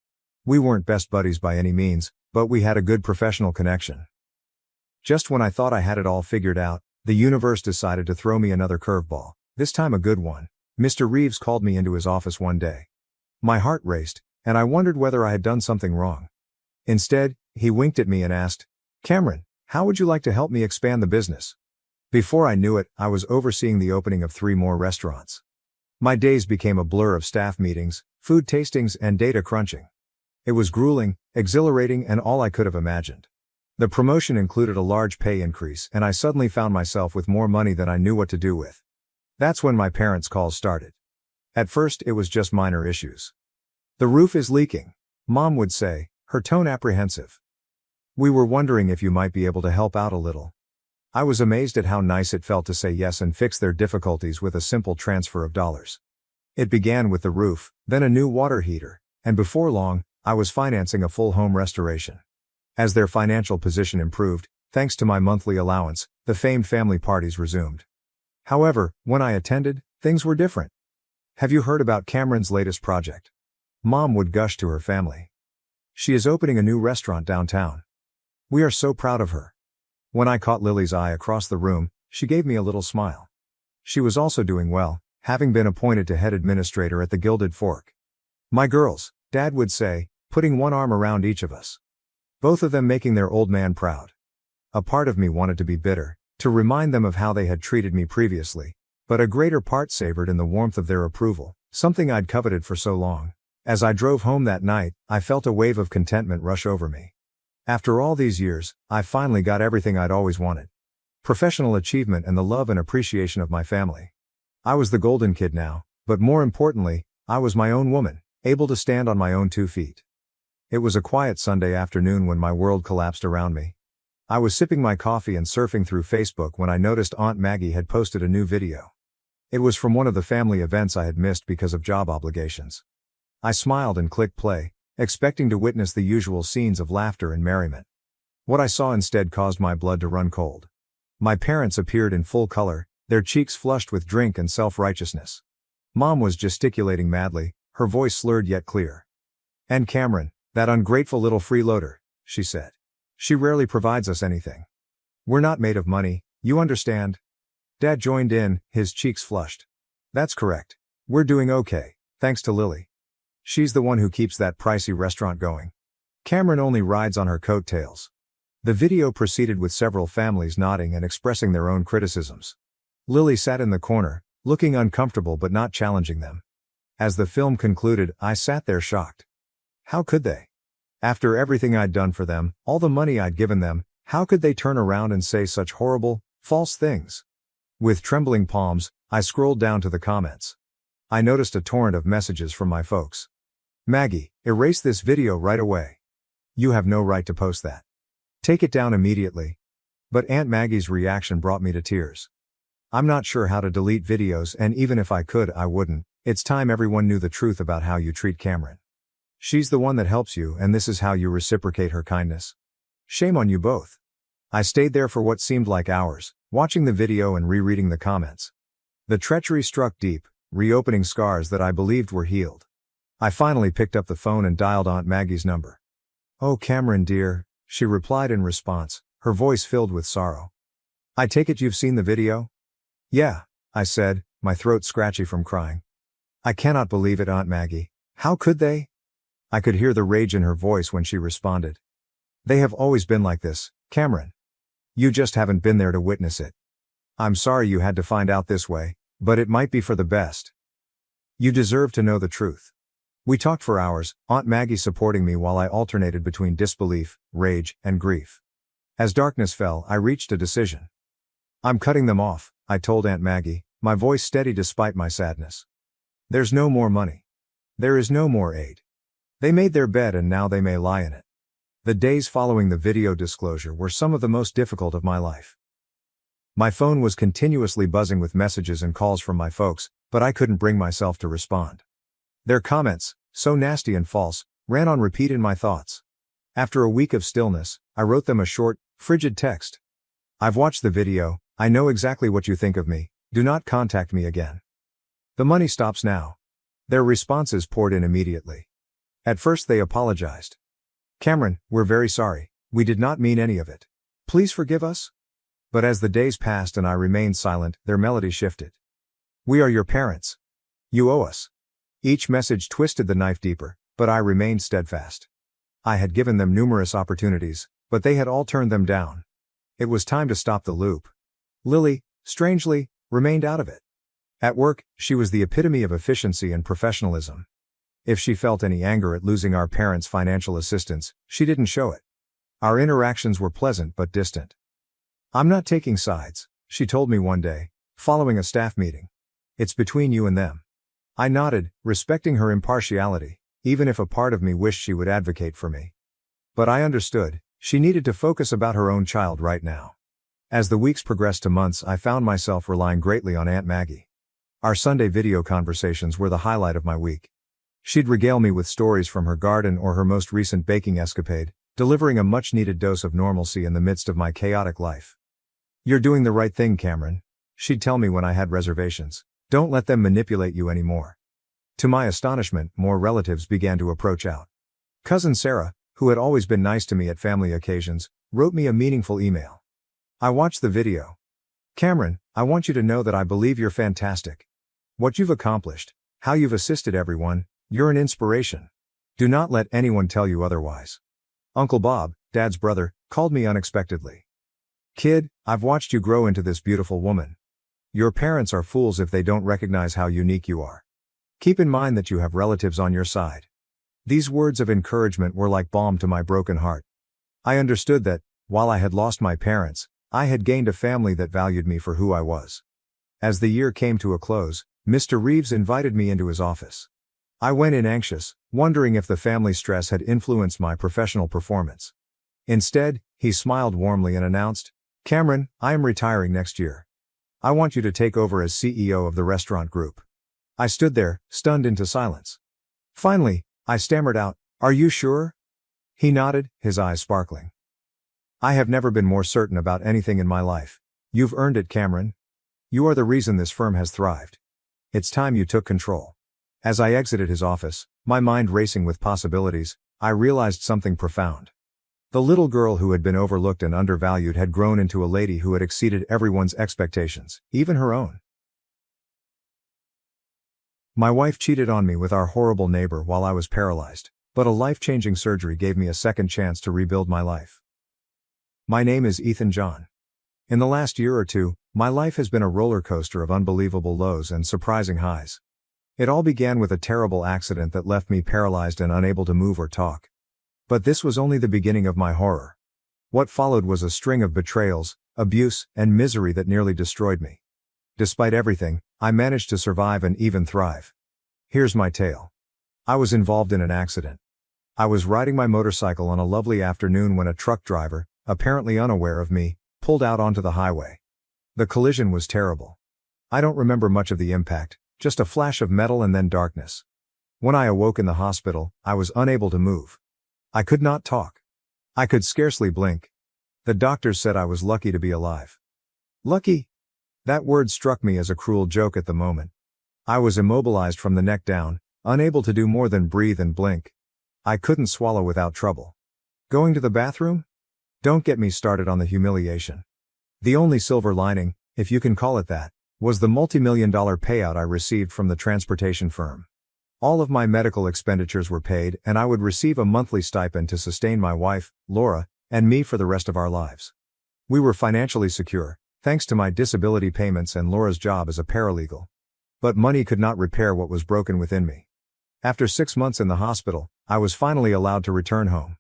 We weren't best buddies by any means, but we had a good professional connection. Just when I thought I had it all figured out, the universe decided to throw me another curveball, this time a good one. Mr. Reeves called me into his office one day. My heart raced, and I wondered whether I had done something wrong. Instead, he winked at me and asked, "Cameron, how would you like to help me expand the business?" Before I knew it, I was overseeing the opening of 3 more restaurants. My days became a blur of staff meetings, food tastings, and data crunching. It was grueling, exhilarating, and all I could have imagined. The promotion included a large pay increase, and I suddenly found myself with more money than I knew what to do with. That's when my parents' calls started. At first, it was just minor issues. "The roof is leaking," Mom would say, her tone apprehensive. "We were wondering if you might be able to help out a little." I was amazed at how nice it felt to say yes and fix their difficulties with a simple transfer of dollars. It began with the roof, then a new water heater, and before long, I was financing a full home restoration. As their financial position improved, thanks to my monthly allowance, the famed family parties resumed. However, when I attended, things were different. "Have you heard about Cameron's latest project?" Mom would gush to her family. "She is opening a new restaurant downtown. We are so proud of her." When I caught Lily's eye across the room, she gave me a little smile. She was also doing well, having been appointed to head administrator at the Gilded Fork. "My girls," Dad would say, putting one arm around each of us. Both of them making their old man proud. A part of me wanted to be bitter, to remind them of how they had treated me previously, but a greater part savored in the warmth of their approval, something I'd coveted for so long. As I drove home that night, I felt a wave of contentment rush over me. After all these years, I finally got everything I'd always wanted. Professional achievement and the love and appreciation of my family. I was the golden kid now, but more importantly, I was my own woman, able to stand on my own 2 feet. It was a quiet Sunday afternoon when my world collapsed around me. I was sipping my coffee and surfing through Facebook when I noticed Aunt Maggie had posted a new video. It was from one of the family events I had missed because of job obligations. I smiled and clicked play, expecting to witness the usual scenes of laughter and merriment. What I saw instead caused my blood to run cold. My parents appeared in full color, their cheeks flushed with drink and self-righteousness. Mom was gesticulating madly, her voice slurred yet clear. "And Cameron, that ungrateful little freeloader," she said. "She rarely provides us anything. We're not made of money, you understand?" Dad joined in, his cheeks flushed. "That's correct. We're doing okay, thanks to Lily. She's the one who keeps that pricey restaurant going. Cameron only rides on her coattails." The video proceeded with several families nodding and expressing their own criticisms. Lily sat in the corner, looking uncomfortable but not challenging them. As the film concluded, I sat there shocked. How could they? After everything I'd done for them, all the money I'd given them, how could they turn around and say such horrible, false things? With trembling palms, I scrolled down to the comments. I noticed a torrent of messages from my folks. "Maggie, erase this video right away. You have no right to post that. Take it down immediately." But Aunt Maggie's reaction brought me to tears. "I'm not sure how to delete videos, and even if I could, I wouldn't. It's time everyone knew the truth about how you treat Cameron. She's the one that helps you, and this is how you reciprocate her kindness. Shame on you both." I stayed there for what seemed like hours, watching the video and rereading the comments. The treachery struck deep, reopening scars that I believed were healed. I finally picked up the phone and dialed Aunt Maggie's number. "Oh, Cameron dear," she replied in response, her voice filled with sorrow. "I take it you've seen the video?" "Yeah," I said, my throat scratchy from crying. "I cannot believe it, Aunt Maggie. How could they?" I could hear the rage in her voice when she responded. "They have always been like this, Cameron. You just haven't been there to witness it. I'm sorry you had to find out this way, but it might be for the best. You deserve to know the truth." We talked for hours, Aunt Maggie supporting me while I alternated between disbelief, rage, and grief. As darkness fell, I reached a decision. "I'm cutting them off," I told Aunt Maggie, my voice steady despite my sadness. "There's no more money. There is no more aid. They made their bed and now they may lie in it." The days following the video disclosure were some of the most difficult of my life. My phone was continuously buzzing with messages and calls from my folks, but I couldn't bring myself to respond. Their comments, so nasty and false, ran on repeat in my thoughts. After a week of stillness, I wrote them a short, frigid text. "I've watched the video, I know exactly what you think of me, do not contact me again. The money stops now." Their responses poured in immediately. At first they apologized. "Cameron, we're very sorry, we did not mean any of it. Please forgive us." But as the days passed and I remained silent, their melody shifted. "We are your parents. You owe us." Each message twisted the knife deeper, but I remained steadfast. I had given them numerous opportunities, but they had all turned them down. It was time to stop the loop. Lily, strangely, remained out of it. At work, she was the epitome of efficiency and professionalism. If she felt any anger at losing our parents' financial assistance, she didn't show it. Our interactions were pleasant but distant. "I'm not taking sides," she told me one day, following a staff meeting. "It's between you and them." I nodded, respecting her impartiality, even if a part of me wished she would advocate for me. But I understood, she needed to focus about her own child right now. As the weeks progressed to months, I found myself relying greatly on Aunt Maggie. Our Sunday video conversations were the highlight of my week. She'd regale me with stories from her garden or her most recent baking escapade, delivering a much-needed dose of normalcy in the midst of my chaotic life. "You're doing the right thing, Cameron," she'd tell me when I had reservations. "Don't let them manipulate you anymore." To my astonishment, more relatives began to approach out. Cousin Sarah, who had always been nice to me at family occasions, wrote me a meaningful email. "I watched the video. Cameron, I want you to know that I believe you're fantastic. What you've accomplished, how you've assisted everyone, you're an inspiration. Do not let anyone tell you otherwise. Uncle Bob, Dad's brother, called me unexpectedly. Kid, I've watched you grow into this beautiful woman. Your parents are fools if they don't recognize how unique you are. Keep in mind that you have relatives on your side." These words of encouragement were like balm to my broken heart. I understood that, while I had lost my parents, I had gained a family that valued me for who I was. As the year came to a close, Mr. Reeves invited me into his office. I went in anxious, wondering if the family stress had influenced my professional performance. Instead, he smiled warmly and announced, "Cameron, I am retiring next year. I want you to take over as CEO of the restaurant group." I stood there, stunned into silence. Finally, I stammered out, "Are you sure?" He nodded, his eyes sparkling. "I have never been more certain about anything in my life. You've earned it, Cameron. You are the reason this firm has thrived. It's time you took control. As I exited his office, my mind racing with possibilities, I realized something profound. The little girl who had been overlooked and undervalued had grown into a lady who had exceeded everyone's expectations, even her own. My wife cheated on me with our horrible neighbor while I was paralyzed, but a life-changing surgery gave me a second chance to rebuild my life. My name is Ethan John. In the last year or two, my life has been a roller coaster of unbelievable lows and surprising highs. It all began with a terrible accident that left me paralyzed and unable to move or talk. But this was only the beginning of my horror. What followed was a string of betrayals, abuse, and misery that nearly destroyed me. Despite everything, I managed to survive and even thrive. Here's my tale. I was involved in an accident. I was riding my motorcycle on a lovely afternoon when a truck driver, apparently unaware of me, pulled out onto the highway. The collision was terrible. I don't remember much of the impact, just a flash of metal and then darkness. When I awoke in the hospital, I was unable to move. I could not talk. I could scarcely blink. The doctors said I was lucky to be alive. Lucky? That word struck me as a cruel joke at the moment. I was immobilized from the neck down, unable to do more than breathe and blink. I couldn't swallow without trouble. Going to the bathroom? Don't get me started on the humiliation. The only silver lining, if you can call it that, was the multi-million-dollar payout I received from the transportation firm. All of my medical expenditures were paid and I would receive a monthly stipend to sustain my wife, Laura, and me for the rest of our lives. We were financially secure, thanks to my disability payments and Laura's job as a paralegal. But money could not repair what was broken within me. After 6 months in the hospital, I was finally allowed to return home.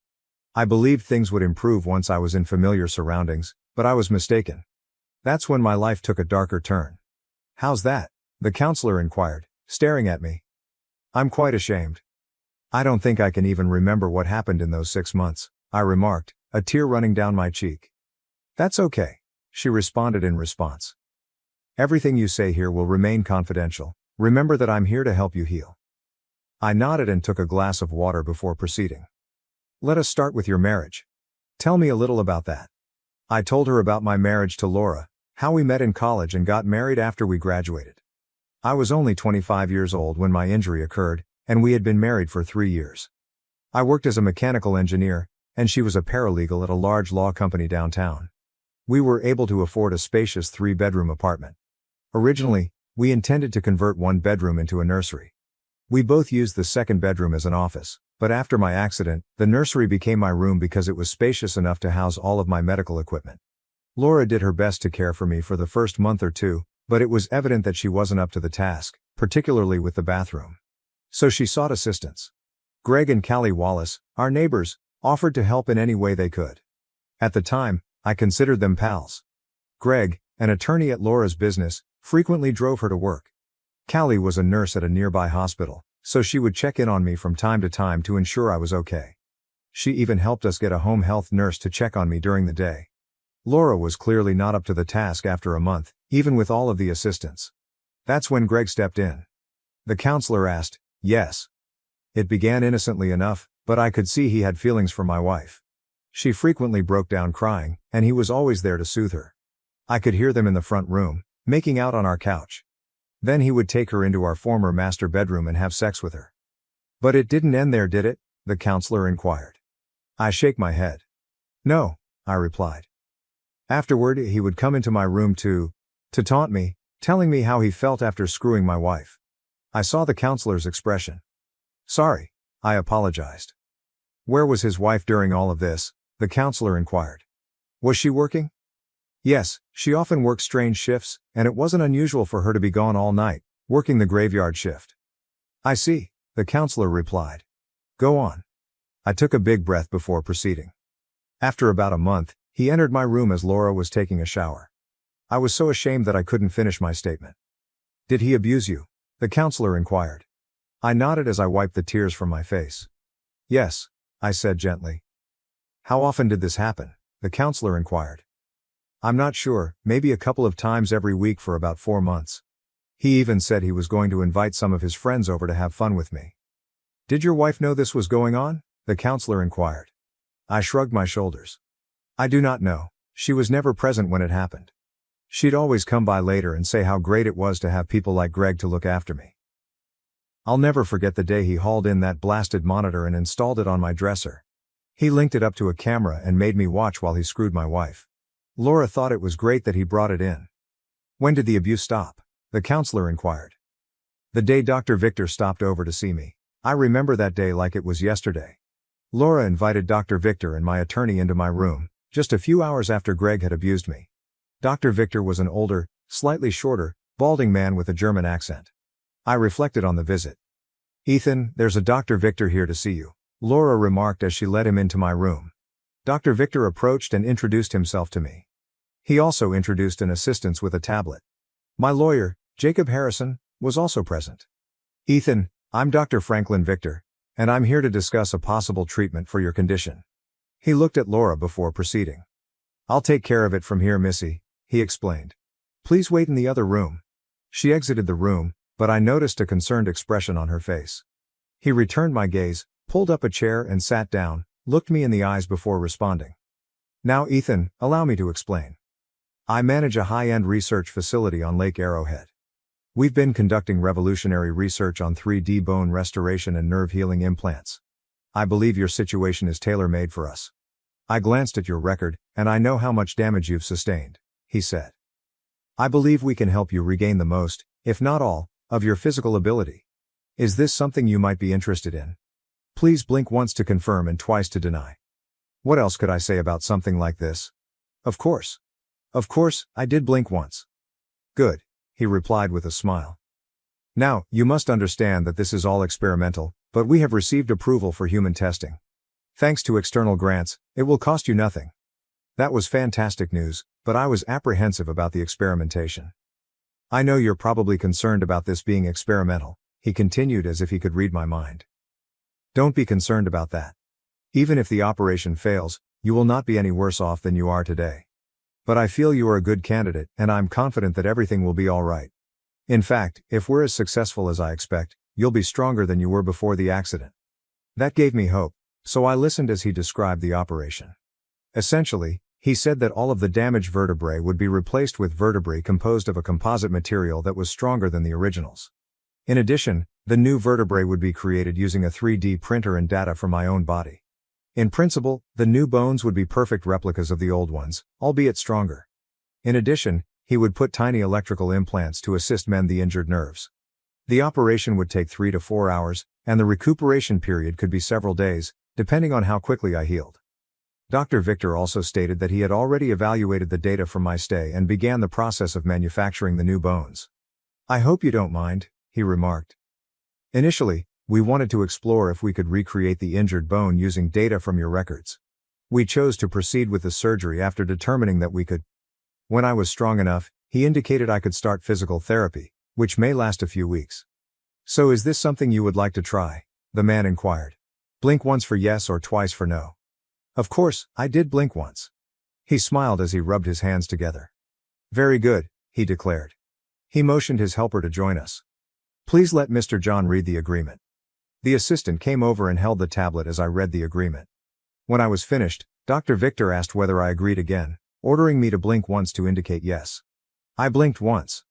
I believed things would improve once I was in familiar surroundings, but I was mistaken. That's when my life took a darker turn. How's that? The counselor inquired, staring at me. I'm quite ashamed. I don't think I can even remember what happened in those 6 months, I remarked, a tear running down my cheek. That's okay, she responded in response. Everything you say here will remain confidential. Remember that I'm here to help you heal. I nodded and took a glass of water before proceeding. Let us start with your marriage. Tell me a little about that. I told her about my marriage to Laura, how we met in college and got married after we graduated. I was only 25 years old when my injury occurred, and we had been married for 3 years. I worked as a mechanical engineer, and she was a paralegal at a large law company downtown. We were able to afford a spacious 3-bedroom apartment. Originally, we intended to convert one bedroom into a nursery. We both used the second bedroom as an office, but after my accident, the nursery became my room because it was spacious enough to house all of my medical equipment. Laura did her best to care for me for the first month or two, but it was evident that she wasn't up to the task, particularly with the bathroom. So she sought assistance. Greg and Callie Wallace, our neighbors, offered to help in any way they could. At the time, I considered them pals. Greg, an attorney at Laura's business, frequently drove her to work. Callie was a nurse at a nearby hospital, so she would check in on me from time to time to ensure I was okay. She even helped us get a home health nurse to check on me during the day. Laura was clearly not up to the task after a month, even with all of the assistance. That's when Greg stepped in. The counselor asked, yes. It began innocently enough, but I could see he had feelings for my wife. She frequently broke down crying, and he was always there to soothe her. I could hear them in the front room, making out on our couch. Then he would take her into our former master bedroom and have sex with her. But it didn't end there, did it? The counselor inquired. I shake my head. No, I replied. Afterward, he would come into my room to taunt me, telling me how he felt after screwing my wife. I saw the counselor's expression. Sorry, I apologized. Where was his wife during all of this? The counselor inquired. Was she working? Yes, she often worked strange shifts, and it wasn't unusual for her to be gone all night, working the graveyard shift. I see, the counselor replied. Go on. I took a big breath before proceeding. After about a month, he entered my room as Laura was taking a shower. I was so ashamed that I couldn't finish my statement. Did he abuse you? The counselor inquired. I nodded as I wiped the tears from my face. Yes, I said gently. How often did this happen? The counselor inquired. I'm not sure, maybe a couple of times every week for about 4 months. He even said he was going to invite some of his friends over to have fun with me. Did your wife know this was going on? The counselor inquired. I shrugged my shoulders. I do not know. She was never present when it happened. She'd always come by later and say how great it was to have people like Greg to look after me. I'll never forget the day he hauled in that blasted monitor and installed it on my dresser. He linked it up to a camera and made me watch while he screwed my wife. Laura thought it was great that he brought it in. When did the abuse stop? The counselor inquired. The day Dr. Victor stopped over to see me. I remember that day like it was yesterday. Laura invited Dr. Victor and my attorney into my room, just a few hours after Greg had abused me. Dr. Victor was an older, slightly shorter, balding man with a German accent. I reflected on the visit. Ethan, there's a Dr. Victor here to see you, Laura remarked as she led him into my room. Dr. Victor approached and introduced himself to me. He also introduced an assistant with a tablet. My lawyer, Jacob Harrison, was also present. Ethan, I'm Dr. Franklin Victor, and I'm here to discuss a possible treatment for your condition. He looked at Laura before proceeding. I'll take care of it from here, Missy, he explained. Please wait in the other room. She exited the room, but I noticed a concerned expression on her face. He returned my gaze, pulled up a chair and sat down, looked me in the eyes before responding. Now Ethan, allow me to explain. I manage a high-end research facility on Lake Arrowhead. We've been conducting revolutionary research on 3D bone restoration and nerve healing implants. I believe your situation is tailor-made for us. I glanced at your record, and I know how much damage you've sustained, he said. I believe we can help you regain the most, if not all, of your physical ability. Is this something you might be interested in? Please blink once to confirm and twice to deny. What else could I say about something like this? Of course. Of course, I did blink once. Good, he replied with a smile. Now, you must understand that this is all experimental, but we have received approval for human testing. Thanks to external grants, it will cost you nothing. That was fantastic news, but I was apprehensive about the experimentation. I know you're probably concerned about this being experimental, he continued as if he could read my mind. Don't be concerned about that. Even if the operation fails, you will not be any worse off than you are today. But I feel you are a good candidate, and I'm confident that everything will be all right. In fact, if we're as successful as I expect, you'll be stronger than you were before the accident. That gave me hope, so I listened as he described the operation. Essentially, he said that all of the damaged vertebrae would be replaced with vertebrae composed of a composite material that was stronger than the originals. In addition, the new vertebrae would be created using a 3D printer and data from my own body. In principle, the new bones would be perfect replicas of the old ones, albeit stronger. In addition, he would put tiny electrical implants to assist mend the injured nerves. The operation would take 3 to 4 hours, and the recuperation period could be several days, depending on how quickly I healed. Dr. Victor also stated that he had already evaluated the data from my stay and began the process of manufacturing the new bones. I hope you don't mind, he remarked. Initially, we wanted to explore if we could recreate the injured bone using data from your records. We chose to proceed with the surgery after determining that we could. When I was strong enough, he indicated I could start physical therapy, which may last a few weeks. So is this something you would like to try? The man inquired. Blink once for yes or twice for no. Of course, I did blink once. He smiled as he rubbed his hands together. Very good, he declared. He motioned his helper to join us. Please let Mr. John read the agreement. The assistant came over and held the tablet as I read the agreement. When I was finished, Dr. Victor asked whether I agreed again, ordering me to blink once to indicate yes. I blinked once.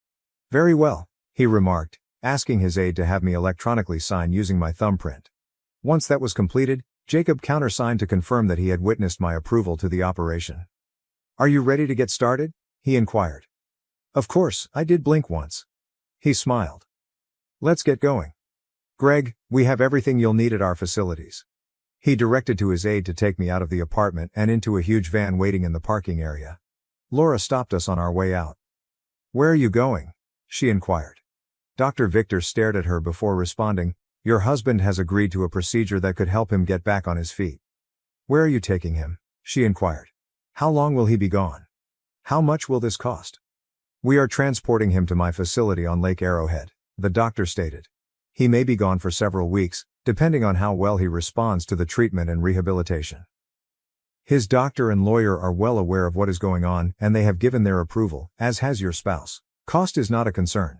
Very well, he remarked, asking his aide to have me electronically sign using my thumbprint. Once that was completed, Jacob countersigned to confirm that he had witnessed my approval to the operation. Are you ready to get started? He inquired. Of course, I did blink once. He smiled. Let's get going. Greg, we have everything you'll need at our facilities. He directed to his aide to take me out of the apartment and into a huge van waiting in the parking area. Laura stopped us on our way out. Where are you going? She inquired. Dr. Victor stared at her before responding, Your husband has agreed to a procedure that could help him get back on his feet. Where are you taking him? She inquired. How long will he be gone? How much will this cost? We are transporting him to my facility on Lake Arrowhead, the doctor stated. He may be gone for several weeks, depending on how well he responds to the treatment and rehabilitation. His doctor and lawyer are well aware of what is going on and they have given their approval, as has your spouse. Cost is not a concern.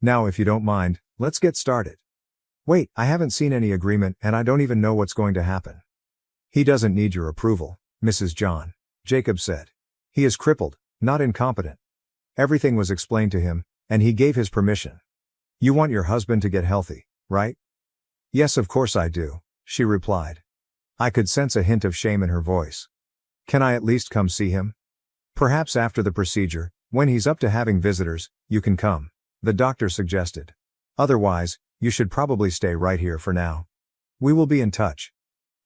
Now if you don't mind, let's get started. Wait, I haven't seen any agreement and I don't even know what's going to happen. He doesn't need your approval, Mrs. John, Jacob said. He is crippled, not incompetent. Everything was explained to him, and he gave his permission. You want your husband to get healthy, right? Yes, of course I do, she replied. I could sense a hint of shame in her voice. Can I at least come see him? Perhaps after the procedure, when he's up to having visitors, you can come, the doctor suggested. Otherwise, you should probably stay right here for now. We will be in touch.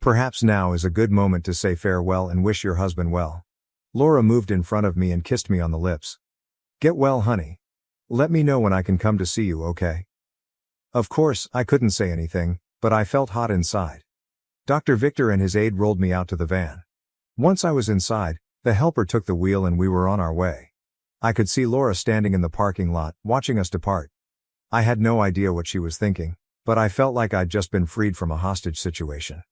Perhaps now is a good moment to say farewell and wish your husband well. Laura moved in front of me and kissed me on the lips. Get well, honey. Let me know when I can come to see you, okay? Of course, I couldn't say anything, but I felt hot inside. Dr. Victor and his aide rolled me out to the van. Once I was inside, the helper took the wheel and we were on our way. I could see Laura standing in the parking lot, watching us depart. I had no idea what she was thinking, but I felt like I'd just been freed from a hostage situation.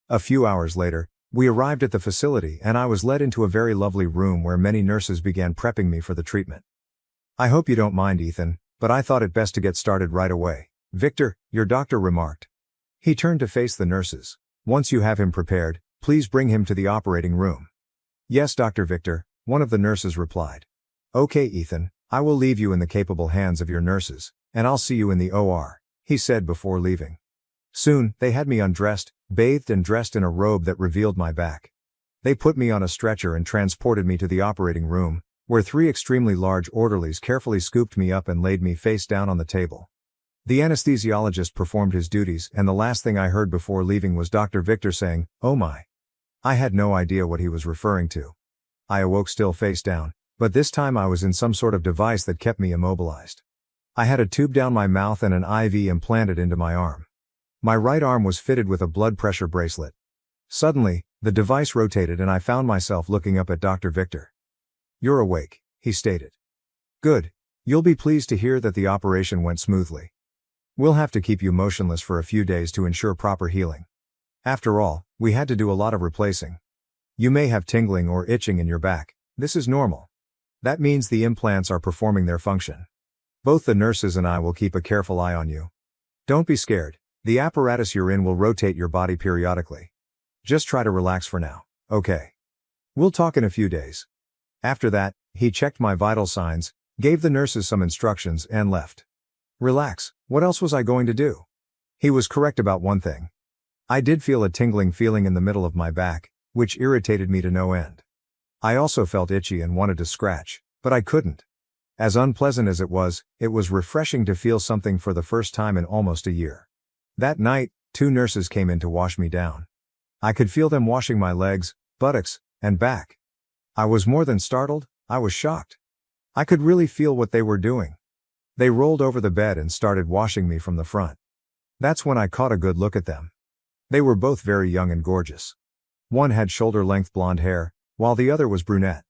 A few hours later, we arrived at the facility and I was led into a very lovely room where many nurses began prepping me for the treatment. I hope you don't mind, Ethan, but I thought it best to get started right away, Victor, your doctor remarked. He turned to face the nurses. Once you have him prepared, please bring him to the operating room. Yes, Dr. Victor, one of the nurses replied. Okay, Ethan, I will leave you in the capable hands of your nurses, and I'll see you in the OR, he said before leaving. Soon, they had me undressed, bathed and dressed in a robe that revealed my back. They put me on a stretcher and transported me to the operating room, where 3 extremely large orderlies carefully scooped me up and laid me face down on the table. The anesthesiologist performed his duties and the last thing I heard before leaving was Dr. Victor saying, "Oh my." I had no idea what he was referring to. I awoke still face down, but this time I was in some sort of device that kept me immobilized. I had a tube down my mouth and an IV implanted into my arm. My right arm was fitted with a blood pressure bracelet. Suddenly, the device rotated and I found myself looking up at Dr. Victor. You're awake, he stated. Good. You'll be pleased to hear that the operation went smoothly. We'll have to keep you motionless for a few days to ensure proper healing. After all, we had to do a lot of replacing. You may have tingling or itching in your back. This is normal. That means the implants are performing their function. Both the nurses and I will keep a careful eye on you. Don't be scared. The apparatus you're in will rotate your body periodically. Just try to relax for now, okay? We'll talk in a few days. After that, he checked my vital signs, gave the nurses some instructions and left. Relax, what else was I going to do? He was correct about one thing. I did feel a tingling feeling in the middle of my back, which irritated me to no end. I also felt itchy and wanted to scratch, but I couldn't. As unpleasant as it was refreshing to feel something for the first time in almost a year. That night, 2 nurses came in to wash me down. I could feel them washing my legs, buttocks, and back. I was more than startled, I was shocked. I could really feel what they were doing. They rolled over the bed and started washing me from the front. That's when I caught a good look at them. They were both very young and gorgeous. One had shoulder-length blonde hair, while the other was brunette.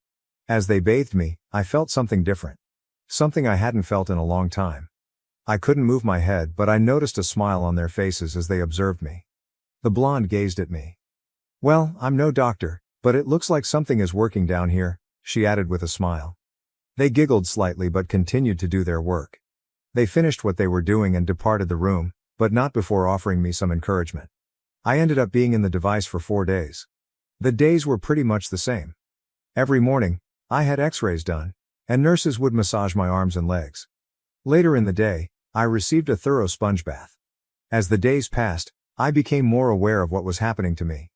As they bathed me, I felt something different. Something I hadn't felt in a long time. I couldn't move my head, but I noticed a smile on their faces as they observed me. The blonde gazed at me. Well, I'm no doctor, but it looks like something is working down here, she added with a smile. They giggled slightly but continued to do their work. They finished what they were doing and departed the room, but not before offering me some encouragement. I ended up being in the device for 4 days. The days were pretty much the same. Every morning, I had x-rays done, and nurses would massage my arms and legs. Later in the day, I received a thorough sponge bath. As the days passed, I became more aware of what was happening to me.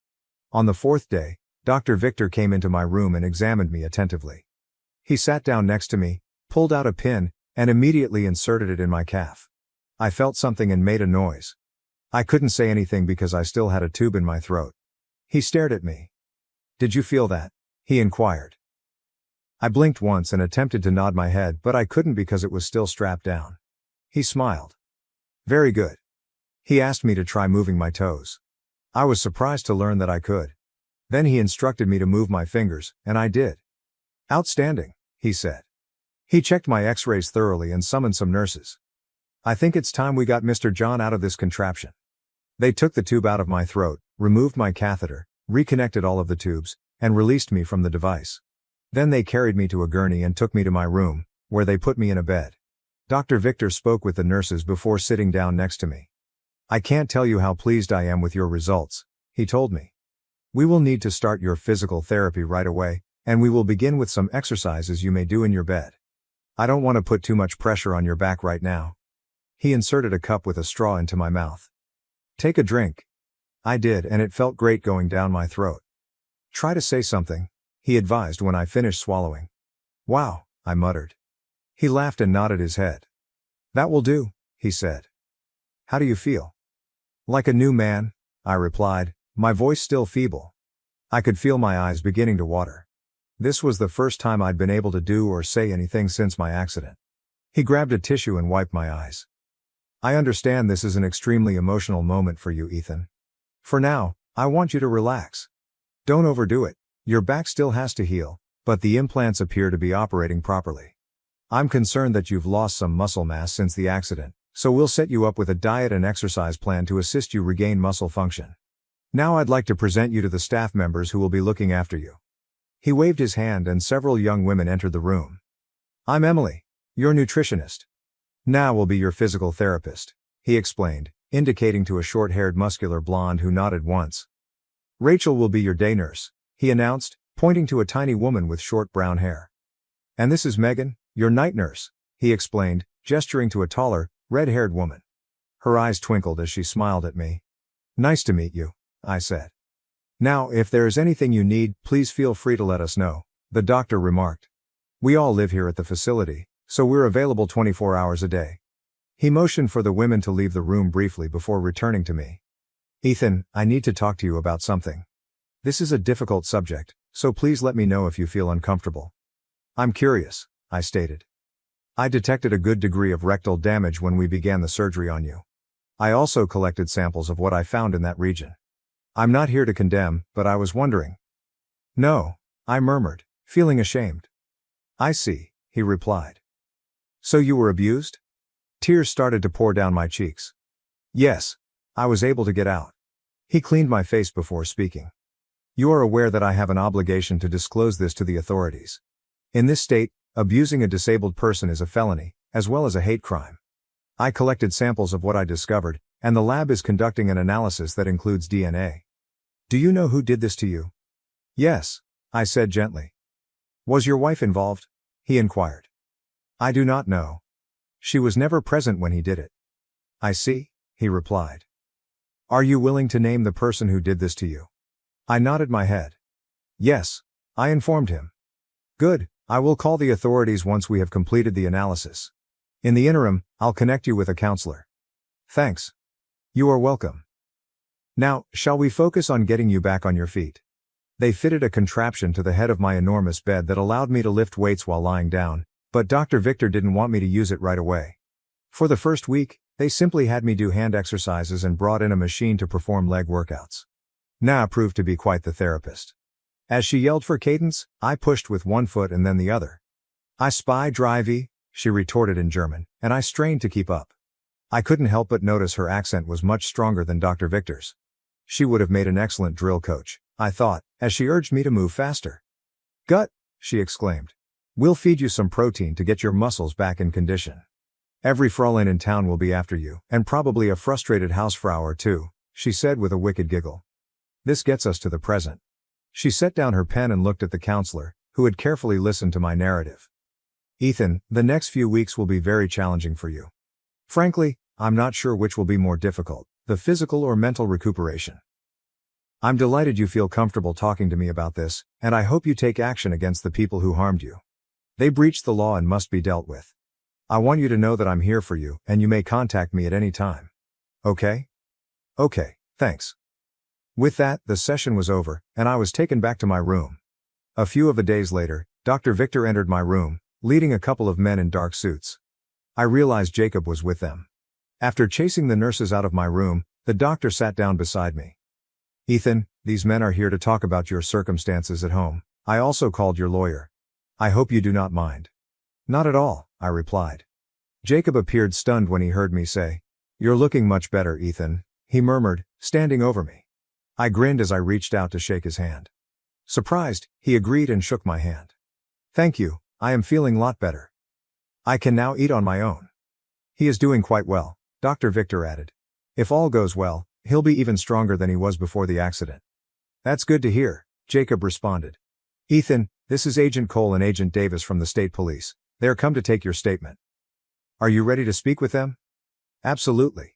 On the 4th day, Dr. Victor came into my room and examined me attentively. He sat down next to me, pulled out a pin, and immediately inserted it in my calf. I felt something and made a noise. I couldn't say anything because I still had a tube in my throat. He stared at me. Did you feel that? He inquired. I blinked once and attempted to nod my head, but I couldn't because it was still strapped down. He smiled. Very good. He asked me to try moving my toes. I was surprised to learn that I could. Then he instructed me to move my fingers, and I did. Outstanding, he said. He checked my x-rays thoroughly and summoned some nurses. I think it's time we got Mr. John out of this contraption. They took the tube out of my throat, removed my catheter, reconnected all of the tubes, and released me from the device. Then they carried me to a gurney and took me to my room, where they put me in a bed. Dr. Victor spoke with the nurses before sitting down next to me. I can't tell you how pleased I am with your results, he told me. We will need to start your physical therapy right away, and we will begin with some exercises you may do in your bed. I don't want to put too much pressure on your back right now. He inserted a cup with a straw into my mouth. Take a drink. I did, and it felt great going down my throat. Try to say something, he advised when I finished swallowing. Wow, I muttered. He laughed and nodded his head. That will do, he said. How do you feel? Like a new man, I replied, my voice still feeble. I could feel my eyes beginning to water. This was the first time I'd been able to do or say anything since my accident. He grabbed a tissue and wiped my eyes. I understand this is an extremely emotional moment for you, Ethan. For now, I want you to relax. Don't overdo it. Your back still has to heal, but the implants appear to be operating properly. I'm concerned that you've lost some muscle mass since the accident, so we'll set you up with a diet and exercise plan to assist you regain muscle function. Now I'd like to present you to the staff members who will be looking after you. He waved his hand and several young women entered the room. I'm Emily, your nutritionist. Now will be your physical therapist, he explained, indicating to a short-haired muscular blonde who nodded once. Rachel will be your day nurse, he announced, pointing to a tiny woman with short brown hair. And this is Megan, your night nurse, he explained, gesturing to a taller, red-haired woman. Her eyes twinkled as she smiled at me. Nice to meet you, I said. Now, if there is anything you need, please feel free to let us know, the doctor remarked. We all live here at the facility, so we're available 24 hours a day. He motioned for the women to leave the room briefly before returning to me. Ethan, I need to talk to you about something. This is a difficult subject, so please let me know if you feel uncomfortable. I'm curious, I stated. I detected a good degree of rectal damage when we began the surgery on you. I also collected samples of what I found in that region. I'm not here to condemn, but I was wondering. No, I murmured, feeling ashamed. I see, he replied. So you were abused? Tears started to pour down my cheeks. Yes, I was able to get out. He cleaned my face before speaking. You are aware that I have an obligation to disclose this to the authorities. In this state, abusing a disabled person is a felony, as well as a hate crime. I collected samples of what I discovered, and the lab is conducting an analysis that includes DNA. Do you know who did this to you? Yes, I said gently. Was your wife involved? He inquired. I do not know. She was never present when he did it. I see, he replied. Are you willing to name the person who did this to you? I nodded my head. Yes, I informed him. Good, I will call the authorities once we have completed the analysis. In the interim, I'll connect you with a counselor. Thanks. You are welcome. Now, shall we focus on getting you back on your feet? They fitted a contraption to the head of my enormous bed that allowed me to lift weights while lying down, but Dr. Victor didn't want me to use it right away. For the first week, they simply had me do hand exercises and brought in a machine to perform leg workouts. Na proved to be quite the therapist. As she yelled for cadence, I pushed with one foot and then the other. I spy drivey, she retorted in German, and I strained to keep up. I couldn't help but notice her accent was much stronger than Dr. Victor's. She would have made an excellent drill coach, I thought, as she urged me to move faster. Gut, she exclaimed. We'll feed you some protein to get your muscles back in condition. Every Fräulein in town will be after you, and probably a frustrated Hausfrau or two, she said with a wicked giggle. This gets us to the present. She set down her pen and looked at the counselor, who had carefully listened to my narrative. Ethan, the next few weeks will be very challenging for you. Frankly, I'm not sure which will be more difficult, the physical or mental recuperation. I'm delighted you feel comfortable talking to me about this, and I hope you take action against the people who harmed you. They breached the law and must be dealt with. I want you to know that I'm here for you, and you may contact me at any time. Okay? Okay, thanks. With that, the session was over, and I was taken back to my room. A few of the days later, Dr. Victor entered my room, leading a couple of men in dark suits. I realized Jacob was with them. After chasing the nurses out of my room, the doctor sat down beside me. Ethan, these men are here to talk about your circumstances at home. I also called your lawyer. I hope you do not mind. Not at all, I replied. Jacob appeared stunned when he heard me say, You're looking much better, Ethan, he murmured, standing over me. I grinned as I reached out to shake his hand. Surprised, he agreed and shook my hand. Thank you, I am feeling a lot better. I can now eat on my own. He is doing quite well, Dr. Victor added. If all goes well, he'll be even stronger than he was before the accident. That's good to hear, Jacob responded. Ethan, this is Agent Cole and Agent Davis from the State Police. They are come to take your statement. Are you ready to speak with them? Absolutely.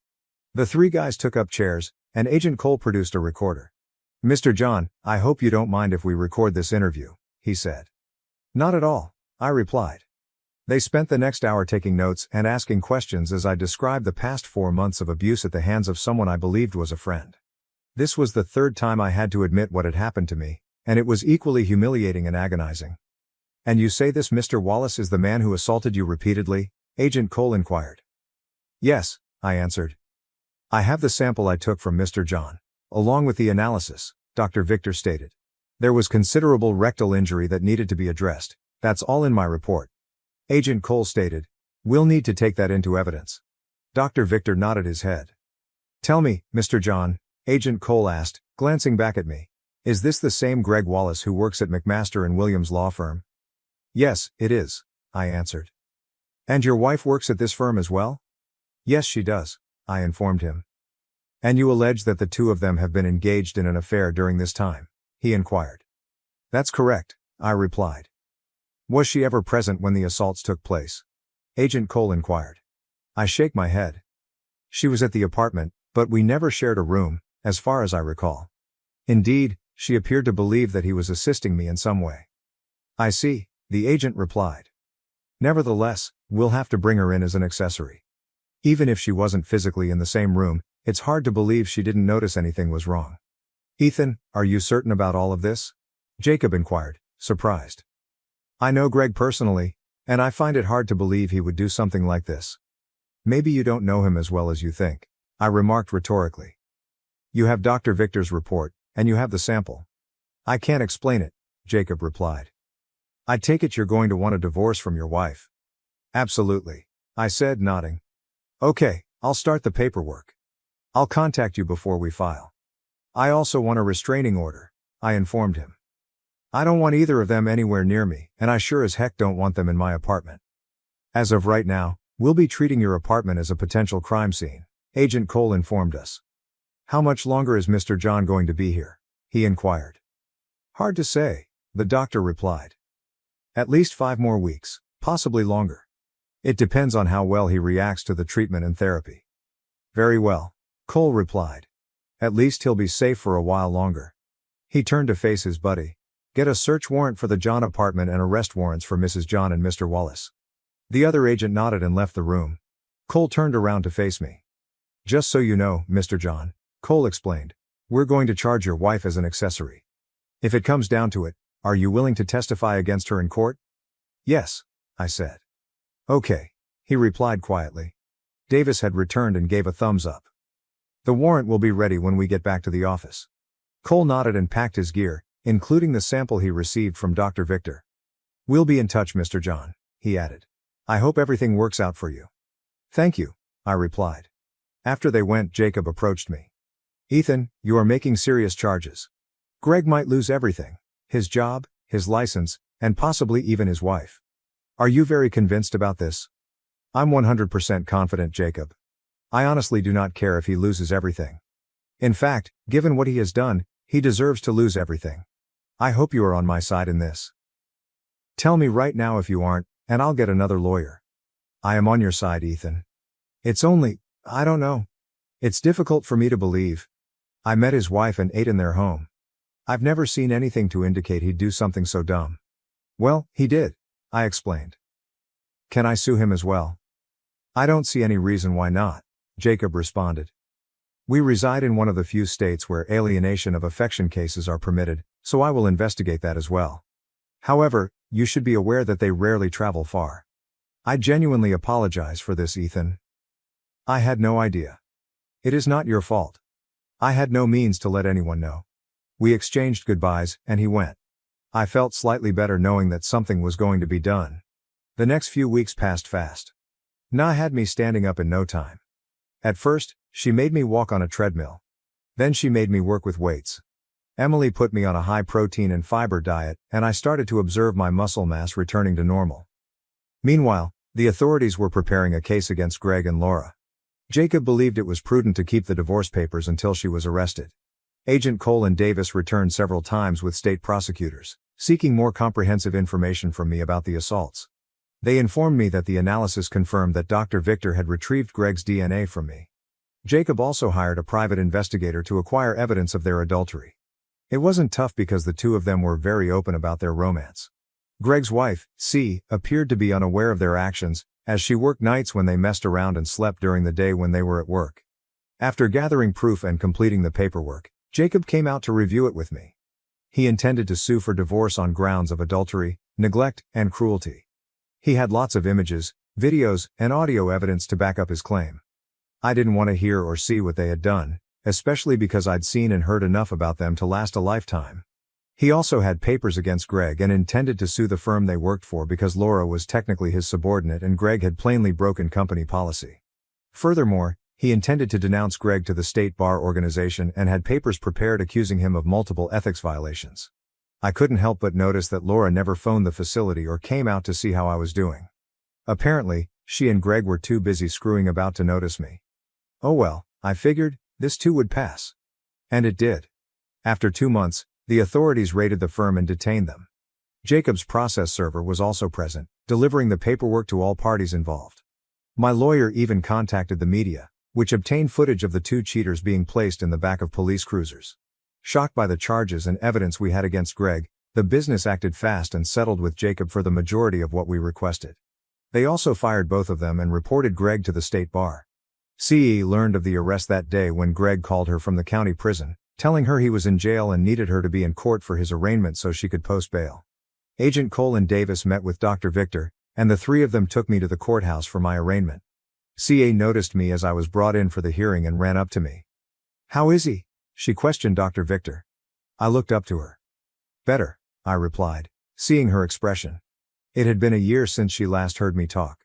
The three guys took up chairs, and Agent Cole produced a recorder. Mr. John, I hope you don't mind if we record this interview, he said. Not at all, I replied. They spent the next hour taking notes and asking questions as I described the past 4 months of abuse at the hands of someone I believed was a friend. This was the third time I had to admit what had happened to me, and it was equally humiliating and agonizing. And you say this Mr. Wallace is the man who assaulted you repeatedly? Agent Cole inquired. Yes, I answered. I have the sample I took from Mr. John, along with the analysis, Dr. Victor stated. There was considerable rectal injury that needed to be addressed. That's all in my report. Agent Cole stated. We'll need to take that into evidence. Dr. Victor nodded his head. Tell me, Mr. John, Agent Cole asked, glancing back at me. Is this the same Greg Wallace who works at McMaster and Williams law firm? Yes, it is, I answered. And your wife works at this firm as well? Yes, she does, I informed him. And you allege that the two of them have been engaged in an affair during this time? He inquired. That's correct, I replied. Was she ever present when the assaults took place? Agent Cole inquired. I shake my head. She was at the apartment, but we never shared a room, as far as I recall. Indeed, she appeared to believe that he was assisting me in some way. I see, the agent replied. Nevertheless, we'll have to bring her in as an accessory. Even if she wasn't physically in the same room, it's hard to believe she didn't notice anything was wrong. Ethan, are you certain about all of this? Jacob inquired, surprised. I know Greg personally, and I find it hard to believe he would do something like this. Maybe you don't know him as well as you think, I remarked rhetorically. You have Dr. Victor's report, and you have the sample. I can't explain it, Jacob replied. I take it you're going to want a divorce from your wife. Absolutely, I said, nodding. Okay, I'll start the paperwork. I'll contact you before we file. I also want a restraining order, I informed him. I don't want either of them anywhere near me, and I sure as heck don't want them in my apartment. As of right now, we'll be treating your apartment as a potential crime scene, Agent Cole informed us. How much longer is Mr. John going to be here? He inquired. Hard to say, the doctor replied. At least 5 more weeks, possibly longer. It depends on how well he reacts to the treatment and therapy. Very well, Cole replied. At least he'll be safe for a while longer. He turned to face his buddy. Get a search warrant for the John apartment and arrest warrants for Mrs. John and Mr. Wallace. The other agent nodded and left the room. Cole turned around to face me. Just so you know, Mr. John, Cole explained, we're going to charge your wife as an accessory. If it comes down to it, are you willing to testify against her in court? Yes, I said. Okay, he replied quietly. Davis had returned and gave a thumbs up. The warrant will be ready when we get back to the office. Cole nodded and packed his gear, including the sample he received from Dr. Victor. We'll be in touch, Mr. John, he added. I hope everything works out for you. Thank you, I replied. After they went, Jacob approached me. Ethan, you are making serious charges. Greg might lose everything. His job, his license, and possibly even his wife. Are you very convinced about this? I'm 100% confident, Jacob. I honestly do not care if he loses everything. In fact, given what he has done, he deserves to lose everything. I hope you are on my side in this. Tell me right now if you aren't, and I'll get another lawyer. I am on your side, Ethan. It's only, I don't know. It's difficult for me to believe. I met his wife and ate in their home. I've never seen anything to indicate he'd do something so dumb. Well, he did, I explained. Can I sue him as well? I don't see any reason why not, Jacob responded. We reside in one of the few states where alienation of affection cases are permitted, so I will investigate that as well. However, you should be aware that they rarely travel far. I genuinely apologize for this, Ethan. I had no idea. It is not your fault. I had no means to let anyone know. We exchanged goodbyes, and he went. I felt slightly better knowing that something was going to be done. The next few weeks passed fast. Na had me standing up in no time. At first, she made me walk on a treadmill. Then she made me work with weights. Emily put me on a high protein and fiber diet, and I started to observe my muscle mass returning to normal. Meanwhile, the authorities were preparing a case against Greg and Laura. Jacob believed it was prudent to keep the divorce papers until she was arrested. Agent Cole and Davis returned several times with state prosecutors, seeking more comprehensive information from me about the assaults. They informed me that the analysis confirmed that Dr. Victor had retrieved Greg's DNA from me. Jacob also hired a private investigator to acquire evidence of their adultery. It wasn't tough because the two of them were very open about their romance. Greg's wife, C, appeared to be unaware of their actions, as she worked nights when they messed around and slept during the day when they were at work. After gathering proof and completing the paperwork, Jacob came out to review it with me. He intended to sue for divorce on grounds of adultery, neglect, and cruelty. He had lots of images, videos, and audio evidence to back up his claim. I didn't want to hear or see what they had done, especially because I'd seen and heard enough about them to last a lifetime. He also had papers against Greg and intended to sue the firm they worked for because Laura was technically his subordinate and Greg had plainly broken company policy. Furthermore, he intended to denounce Greg to the state bar organization and had papers prepared accusing him of multiple ethics violations. I couldn't help but notice that Laura never phoned the facility or came out to see how I was doing. Apparently, she and Greg were too busy screwing about to notice me. Oh well, I figured, this too would pass. And it did. After 2 months, the authorities raided the firm and detained them. Jacob's process server was also present, delivering the paperwork to all parties involved. My lawyer even contacted the media, which obtained footage of the two cheaters being placed in the back of police cruisers. Shocked by the charges and evidence we had against Greg, the business acted fast and settled with Jacob for the majority of what we requested. They also fired both of them and reported Greg to the state bar. CE learned of the arrest that day when Greg called her from the county prison, telling her he was in jail and needed her to be in court for his arraignment so she could post bail. Agent Colin Davis met with Dr. Victor, and the three of them took me to the courthouse for my arraignment. CA noticed me as I was brought in for the hearing and ran up to me. "How is he?" she questioned Dr. Victor. I looked up to her. "Better," I replied, seeing her expression. It had been a year since she last heard me talk.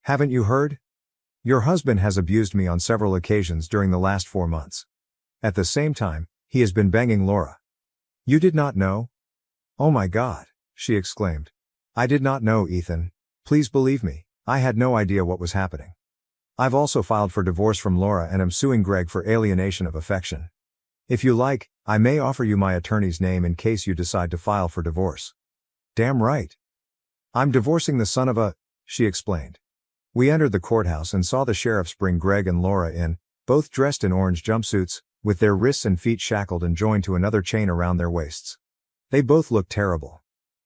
"Haven't you heard? Your husband has abused me on several occasions during the last 4 months. At the same time, he has been banging Laura." "You did not know?" "Oh my God," she exclaimed. "I did not know, Ethan. Please believe me, I had no idea what was happening. I've also filed for divorce from Laura and am suing Greg for alienation of affection. If you like, I may offer you my attorney's name in case you decide to file for divorce." "Damn right. I'm divorcing the son of a," she explained. We entered the courthouse and saw the sheriffs bring Greg and Laura in, both dressed in orange jumpsuits, with their wrists and feet shackled and joined to another chain around their waists. They both looked terrible.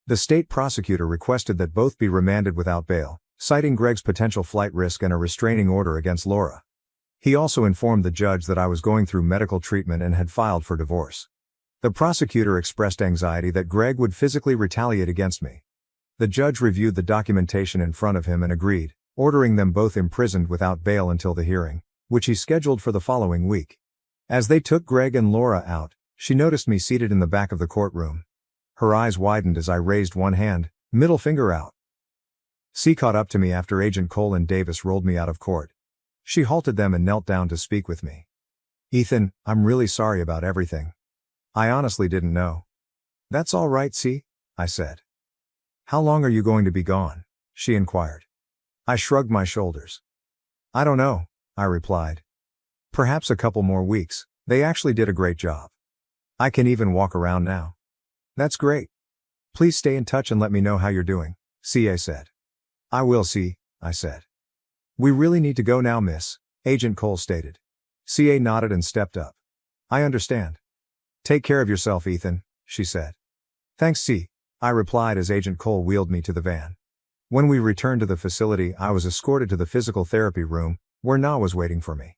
The state prosecutor requested that both be remanded without bail, citing Greg's potential flight risk and a restraining order against Laura. He also informed the judge that I was going through medical treatment and had filed for divorce. The prosecutor expressed anxiety that Greg would physically retaliate against me. The judge reviewed the documentation in front of him and agreed, ordering them both imprisoned without bail until the hearing, which he scheduled for the following week. As they took Greg and Laura out, she noticed me seated in the back of the courtroom. Her eyes widened as I raised one hand, middle finger out. C caught up to me after Agent Colin Davis rolled me out of court. She halted them and knelt down to speak with me. "Ethan, I'm really sorry about everything. I honestly didn't know." "That's all right, C," I said. "How long are you going to be gone?" she inquired. I shrugged my shoulders. "I don't know," I replied. "Perhaps a couple more weeks. They actually did a great job. I can even walk around now." "That's great. Please stay in touch and let me know how you're doing," CA said. "I will, C," I said. "We really need to go now, miss," Agent Cole stated. CA nodded and stepped up. "I understand. Take care of yourself, Ethan," she said. "Thanks, C," I replied as Agent Cole wheeled me to the van. When we returned to the facility, I was escorted to the physical therapy room, where Na was waiting for me.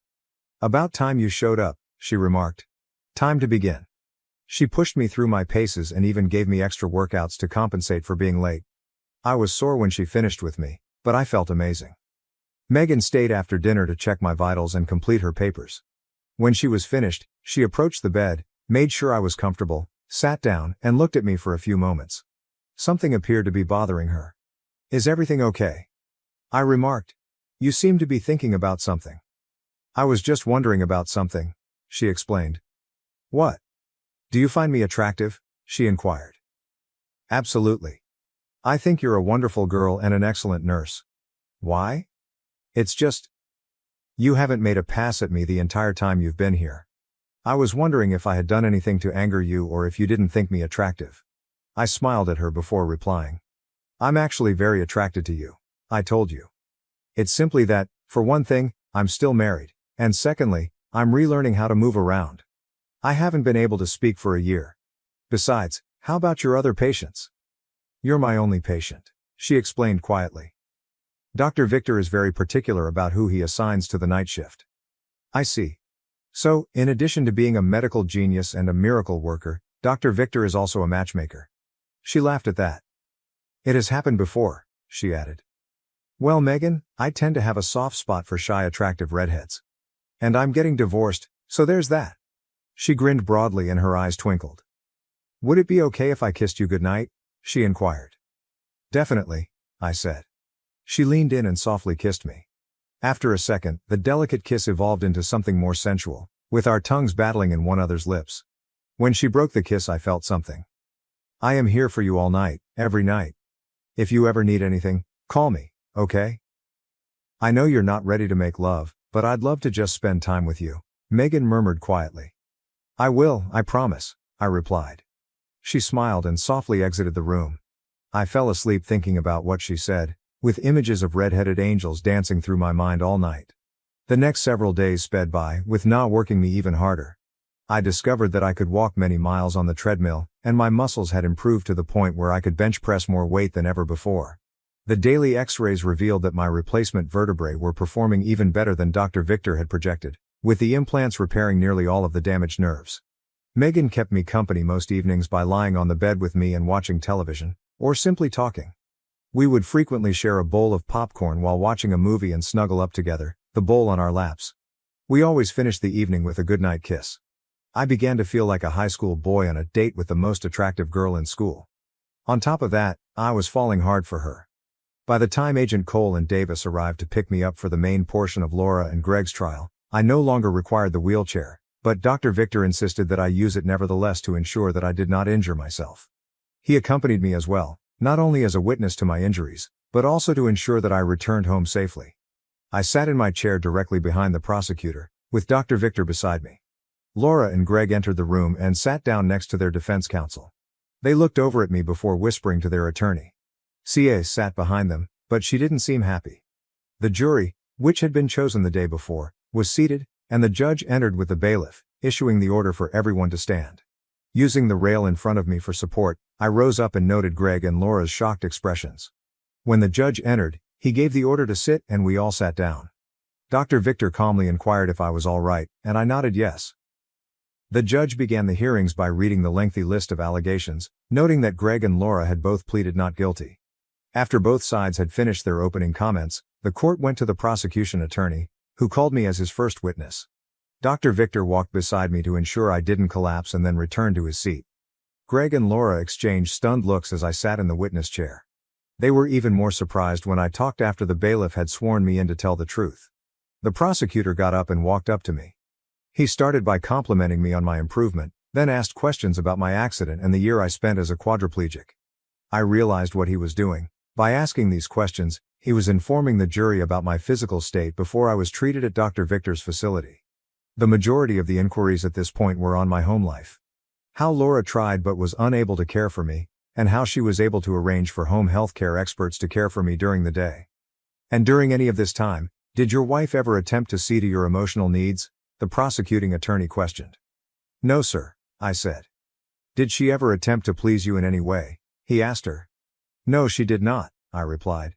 "About time you showed up," she remarked. "Time to begin." She pushed me through my paces and even gave me extra workouts to compensate for being late. I was sore when she finished with me, but I felt amazing. Megan stayed after dinner to check my vitals and complete her papers. When she was finished, she approached the bed, made sure I was comfortable, sat down, and looked at me for a few moments. Something appeared to be bothering her. "Is everything okay?" I remarked. "You seem to be thinking about something." "I was just wondering about something," she explained. "What?" "Do you find me attractive?" she inquired. "Absolutely. I think you're a wonderful girl and an excellent nurse." "Why?" "It's just, you haven't made a pass at me the entire time you've been here. I was wondering if I had done anything to anger you or if you didn't think me attractive." I smiled at her before replying. "I'm actually very attracted to you." I told you. It's simply that, for one thing, I'm still married, and secondly, I'm relearning how to move around. I haven't been able to speak for a year. Besides, how about your other patients? You're my only patient, she explained quietly. Dr. Victor is very particular about who he assigns to the night shift. I see. So, in addition to being a medical genius and a miracle worker, Dr. Victor is also a matchmaker. She laughed at that. It has happened before, she added. Well, Megan, I tend to have a soft spot for shy, attractive redheads. And I'm getting divorced, so there's that. She grinned broadly and her eyes twinkled. Would it be okay if I kissed you goodnight? She inquired. Definitely, I said. She leaned in and softly kissed me. After a second, the delicate kiss evolved into something more sensual, with our tongues battling in one another's lips. When she broke the kiss, I felt something. I am here for you all night, every night. If you ever need anything, call me, okay? I know you're not ready to make love, but I'd love to just spend time with you, Megan murmured quietly. I will, I promise, I replied. She smiled and softly exited the room. I fell asleep thinking about what she said, with images of red-headed angels dancing through my mind all night. The next several days sped by, with Na working me even harder. I discovered that I could walk many miles on the treadmill, and my muscles had improved to the point where I could bench press more weight than ever before. The daily X-rays revealed that my replacement vertebrae were performing even better than Dr. Victor had projected, with the implants repairing nearly all of the damaged nerves. Megan kept me company most evenings by lying on the bed with me and watching television, or simply talking. We would frequently share a bowl of popcorn while watching a movie and snuggle up together, the bowl on our laps. We always finished the evening with a goodnight kiss. I began to feel like a high school boy on a date with the most attractive girl in school. On top of that, I was falling hard for her. By the time Agent Cole and Davis arrived to pick me up for the main portion of Laura and Greg's trial, I no longer required the wheelchair, but Dr. Victor insisted that I use it nevertheless to ensure that I did not injure myself. He accompanied me as well, not only as a witness to my injuries, but also to ensure that I returned home safely. I sat in my chair directly behind the prosecutor, with Dr. Victor beside me. Laura and Greg entered the room and sat down next to their defense counsel. They looked over at me before whispering to their attorney. CA sat behind them, but she didn't seem happy. The jury, which had been chosen the day before, was seated, and the judge entered with the bailiff, issuing the order for everyone to stand. Using the rail in front of me for support, I rose up and noted Greg and Laura's shocked expressions. When the judge entered, he gave the order to sit and we all sat down. Dr. Victor calmly inquired if I was all right, and I nodded yes. The judge began the hearings by reading the lengthy list of allegations, noting that Greg and Laura had both pleaded not guilty. After both sides had finished their opening comments, the court went to the prosecution attorney, who called me as his first witness. Dr. Victor walked beside me to ensure I didn't collapse and then returned to his seat. Greg and Laura exchanged stunned looks as I sat in the witness chair. They were even more surprised when I talked after the bailiff had sworn me in to tell the truth. The prosecutor got up and walked up to me. He started by complimenting me on my improvement, then asked questions about my accident and the year I spent as a quadriplegic. I realized what he was doing. By asking these questions, he was informing the jury about my physical state before I was treated at Dr. Victor's facility. The majority of the inquiries at this point were on my home life. How Laura tried but was unable to care for me, and how she was able to arrange for home health care experts to care for me during the day. And during any of this time, did your wife ever attempt to see to your emotional needs? The prosecuting attorney questioned. No, sir, I said. Did she ever attempt to please you in any way? He asked her. No, she did not, I replied.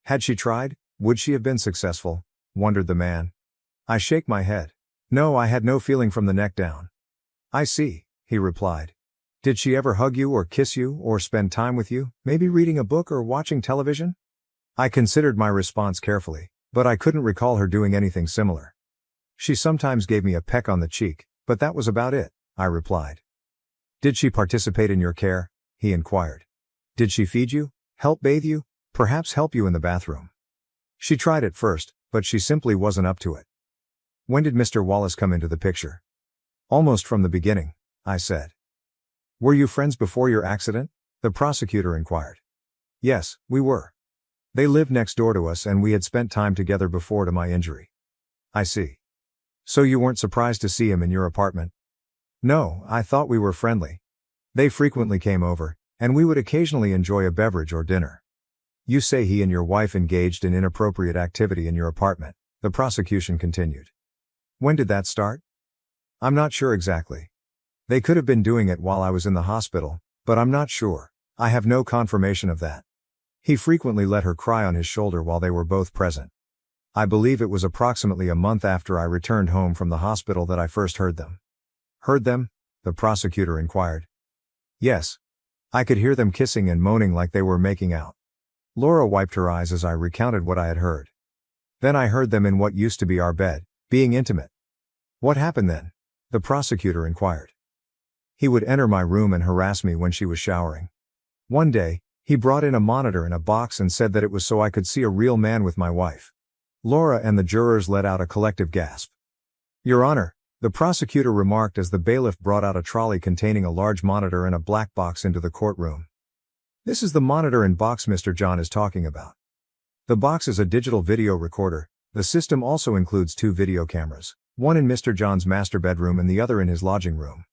Had she tried, would she have been successful? Wondered the man. I shake my head. No, I had no feeling from the neck down. I see, he replied. Did she ever hug you or kiss you or spend time with you, maybe reading a book or watching television? I considered my response carefully, but I couldn't recall her doing anything similar. She sometimes gave me a peck on the cheek, but that was about it, I replied. Did she participate in your care? He inquired. Did she feed you, help bathe you, perhaps help you in the bathroom? She tried at first, but she simply wasn't up to it. When did Mr. Wallace come into the picture? Almost from the beginning, I said. Were you friends before your accident? The prosecutor inquired. Yes, we were. They lived next door to us and we had spent time together before to my injury. I see. So you weren't surprised to see him in your apartment? No, I thought we were friendly. They frequently came over, and we would occasionally enjoy a beverage or dinner. You say he and your wife engaged in inappropriate activity in your apartment, the prosecution continued. When did that start? I'm not sure exactly. They could have been doing it while I was in the hospital, but I'm not sure. I have no confirmation of that. He frequently let her cry on his shoulder while they were both present. I believe it was approximately a month after I returned home from the hospital that I first heard them. Heard them? The prosecutor inquired. Yes. I could hear them kissing and moaning like they were making out. Laura wiped her eyes as I recounted what I had heard. Then I heard them in what used to be our bed, being intimate. What happened then? The prosecutor inquired. He would enter my room and harass me when she was showering. One day, he brought in a monitor in a box and said that it was so I could see a real man with my wife. Laura and the jurors let out a collective gasp. Your Honor, the prosecutor remarked as the bailiff brought out a trolley containing a large monitor and a black box into the courtroom. This is the monitor and box Mr. John is talking about. The box is a digital video recorder. The system also includes 2 video cameras, one in Mr. John's master bedroom and the other in his lodging room.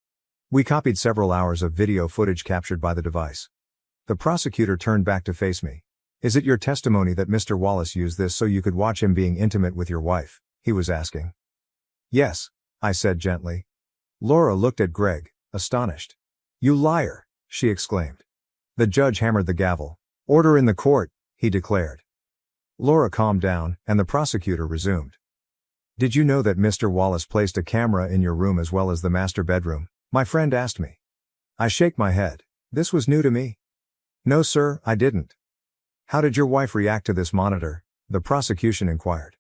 We copied several hours of video footage captured by the device. The prosecutor turned back to face me. Is it your testimony that Mr. Wallace used this so you could watch him being intimate with your wife? He was asking. Yes, I said gently. Laura looked at Greg, astonished. You liar, she exclaimed. The judge hammered the gavel. Order in the court, he declared. Laura calmed down, and the prosecutor resumed. Did you know that Mr. Wallace placed a camera in your room as well as the master bedroom? My friend asked me. I shake my head. This was new to me. No sir, I didn't. How did your wife react to this monitor? The prosecution inquired.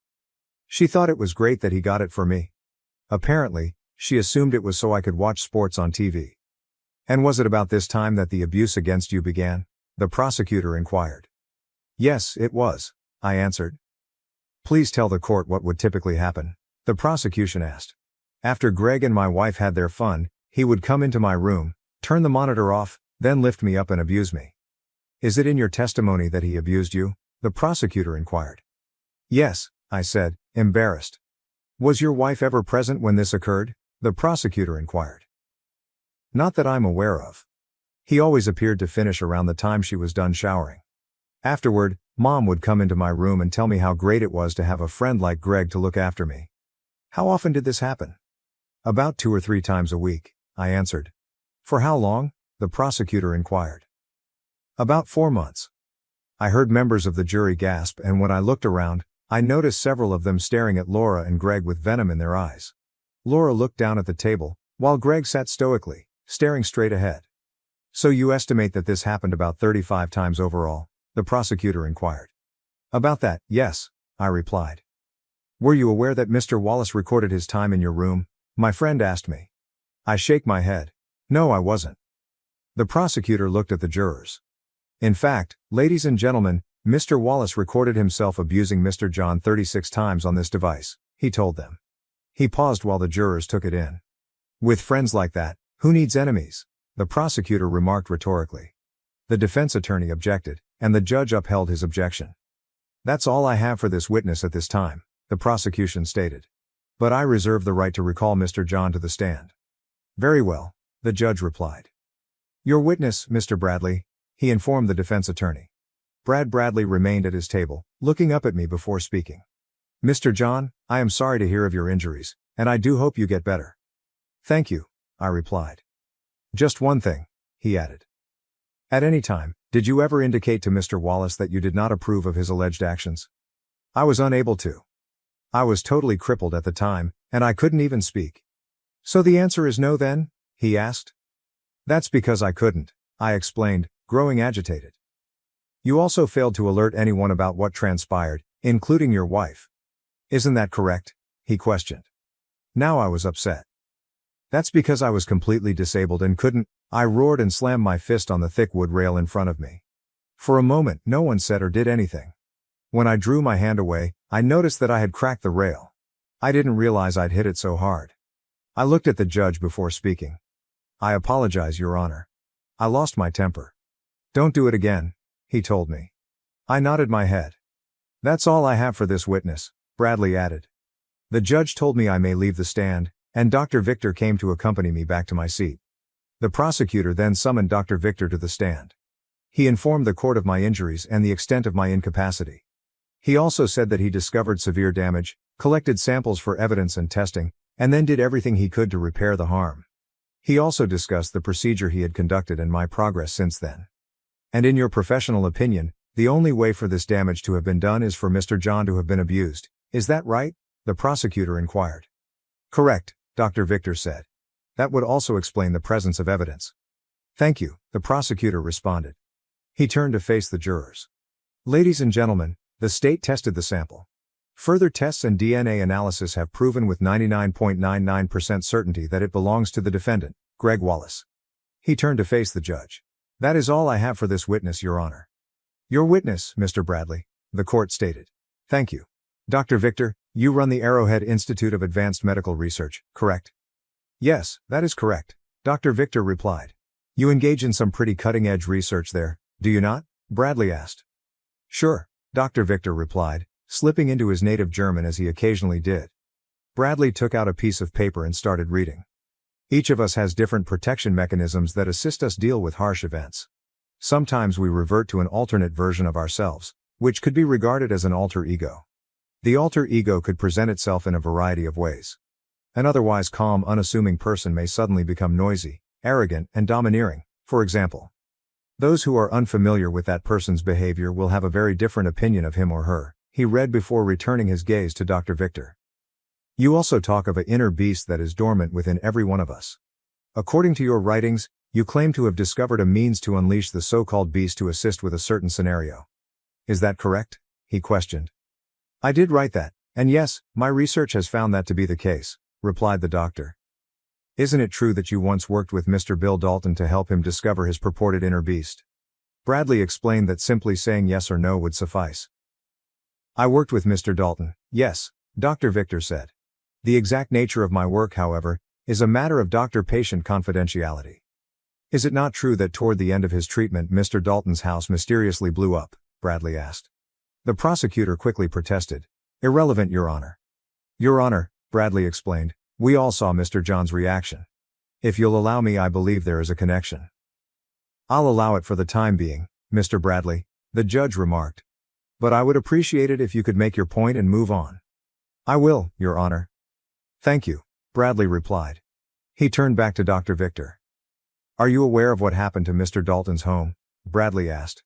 She thought it was great that he got it for me. Apparently, she assumed it was so I could watch sports on TV. And was it about this time that the abuse against you began? The prosecutor inquired. Yes, it was, I answered. Please tell the court what would typically happen, the prosecution asked. After Greg and my wife had their fun, he would come into my room, turn the monitor off, then lift me up and abuse me. Is it in your testimony that he abused you? The prosecutor inquired. Yes, I said, embarrassed. Was your wife ever present when this occurred? The prosecutor inquired. Not that I'm aware of. He always appeared to finish around the time she was done showering. Afterward, Mom would come into my room and tell me how great it was to have a friend like Greg to look after me. How often did this happen? About 2 or 3 times a week, I answered. For how long? The prosecutor inquired. About 4 months. I heard members of the jury gasp, and when I looked around, I noticed several of them staring at Laura and Greg with venom in their eyes. Laura looked down at the table, while Greg sat stoically, staring straight ahead. So you estimate that this happened about 35 times overall? The prosecutor inquired. About that, yes, I replied. Were you aware that Mr. Wallace recorded his time in your room? My friend asked me. I shake my head. No, I wasn't. The prosecutor looked at the jurors. In fact, ladies and gentlemen, Mr. Wallace recorded himself abusing Mr. John 36 times on this device, he told them. He paused while the jurors took it in. With friends like that, who needs enemies? The prosecutor remarked rhetorically. The defense attorney objected, and the judge upheld his objection. That's all I have for this witness at this time, the prosecution stated. But I reserve the right to recall Mr. John to the stand. Very well, the judge replied. Your witness, Mr. Bradley, he informed the defense attorney. Brad Bradley remained at his table, looking up at me before speaking. Mr. John, I am sorry to hear of your injuries, and I do hope you get better. Thank you, I replied. Just one thing, he added. At any time, did you ever indicate to Mr. Wallace that you did not approve of his alleged actions? I was unable to. I was totally crippled at the time, and I couldn't even speak. So the answer is no then? He asked. That's because I couldn't, I explained, growing agitated. You also failed to alert anyone about what transpired, including your wife. Isn't that correct? He questioned. Now I was upset. That's because I was completely disabled and couldn't, I roared and slammed my fist on the thick wood rail in front of me. For a moment, no one said or did anything. When I drew my hand away, I noticed that I had cracked the rail. I didn't realize I'd hit it so hard. I looked at the judge before speaking. I apologize, Your Honor. I lost my temper. Don't do it again, he told me. I nodded my head. That's all I have for this witness, Bradley added. The judge told me I may leave the stand, and Dr. Victor came to accompany me back to my seat. The prosecutor then summoned Dr. Victor to the stand. He informed the court of my injuries and the extent of my incapacity. He also said that he discovered severe damage, collected samples for evidence and testing, and then did everything he could to repair the harm. He also discussed the procedure he had conducted and my progress since then. And in your professional opinion, the only way for this damage to have been done is for Mr. John to have been abused, is that right? The prosecutor inquired. Correct, Dr. Victor said. That would also explain the presence of evidence. Thank you, the prosecutor responded. He turned to face the jurors. Ladies and gentlemen, the state tested the sample. Further tests and DNA analysis have proven with 99.99% certainty that it belongs to the defendant, Greg Wallace. He turned to face the judge. That is all I have for this witness, Your Honor. Your witness, Mr. Bradley, the court stated. Thank you. Dr. Victor, you run the Arrowhead Institute of Advanced Medical Research, correct? Yes, that is correct, Dr. Victor replied. You engage in some pretty cutting-edge research there, do you not? Bradley asked. Sure, Dr. Victor replied, slipping into his native German as he occasionally did. Bradley took out a piece of paper and started reading. Each of us has different protection mechanisms that assist us deal with harsh events. Sometimes we revert to an alternate version of ourselves, which could be regarded as an alter ego. The alter ego could present itself in a variety of ways. An otherwise calm, unassuming person may suddenly become noisy, arrogant, and domineering, for example. Those who are unfamiliar with that person's behavior will have a very different opinion of him or her, he read before returning his gaze to Dr. Victor. You also talk of an inner beast that is dormant within every one of us. According to your writings, you claim to have discovered a means to unleash the so-called beast to assist with a certain scenario. Is that correct? He questioned. I did write that, and yes, my research has found that to be the case, replied the doctor. Isn't it true that you once worked with Mr. Bill Dalton to help him discover his purported inner beast? Bradley explained that simply saying yes or no would suffice. I worked with Mr. Dalton, yes, Dr. Victor said. The exact nature of my work, however, is a matter of doctor-patient confidentiality. Is it not true that toward the end of his treatment Mr. Dalton's house mysteriously blew up? Bradley asked. The prosecutor quickly protested. Irrelevant, Your Honor. Your Honor, Bradley explained, we all saw Mr. John's reaction. If you'll allow me, I believe there is a connection. I'll allow it for the time being, Mr. Bradley, the judge remarked. But I would appreciate it if you could make your point and move on. I will, Your Honor. Thank you, Bradley replied. He turned back to Dr. Victor. Are you aware of what happened to Mr. Dalton's home? Bradley asked.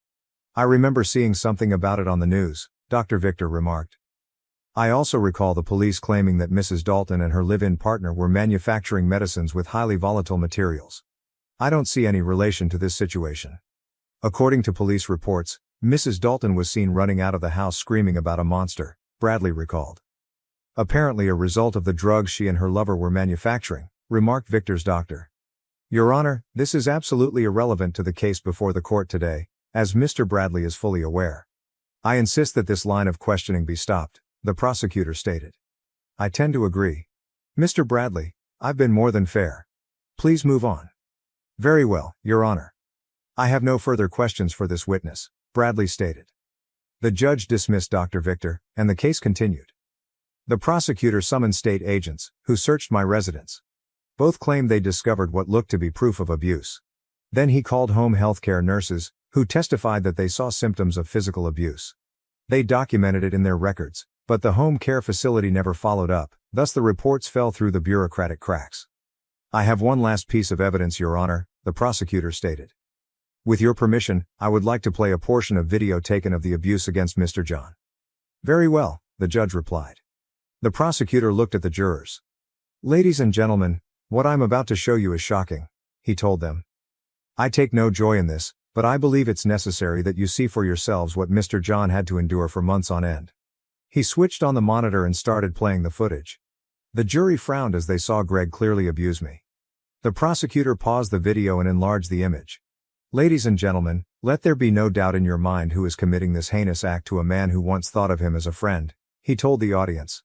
I remember seeing something about it on the news, Dr. Victor remarked. I also recall the police claiming that Mrs. Dalton and her live-in partner were manufacturing medicines with highly volatile materials. I don't see any relation to this situation. According to police reports, Mrs. Dalton was seen running out of the house screaming about a monster, Bradley recalled. Apparently a result of the drugs she and her lover were manufacturing, remarked Victor's doctor. Your Honor, this is absolutely irrelevant to the case before the court today, as Mr. Bradley is fully aware. I insist that this line of questioning be stopped, the prosecutor stated. I tend to agree. Mr. Bradley, I've been more than fair. Please move on. Very well, Your Honor. I have no further questions for this witness, Bradley stated. The judge dismissed Dr. Victor, and the case continued. The prosecutor summoned state agents, who searched my residence. Both claimed they discovered what looked to be proof of abuse. Then he called home healthcare nurses, who testified that they saw symptoms of physical abuse. They documented it in their records, but the home care facility never followed up, thus the reports fell through the bureaucratic cracks. I have one last piece of evidence, Your Honor, the prosecutor stated. With your permission, I would like to play a portion of video taken of the abuse against Mr. John. Very well, the judge replied. The prosecutor looked at the jurors. Ladies and gentlemen, what I'm about to show you is shocking, he told them. I take no joy in this, but I believe it's necessary that you see for yourselves what Mr. John had to endure for months on end. He switched on the monitor and started playing the footage. The jury frowned as they saw Greg clearly abuse me. The prosecutor paused the video and enlarged the image. Ladies and gentlemen, let there be no doubt in your mind who is committing this heinous act to a man who once thought of him as a friend, he told the audience.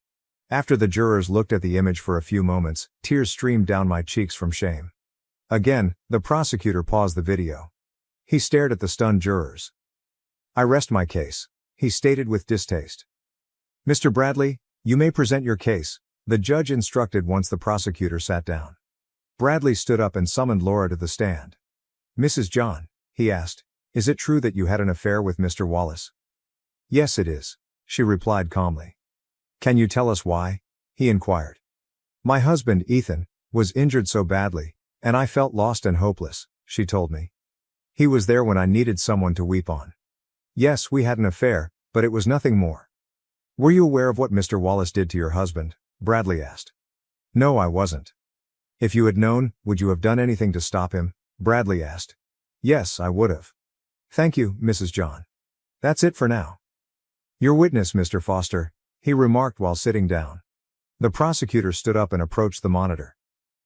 After the jurors looked at the image for a few moments, tears streamed down my cheeks from shame. Again, the prosecutor paused the video. He stared at the stunned jurors. I rest my case, he stated with distaste. Mr. Bradley, you may present your case, the judge instructed once the prosecutor sat down. Bradley stood up and summoned Laura to the stand. Mrs. John, he asked, Is it true that you had an affair with Mr. Wallace? Yes, it is, she replied calmly. Can you tell us why? He inquired. My husband, Ethan, was injured so badly, and I felt lost and hopeless, she told me. He was there when I needed someone to weep on. Yes, we had an affair, but it was nothing more. Were you aware of what Mr. Wallace did to your husband? Bradley asked. No, I wasn't. If you had known, would you have done anything to stop him? Bradley asked. Yes, I would have. Thank you, Mrs. John. That's it for now. Your witness, Mr. Foster, he remarked while sitting down. The prosecutor stood up and approached the monitor.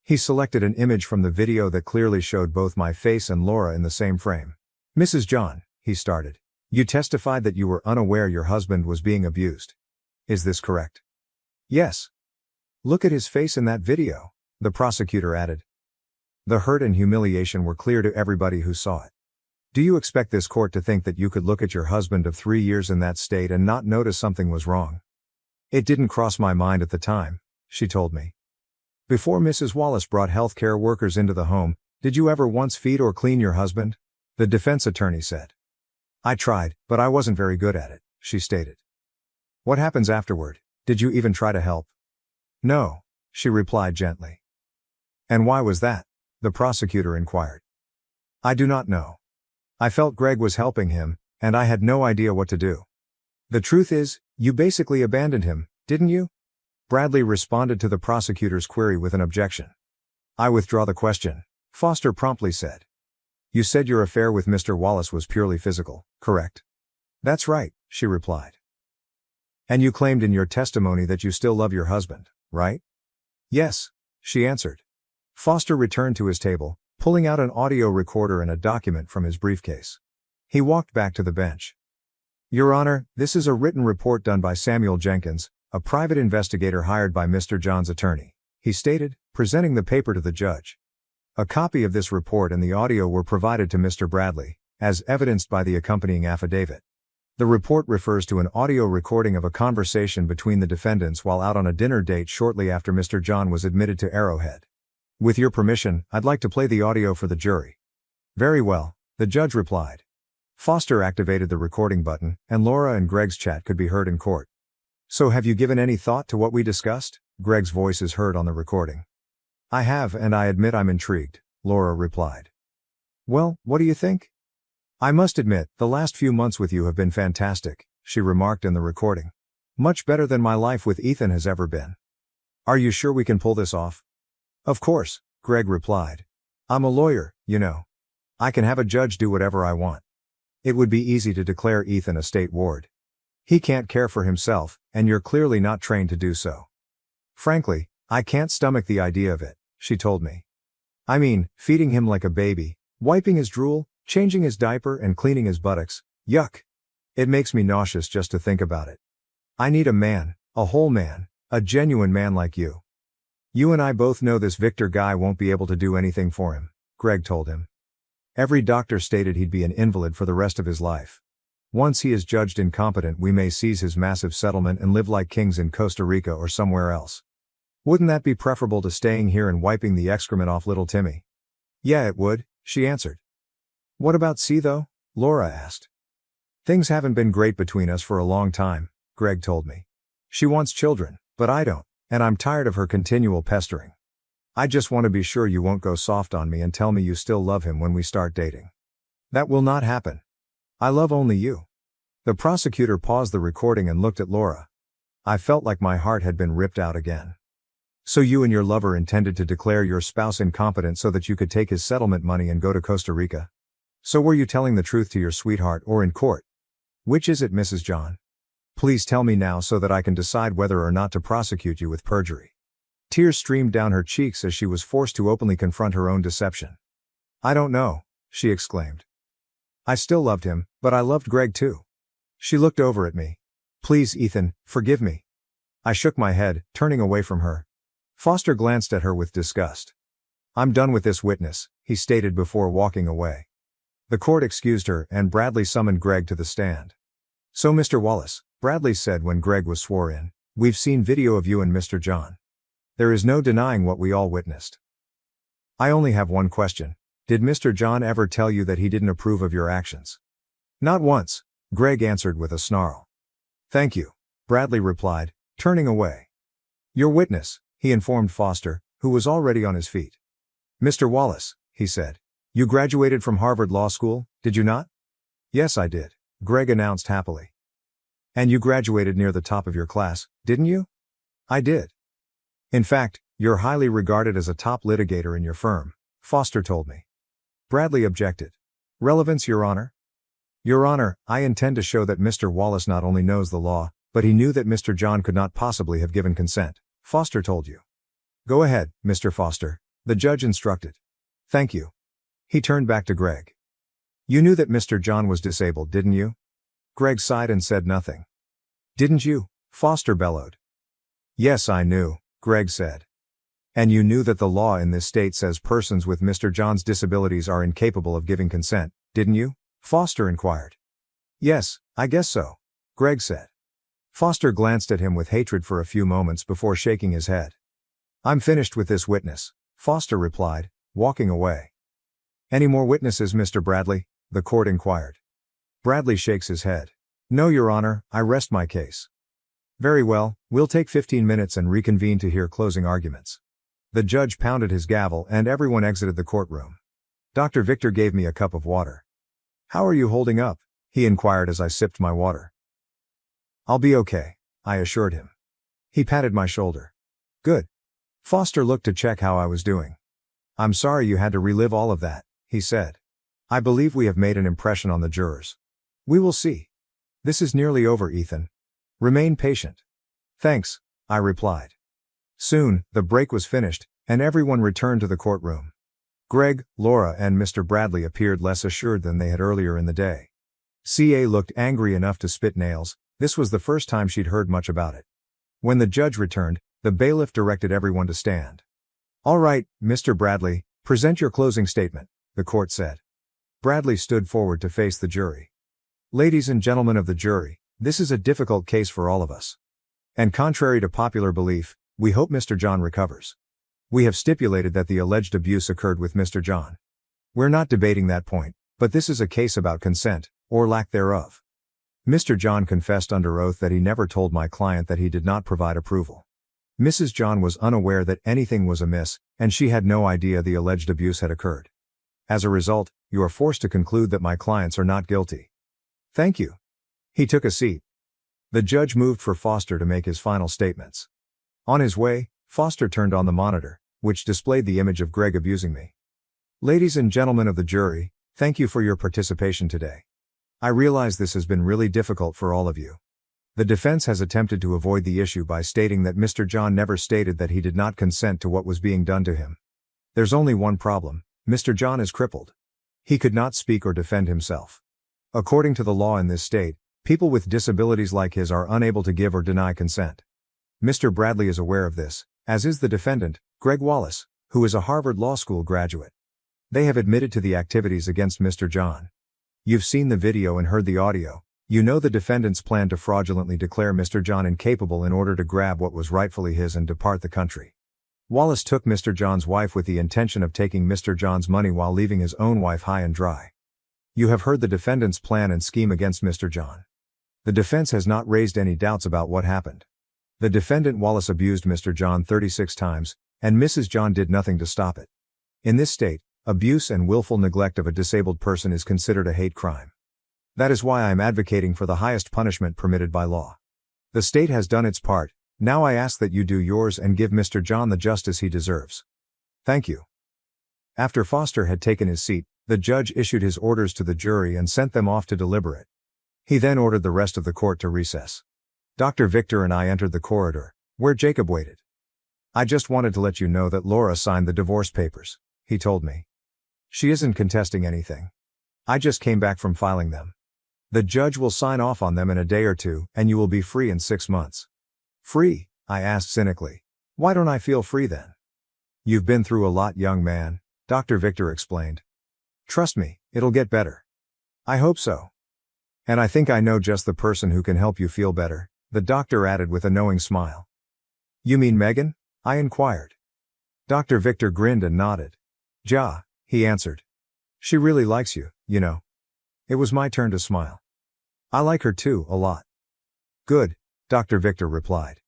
He selected an image from the video that clearly showed both my face and Laura in the same frame. Mrs. John, he started. You testified that you were unaware your husband was being abused. Is this correct? Yes. Look at his face in that video, the prosecutor added. The hurt and humiliation were clear to everybody who saw it. Do you expect this court to think that you could look at your husband of 3 years in that state and not notice something was wrong? It didn't cross my mind at the time, she told me. Before Mrs. Wallace brought healthcare workers into the home, did you ever once feed or clean your husband? The defense attorney said. I tried, but I wasn't very good at it, she stated. What happens afterward? Did you even try to help? No, she replied gently. And why was that? The prosecutor inquired. I do not know. I felt Greg was helping him, and I had no idea what to do. The truth is, you basically abandoned him, didn't you? Bradley responded to the prosecutor's query with an objection. I withdraw the question, Foster promptly said. You said your affair with Mr. Wallace was purely physical, correct? That's right, she replied. And you claimed in your testimony that you still love your husband, right? Yes, she answered. Foster returned to his table, pulling out an audio recorder and a document from his briefcase. He walked back to the bench. Your Honor, this is a written report done by Samuel Jenkins, a private investigator hired by Mr. John's attorney, he stated, presenting the paper to the judge. A copy of this report and the audio were provided to Mr. Bradley, as evidenced by the accompanying affidavit. The report refers to an audio recording of a conversation between the defendants while out on a dinner date shortly after Mr. John was admitted to Arrowhead. With your permission, I'd like to play the audio for the jury. Very well, the judge replied. Foster activated the recording button, and Laura and Greg's chat could be heard in court. So have you given any thought to what we discussed? Greg's voice is heard on the recording. I have, and I admit I'm intrigued, Laura replied. Well, what do you think? I must admit, the last few months with you have been fantastic, she remarked in the recording. Much better than my life with Ethan has ever been. Are you sure we can pull this off? Of course, Greg replied. I'm a lawyer, you know. I can have a judge do whatever I want. It would be easy to declare Ethan a state ward. He can't care for himself, and you're clearly not trained to do so. Frankly, I can't stomach the idea of it, she told me. I mean, feeding him like a baby, wiping his drool, changing his diaper and cleaning his buttocks, yuck. It makes me nauseous just to think about it. I need a man, a whole man, a genuine man like you. You and I both know this Victor guy won't be able to do anything for him, Greg told him. Every doctor stated he'd be an invalid for the rest of his life. Once he is judged incompetent, we may seize his massive settlement and live like kings in Costa Rica or somewhere else. Wouldn't that be preferable to staying here and wiping the excrement off little Timmy? Yeah, it would, she answered. What about C though? Laura asked. Things haven't been great between us for a long time, Greg told me. She wants children, but I don't, and I'm tired of her continual pestering. I just want to be sure you won't go soft on me and tell me you still love him when we start dating. That will not happen. I love only you. The prosecutor paused the recording and looked at Laura. I felt like my heart had been ripped out again. So you and your lover intended to declare your spouse incompetent so that you could take his settlement money and go to Costa Rica? So were you telling the truth to your sweetheart or in court? Which is it, Mrs. John? Please tell me now so that I can decide whether or not to prosecute you with perjury. Tears streamed down her cheeks as she was forced to openly confront her own deception. I don't know, she exclaimed. I still loved him, but I loved Greg too. She looked over at me. Please, Ethan, forgive me. I shook my head, turning away from her. Foster glanced at her with disgust. I'm done with this witness, he stated before walking away. The court excused her, and Bradley summoned Greg to the stand. So Mr. Wallace, Bradley said when Greg was sworn in, we've seen video of you and Mr. John. There is no denying what we all witnessed. I only have one question. Did Mr. John ever tell you that he didn't approve of your actions? Not once, Greg answered with a snarl. Thank you, Bradley replied, turning away. Your witness, he informed Foster, who was already on his feet. Mr. Wallace, he said. You graduated from Harvard Law School, did you not? Yes, I did, Greg announced happily. And you graduated near the top of your class, didn't you? I did. In fact, you're highly regarded as a top litigator in your firm, Foster told me. Bradley objected. Relevance, Your Honor? Your Honor, I intend to show that Mr. Wallace not only knows the law, but he knew that Mr. John could not possibly have given consent, Foster told you. Go ahead, Mr. Foster, the judge instructed. Thank you. He turned back to Greg. You knew that Mr. John was disabled, didn't you? Greg sighed and said nothing. Didn't you? Foster bellowed. Yes, I knew, Greg said. And you knew that the law in this state says persons with Mr. John's disabilities are incapable of giving consent, didn't you? Foster inquired. Yes, I guess so, Greg said. Foster glanced at him with hatred for a few moments before shaking his head. I'm finished with this witness, Foster replied, walking away. Any more witnesses, Mr. Bradley? The court inquired. Bradley shakes his head. No, Your Honor, I rest my case. Very well, we'll take 15 minutes and reconvene to hear closing arguments. The judge pounded his gavel and everyone exited the courtroom. Dr. Victor gave me a cup of water. How are you holding up? He inquired as I sipped my water. I'll be okay, I assured him. He patted my shoulder. Good. Foster looked to check how I was doing. I'm sorry you had to relive all of that, he said. I believe we have made an impression on the jurors. We will see. This is nearly over, Ethan. Remain patient. Thanks, I replied. Soon, the break was finished, and everyone returned to the courtroom. Greg, Laura, and Mr. Bradley appeared less assured than they had earlier in the day. CA looked angry enough to spit nails. This was the first time she'd heard much about it. When the judge returned, the bailiff directed everyone to stand. All right, Mr. Bradley, present your closing statement, the court said. Bradley stood forward to face the jury. Ladies and gentlemen of the jury, this is a difficult case for all of us. And contrary to popular belief, we hope Mr. John recovers. We have stipulated that the alleged abuse occurred with Mr. John. We're not debating that point, but this is a case about consent, or lack thereof. Mr. John confessed under oath that he never told my client that he did not provide approval. Mrs. John was unaware that anything was amiss, and she had no idea the alleged abuse had occurred. As a result, you are forced to conclude that my clients are not guilty. Thank you. He took a seat. The judge moved for Foster to make his final statements. On his way, Foster turned on the monitor, which displayed the image of Greg abusing me. Ladies and gentlemen of the jury, thank you for your participation today. I realize this has been really difficult for all of you. The defense has attempted to avoid the issue by stating that Mr. John never stated that he did not consent to what was being done to him. There's only one problem: Mr. John is crippled. He could not speak or defend himself. According to the law in this state, people with disabilities like his are unable to give or deny consent. Mr. Bradley is aware of this, as is the defendant, Greg Wallace, who is a Harvard Law School graduate. They have admitted to the activities against Mr. John. You've seen the video and heard the audio. You know the defendants plan to fraudulently declare Mr. John incapable in order to grab what was rightfully his and depart the country. Wallace took Mr. John's wife with the intention of taking Mr. John's money while leaving his own wife high and dry. You have heard the defendants' plan and scheme against Mr. John. The defense has not raised any doubts about what happened. The defendant Wallace abused Mr. John 36 times, and Mrs. John did nothing to stop it. In this state, abuse and willful neglect of a disabled person is considered a hate crime. That is why I am advocating for the highest punishment permitted by law. The state has done its part. Now I ask that you do yours and give Mr. John the justice he deserves. Thank you. After Foster had taken his seat, the judge issued his orders to the jury and sent them off to deliberate. He then ordered the rest of the court to recess. Dr. Victor and I entered the corridor, where Jacob waited. I just wanted to let you know that Laura signed the divorce papers, he told me. She isn't contesting anything. I just came back from filing them. The judge will sign off on them in a day or two, and you will be free in 6 months. Free? I asked cynically. Why don't I feel free then? You've been through a lot, young man, Dr. Victor explained. Trust me, it'll get better. I hope so. And I think I know just the person who can help you feel better, the doctor added with a knowing smile. You mean Megan? I inquired. Dr. Victor grinned and nodded. Ja, he answered. She really likes you, you know. It was my turn to smile. I like her too, a lot. Good, Dr. Victor replied.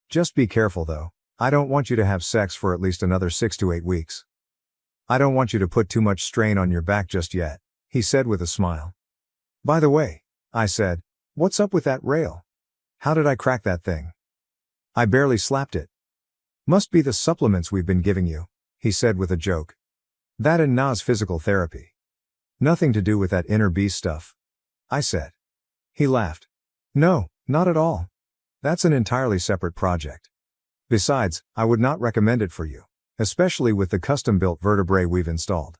Just be careful though. I don't want you to have sex for at least another 6 to 8 weeks. I don't want you to put too much strain on your back just yet, he said with a smile. By the way, I said, what's up with that rail? How did I crack that thing? I barely slapped it. Must be the supplements we've been giving you, he said with a joke. That and Na's physical therapy. Nothing to do with that inner beast stuff, I said. He laughed. No, not at all. That's an entirely separate project. Besides, I would not recommend it for you, especially with the custom-built vertebrae we've installed.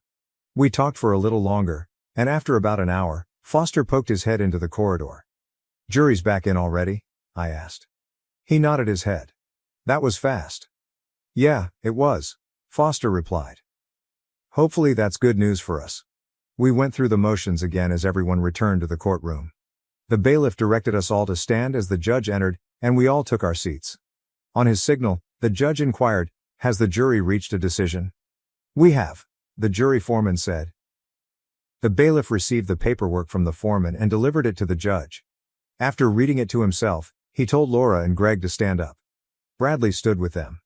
We talked for a little longer, and after about an hour, Foster poked his head into the corridor. Jury's back in already? I asked. He nodded his head. That was fast. Yeah, it was, Foster replied. Hopefully that's good news for us. We went through the motions again as everyone returned to the courtroom. The bailiff directed us all to stand as the judge entered, and we all took our seats. On his signal, the judge inquired, has the jury reached a decision? We have, the jury foreman said. The bailiff received the paperwork from the foreman and delivered it to the judge. After reading it to himself, he told Laura and Greg to stand up. Bradley stood with them.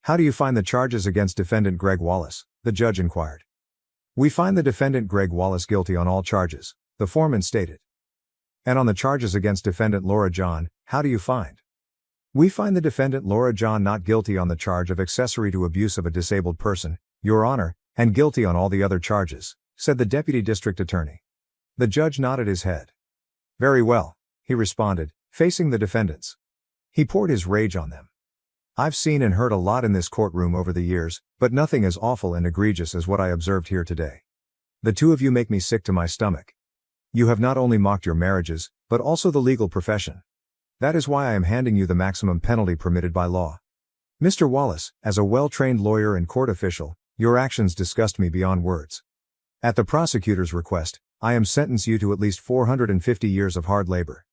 How do you find the charges against defendant Greg Wallace? The judge inquired. We find the defendant Greg Wallace guilty on all charges, the foreman stated. And on the charges against defendant Laura John, how do you find? We find the defendant Laura John not guilty on the charge of accessory to abuse of a disabled person, Your Honor, and guilty on all the other charges, said the deputy district attorney. The judge nodded his head. Very well, he responded, facing the defendants. He poured his rage on them. I've seen and heard a lot in this courtroom over the years, but nothing as awful and egregious as what I observed here today. The two of you make me sick to my stomach. You have not only mocked your marriages, but also the legal profession. That is why I am handing you the maximum penalty permitted by law. Mr. Wallace, as a well-trained lawyer and court official, your actions disgust me beyond words. At the prosecutor's request, I am sentencing you to at least 450 years of hard labor.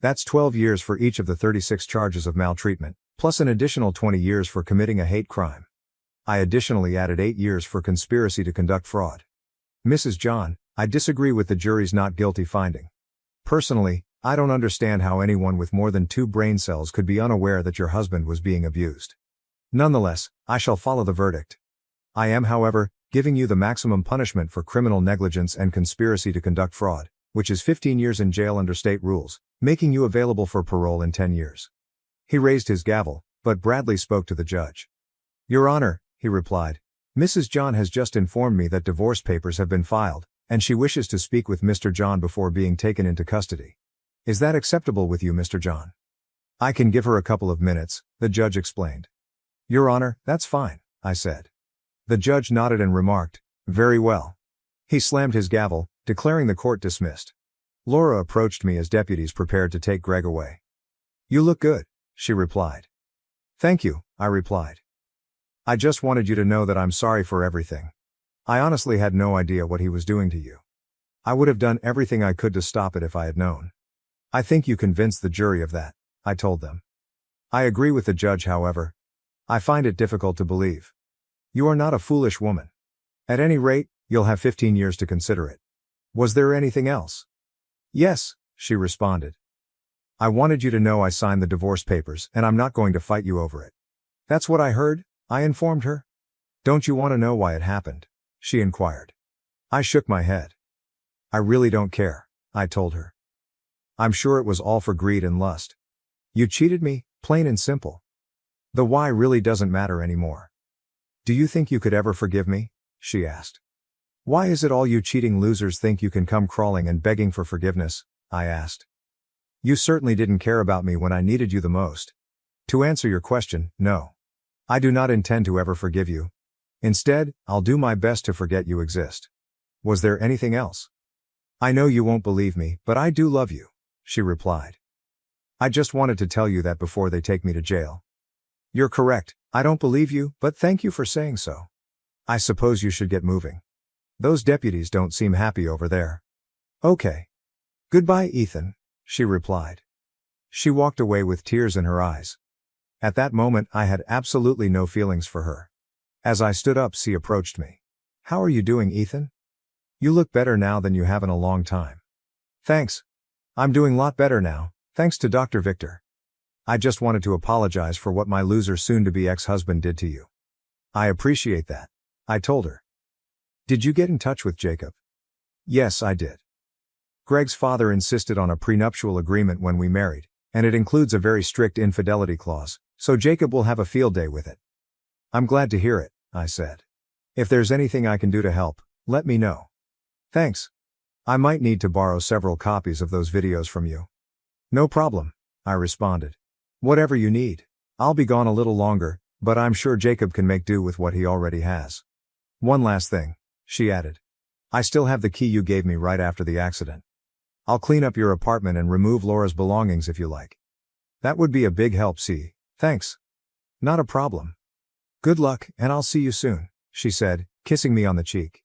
That's 12 years for each of the 36 charges of maltreatment, plus an additional 20 years for committing a hate crime. I additionally added 8 years for conspiracy to conduct fraud. Mrs. John, I disagree with the jury's not guilty finding. Personally, I don't understand how anyone with more than 2 brain cells could be unaware that your husband was being abused. Nonetheless, I shall follow the verdict. I am, however, giving you the maximum punishment for criminal negligence and conspiracy to conduct fraud, which is 15 years in jail under state rules, making you available for parole in 10 years. He raised his gavel, but Bradley spoke to the judge. Your Honor, he replied, Mrs. John has just informed me that divorce papers have been filed, and she wishes to speak with Mr. John before being taken into custody. Is that acceptable with you, Mr. John? I can give her a couple of minutes, the judge explained. Your Honor, that's fine, I said. The judge nodded and remarked, very well. He slammed his gavel, declaring the court dismissed. Laura approached me as deputies prepared to take Greg away. You look good, she replied. Thank you, I replied. I just wanted you to know that I'm sorry for everything. I honestly had no idea what he was doing to you. I would have done everything I could to stop it if I had known. I think you convinced the jury of that, I told them. I agree with the judge, however. I find it difficult to believe. You are not a foolish woman. At any rate, you'll have 15 years to consider it. Was there anything else? Yes, she responded. I wanted you to know I signed the divorce papers and I'm not going to fight you over it. That's what I heard, I informed her. Don't you want to know why it happened? She inquired. I shook my head. I really don't care, I told her. I'm sure it was all for greed and lust. You cheated me, plain and simple. The why really doesn't matter anymore. Do you think you could ever forgive me? She asked. Why is it all you cheating losers think you can come crawling and begging for forgiveness? I asked. You certainly didn't care about me when I needed you the most. To answer your question, no. I do not intend to ever forgive you. Instead, I'll do my best to forget you exist. Was there anything else? I know you won't believe me, but I do love you, she replied. I just wanted to tell you that before they take me to jail. You're correct, I don't believe you, but thank you for saying so. I suppose you should get moving. Those deputies don't seem happy over there. Okay. Goodbye, Ethan, she replied. She walked away with tears in her eyes. At that moment, I had absolutely no feelings for her. As I stood up, she approached me. How are you doing, Ethan? You look better now than you have in a long time. Thanks. I'm doing a lot better now, thanks to Dr. Victor. I just wanted to apologize for what my loser soon-to-be ex-husband did to you. I appreciate that, I told her. Did you get in touch with Jacob? Yes, I did. Greg's father insisted on a prenuptial agreement when we married, and it includes a very strict infidelity clause, so Jacob will have a field day with it. I'm glad to hear it, I said. If there's anything I can do to help, let me know. Thanks. I might need to borrow several copies of those videos from you. No problem, I responded. Whatever you need. I'll be gone a little longer, but I'm sure Jacob can make do with what he already has. One last thing, she added. I still have the key you gave me right after the accident. I'll clean up your apartment and remove Laura's belongings if you like. That would be a big help, see. Thanks. Not a problem. Good luck, and I'll see you soon, she said, kissing me on the cheek.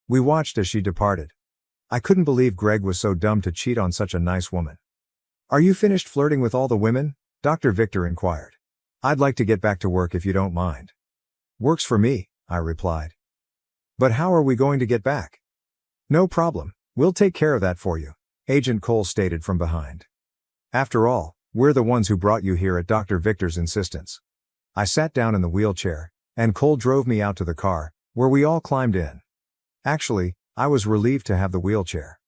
We watched as she departed. I couldn't believe Greg was so dumb to cheat on such a nice woman. Are you finished flirting with all the women? Dr. Victor inquired. I'd like to get back to work if you don't mind. Works for me, I replied. But how are we going to get back? No problem, we'll take care of that for you, Agent Cole stated from behind. After all, we're the ones who brought you here at Dr. Victor's insistence. I sat down in the wheelchair, and Cole drove me out to the car, where we all climbed in. Actually, I was relieved to have the wheelchair.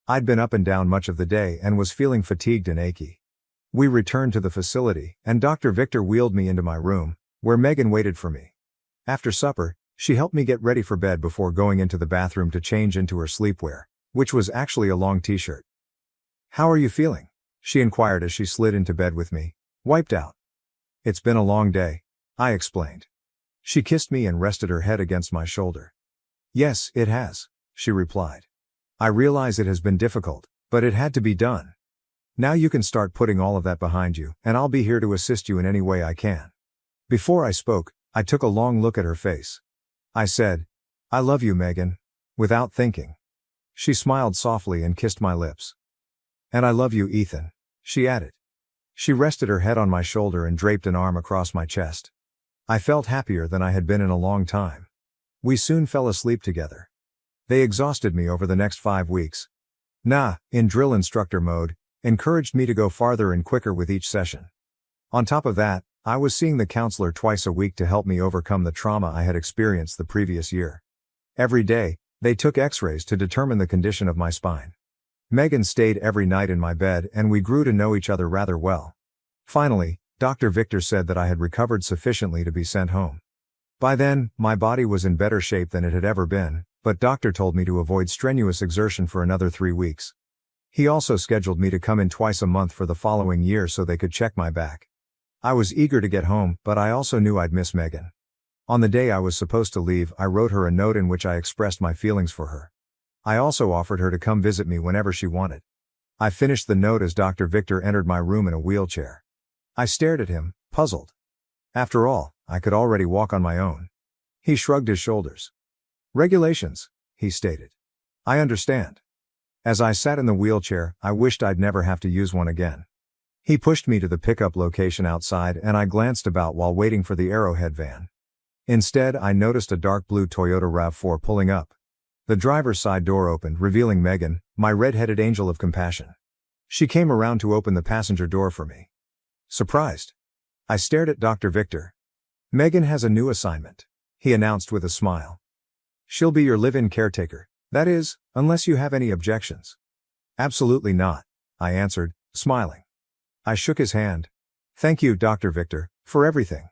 I'd been up and down much of the day and was feeling fatigued and achy. We returned to the facility, and Dr. Victor wheeled me into my room, where Megan waited for me. After supper, she helped me get ready for bed before going into the bathroom to change into her sleepwear, which was actually a long t-shirt. How are you feeling? She inquired as she slid into bed with me, wiped out. It's been a long day, I explained. She kissed me and rested her head against my shoulder. Yes, it has, she replied. I realize it has been difficult, but it had to be done. Now you can start putting all of that behind you, and I'll be here to assist you in any way I can. Before I spoke, I took a long look at her face. I said, I love you, Megan, without thinking. She smiled softly and kissed my lips. And I love you, Ethan, she added. She rested her head on my shoulder and draped an arm across my chest. I felt happier than I had been in a long time. We soon fell asleep together. They exhausted me over the next 5 weeks. In drill instructor mode, encouraged me to go farther and quicker with each session. On top of that, I was seeing the counselor twice a week to help me overcome the trauma I had experienced the previous year. Every day, they took x-rays to determine the condition of my spine. Megan stayed every night in my bed and we grew to know each other rather well. Finally, Dr. Victor said that I had recovered sufficiently to be sent home. By then, my body was in better shape than it had ever been, but doctor told me to avoid strenuous exertion for another 3 weeks. He also scheduled me to come in twice a month for the following year so they could check my back. I was eager to get home, but I also knew I'd miss Megan. On the day I was supposed to leave, I wrote her a note in which I expressed my feelings for her. I also offered her to come visit me whenever she wanted. I finished the note as Dr. Victor entered my room in a wheelchair. I stared at him, puzzled. After all, I could already walk on my own. He shrugged his shoulders. Regulations, he stated. I understand. As I sat in the wheelchair, I wished I'd never have to use one again. He pushed me to the pickup location outside and I glanced about while waiting for the Arrowhead van. Instead, I noticed a dark blue Toyota RAV4 pulling up. The driver's side door opened, revealing Megan, my red-headed angel of compassion. She came around to open the passenger door for me. Surprised, I stared at Dr. Victor. Megan has a new assignment, he announced with a smile. She'll be your live-in caretaker, that is, unless you have any objections. Absolutely not, I answered, smiling. I shook his hand. Thank you, Dr. Victor, for everything.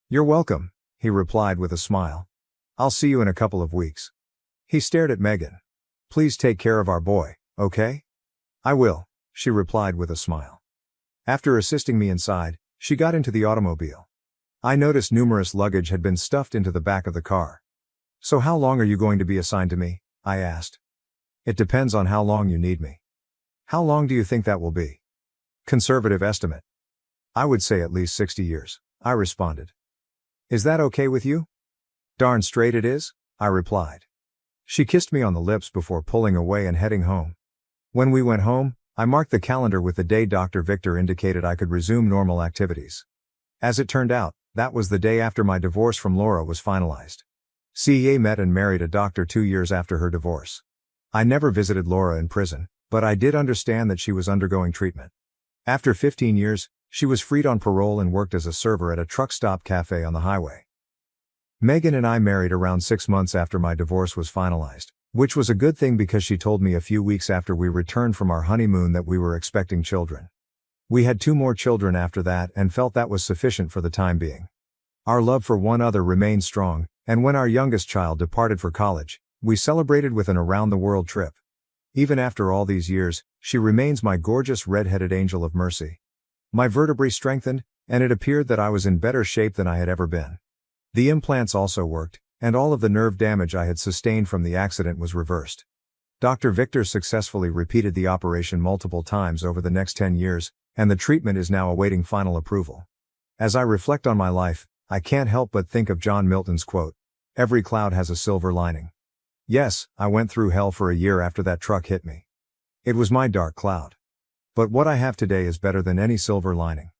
You're welcome, he replied with a smile. I'll see you in a couple of weeks. He stared at Megan. Please take care of our boy, okay? I will, she replied with a smile. After assisting me inside, she got into the automobile. I noticed numerous luggage had been stuffed into the back of the car. So how long are you going to be assigned to me? I asked. It depends on how long you need me. How long do you think that will be? Conservative estimate. I would say at least 60 years, I responded. Is that okay with you? Darn straight it is, I replied. She kissed me on the lips before pulling away and heading home. When we went home, I marked the calendar with the day Dr. Victor indicated I could resume normal activities. As it turned out, that was the day after my divorce from Laura was finalized. CEA met and married a doctor 2 years after her divorce. I never visited Laura in prison, but I did understand that she was undergoing treatment. After 15 years, she was freed on parole and worked as a server at a truck stop cafe on the highway. Megan and I married around 6 months after my divorce was finalized, which was a good thing because she told me a few weeks after we returned from our honeymoon that we were expecting children. We had 2 more children after that and felt that was sufficient for the time being. Our love for one another remained strong, and when our youngest child departed for college, we celebrated with an around-the-world trip. Even after all these years, she remains my gorgeous red-headed angel of mercy. My vertebrae strengthened, and it appeared that I was in better shape than I had ever been. The implants also worked, and all of the nerve damage I had sustained from the accident was reversed. Dr. Victor successfully repeated the operation multiple times over the next 10 years, and the treatment is now awaiting final approval. As I reflect on my life, I can't help but think of John Milton's quote, "Every cloud has a silver lining." Yes, I went through hell for a year after that truck hit me. It was my dark cloud. But what I have today is better than any silver lining.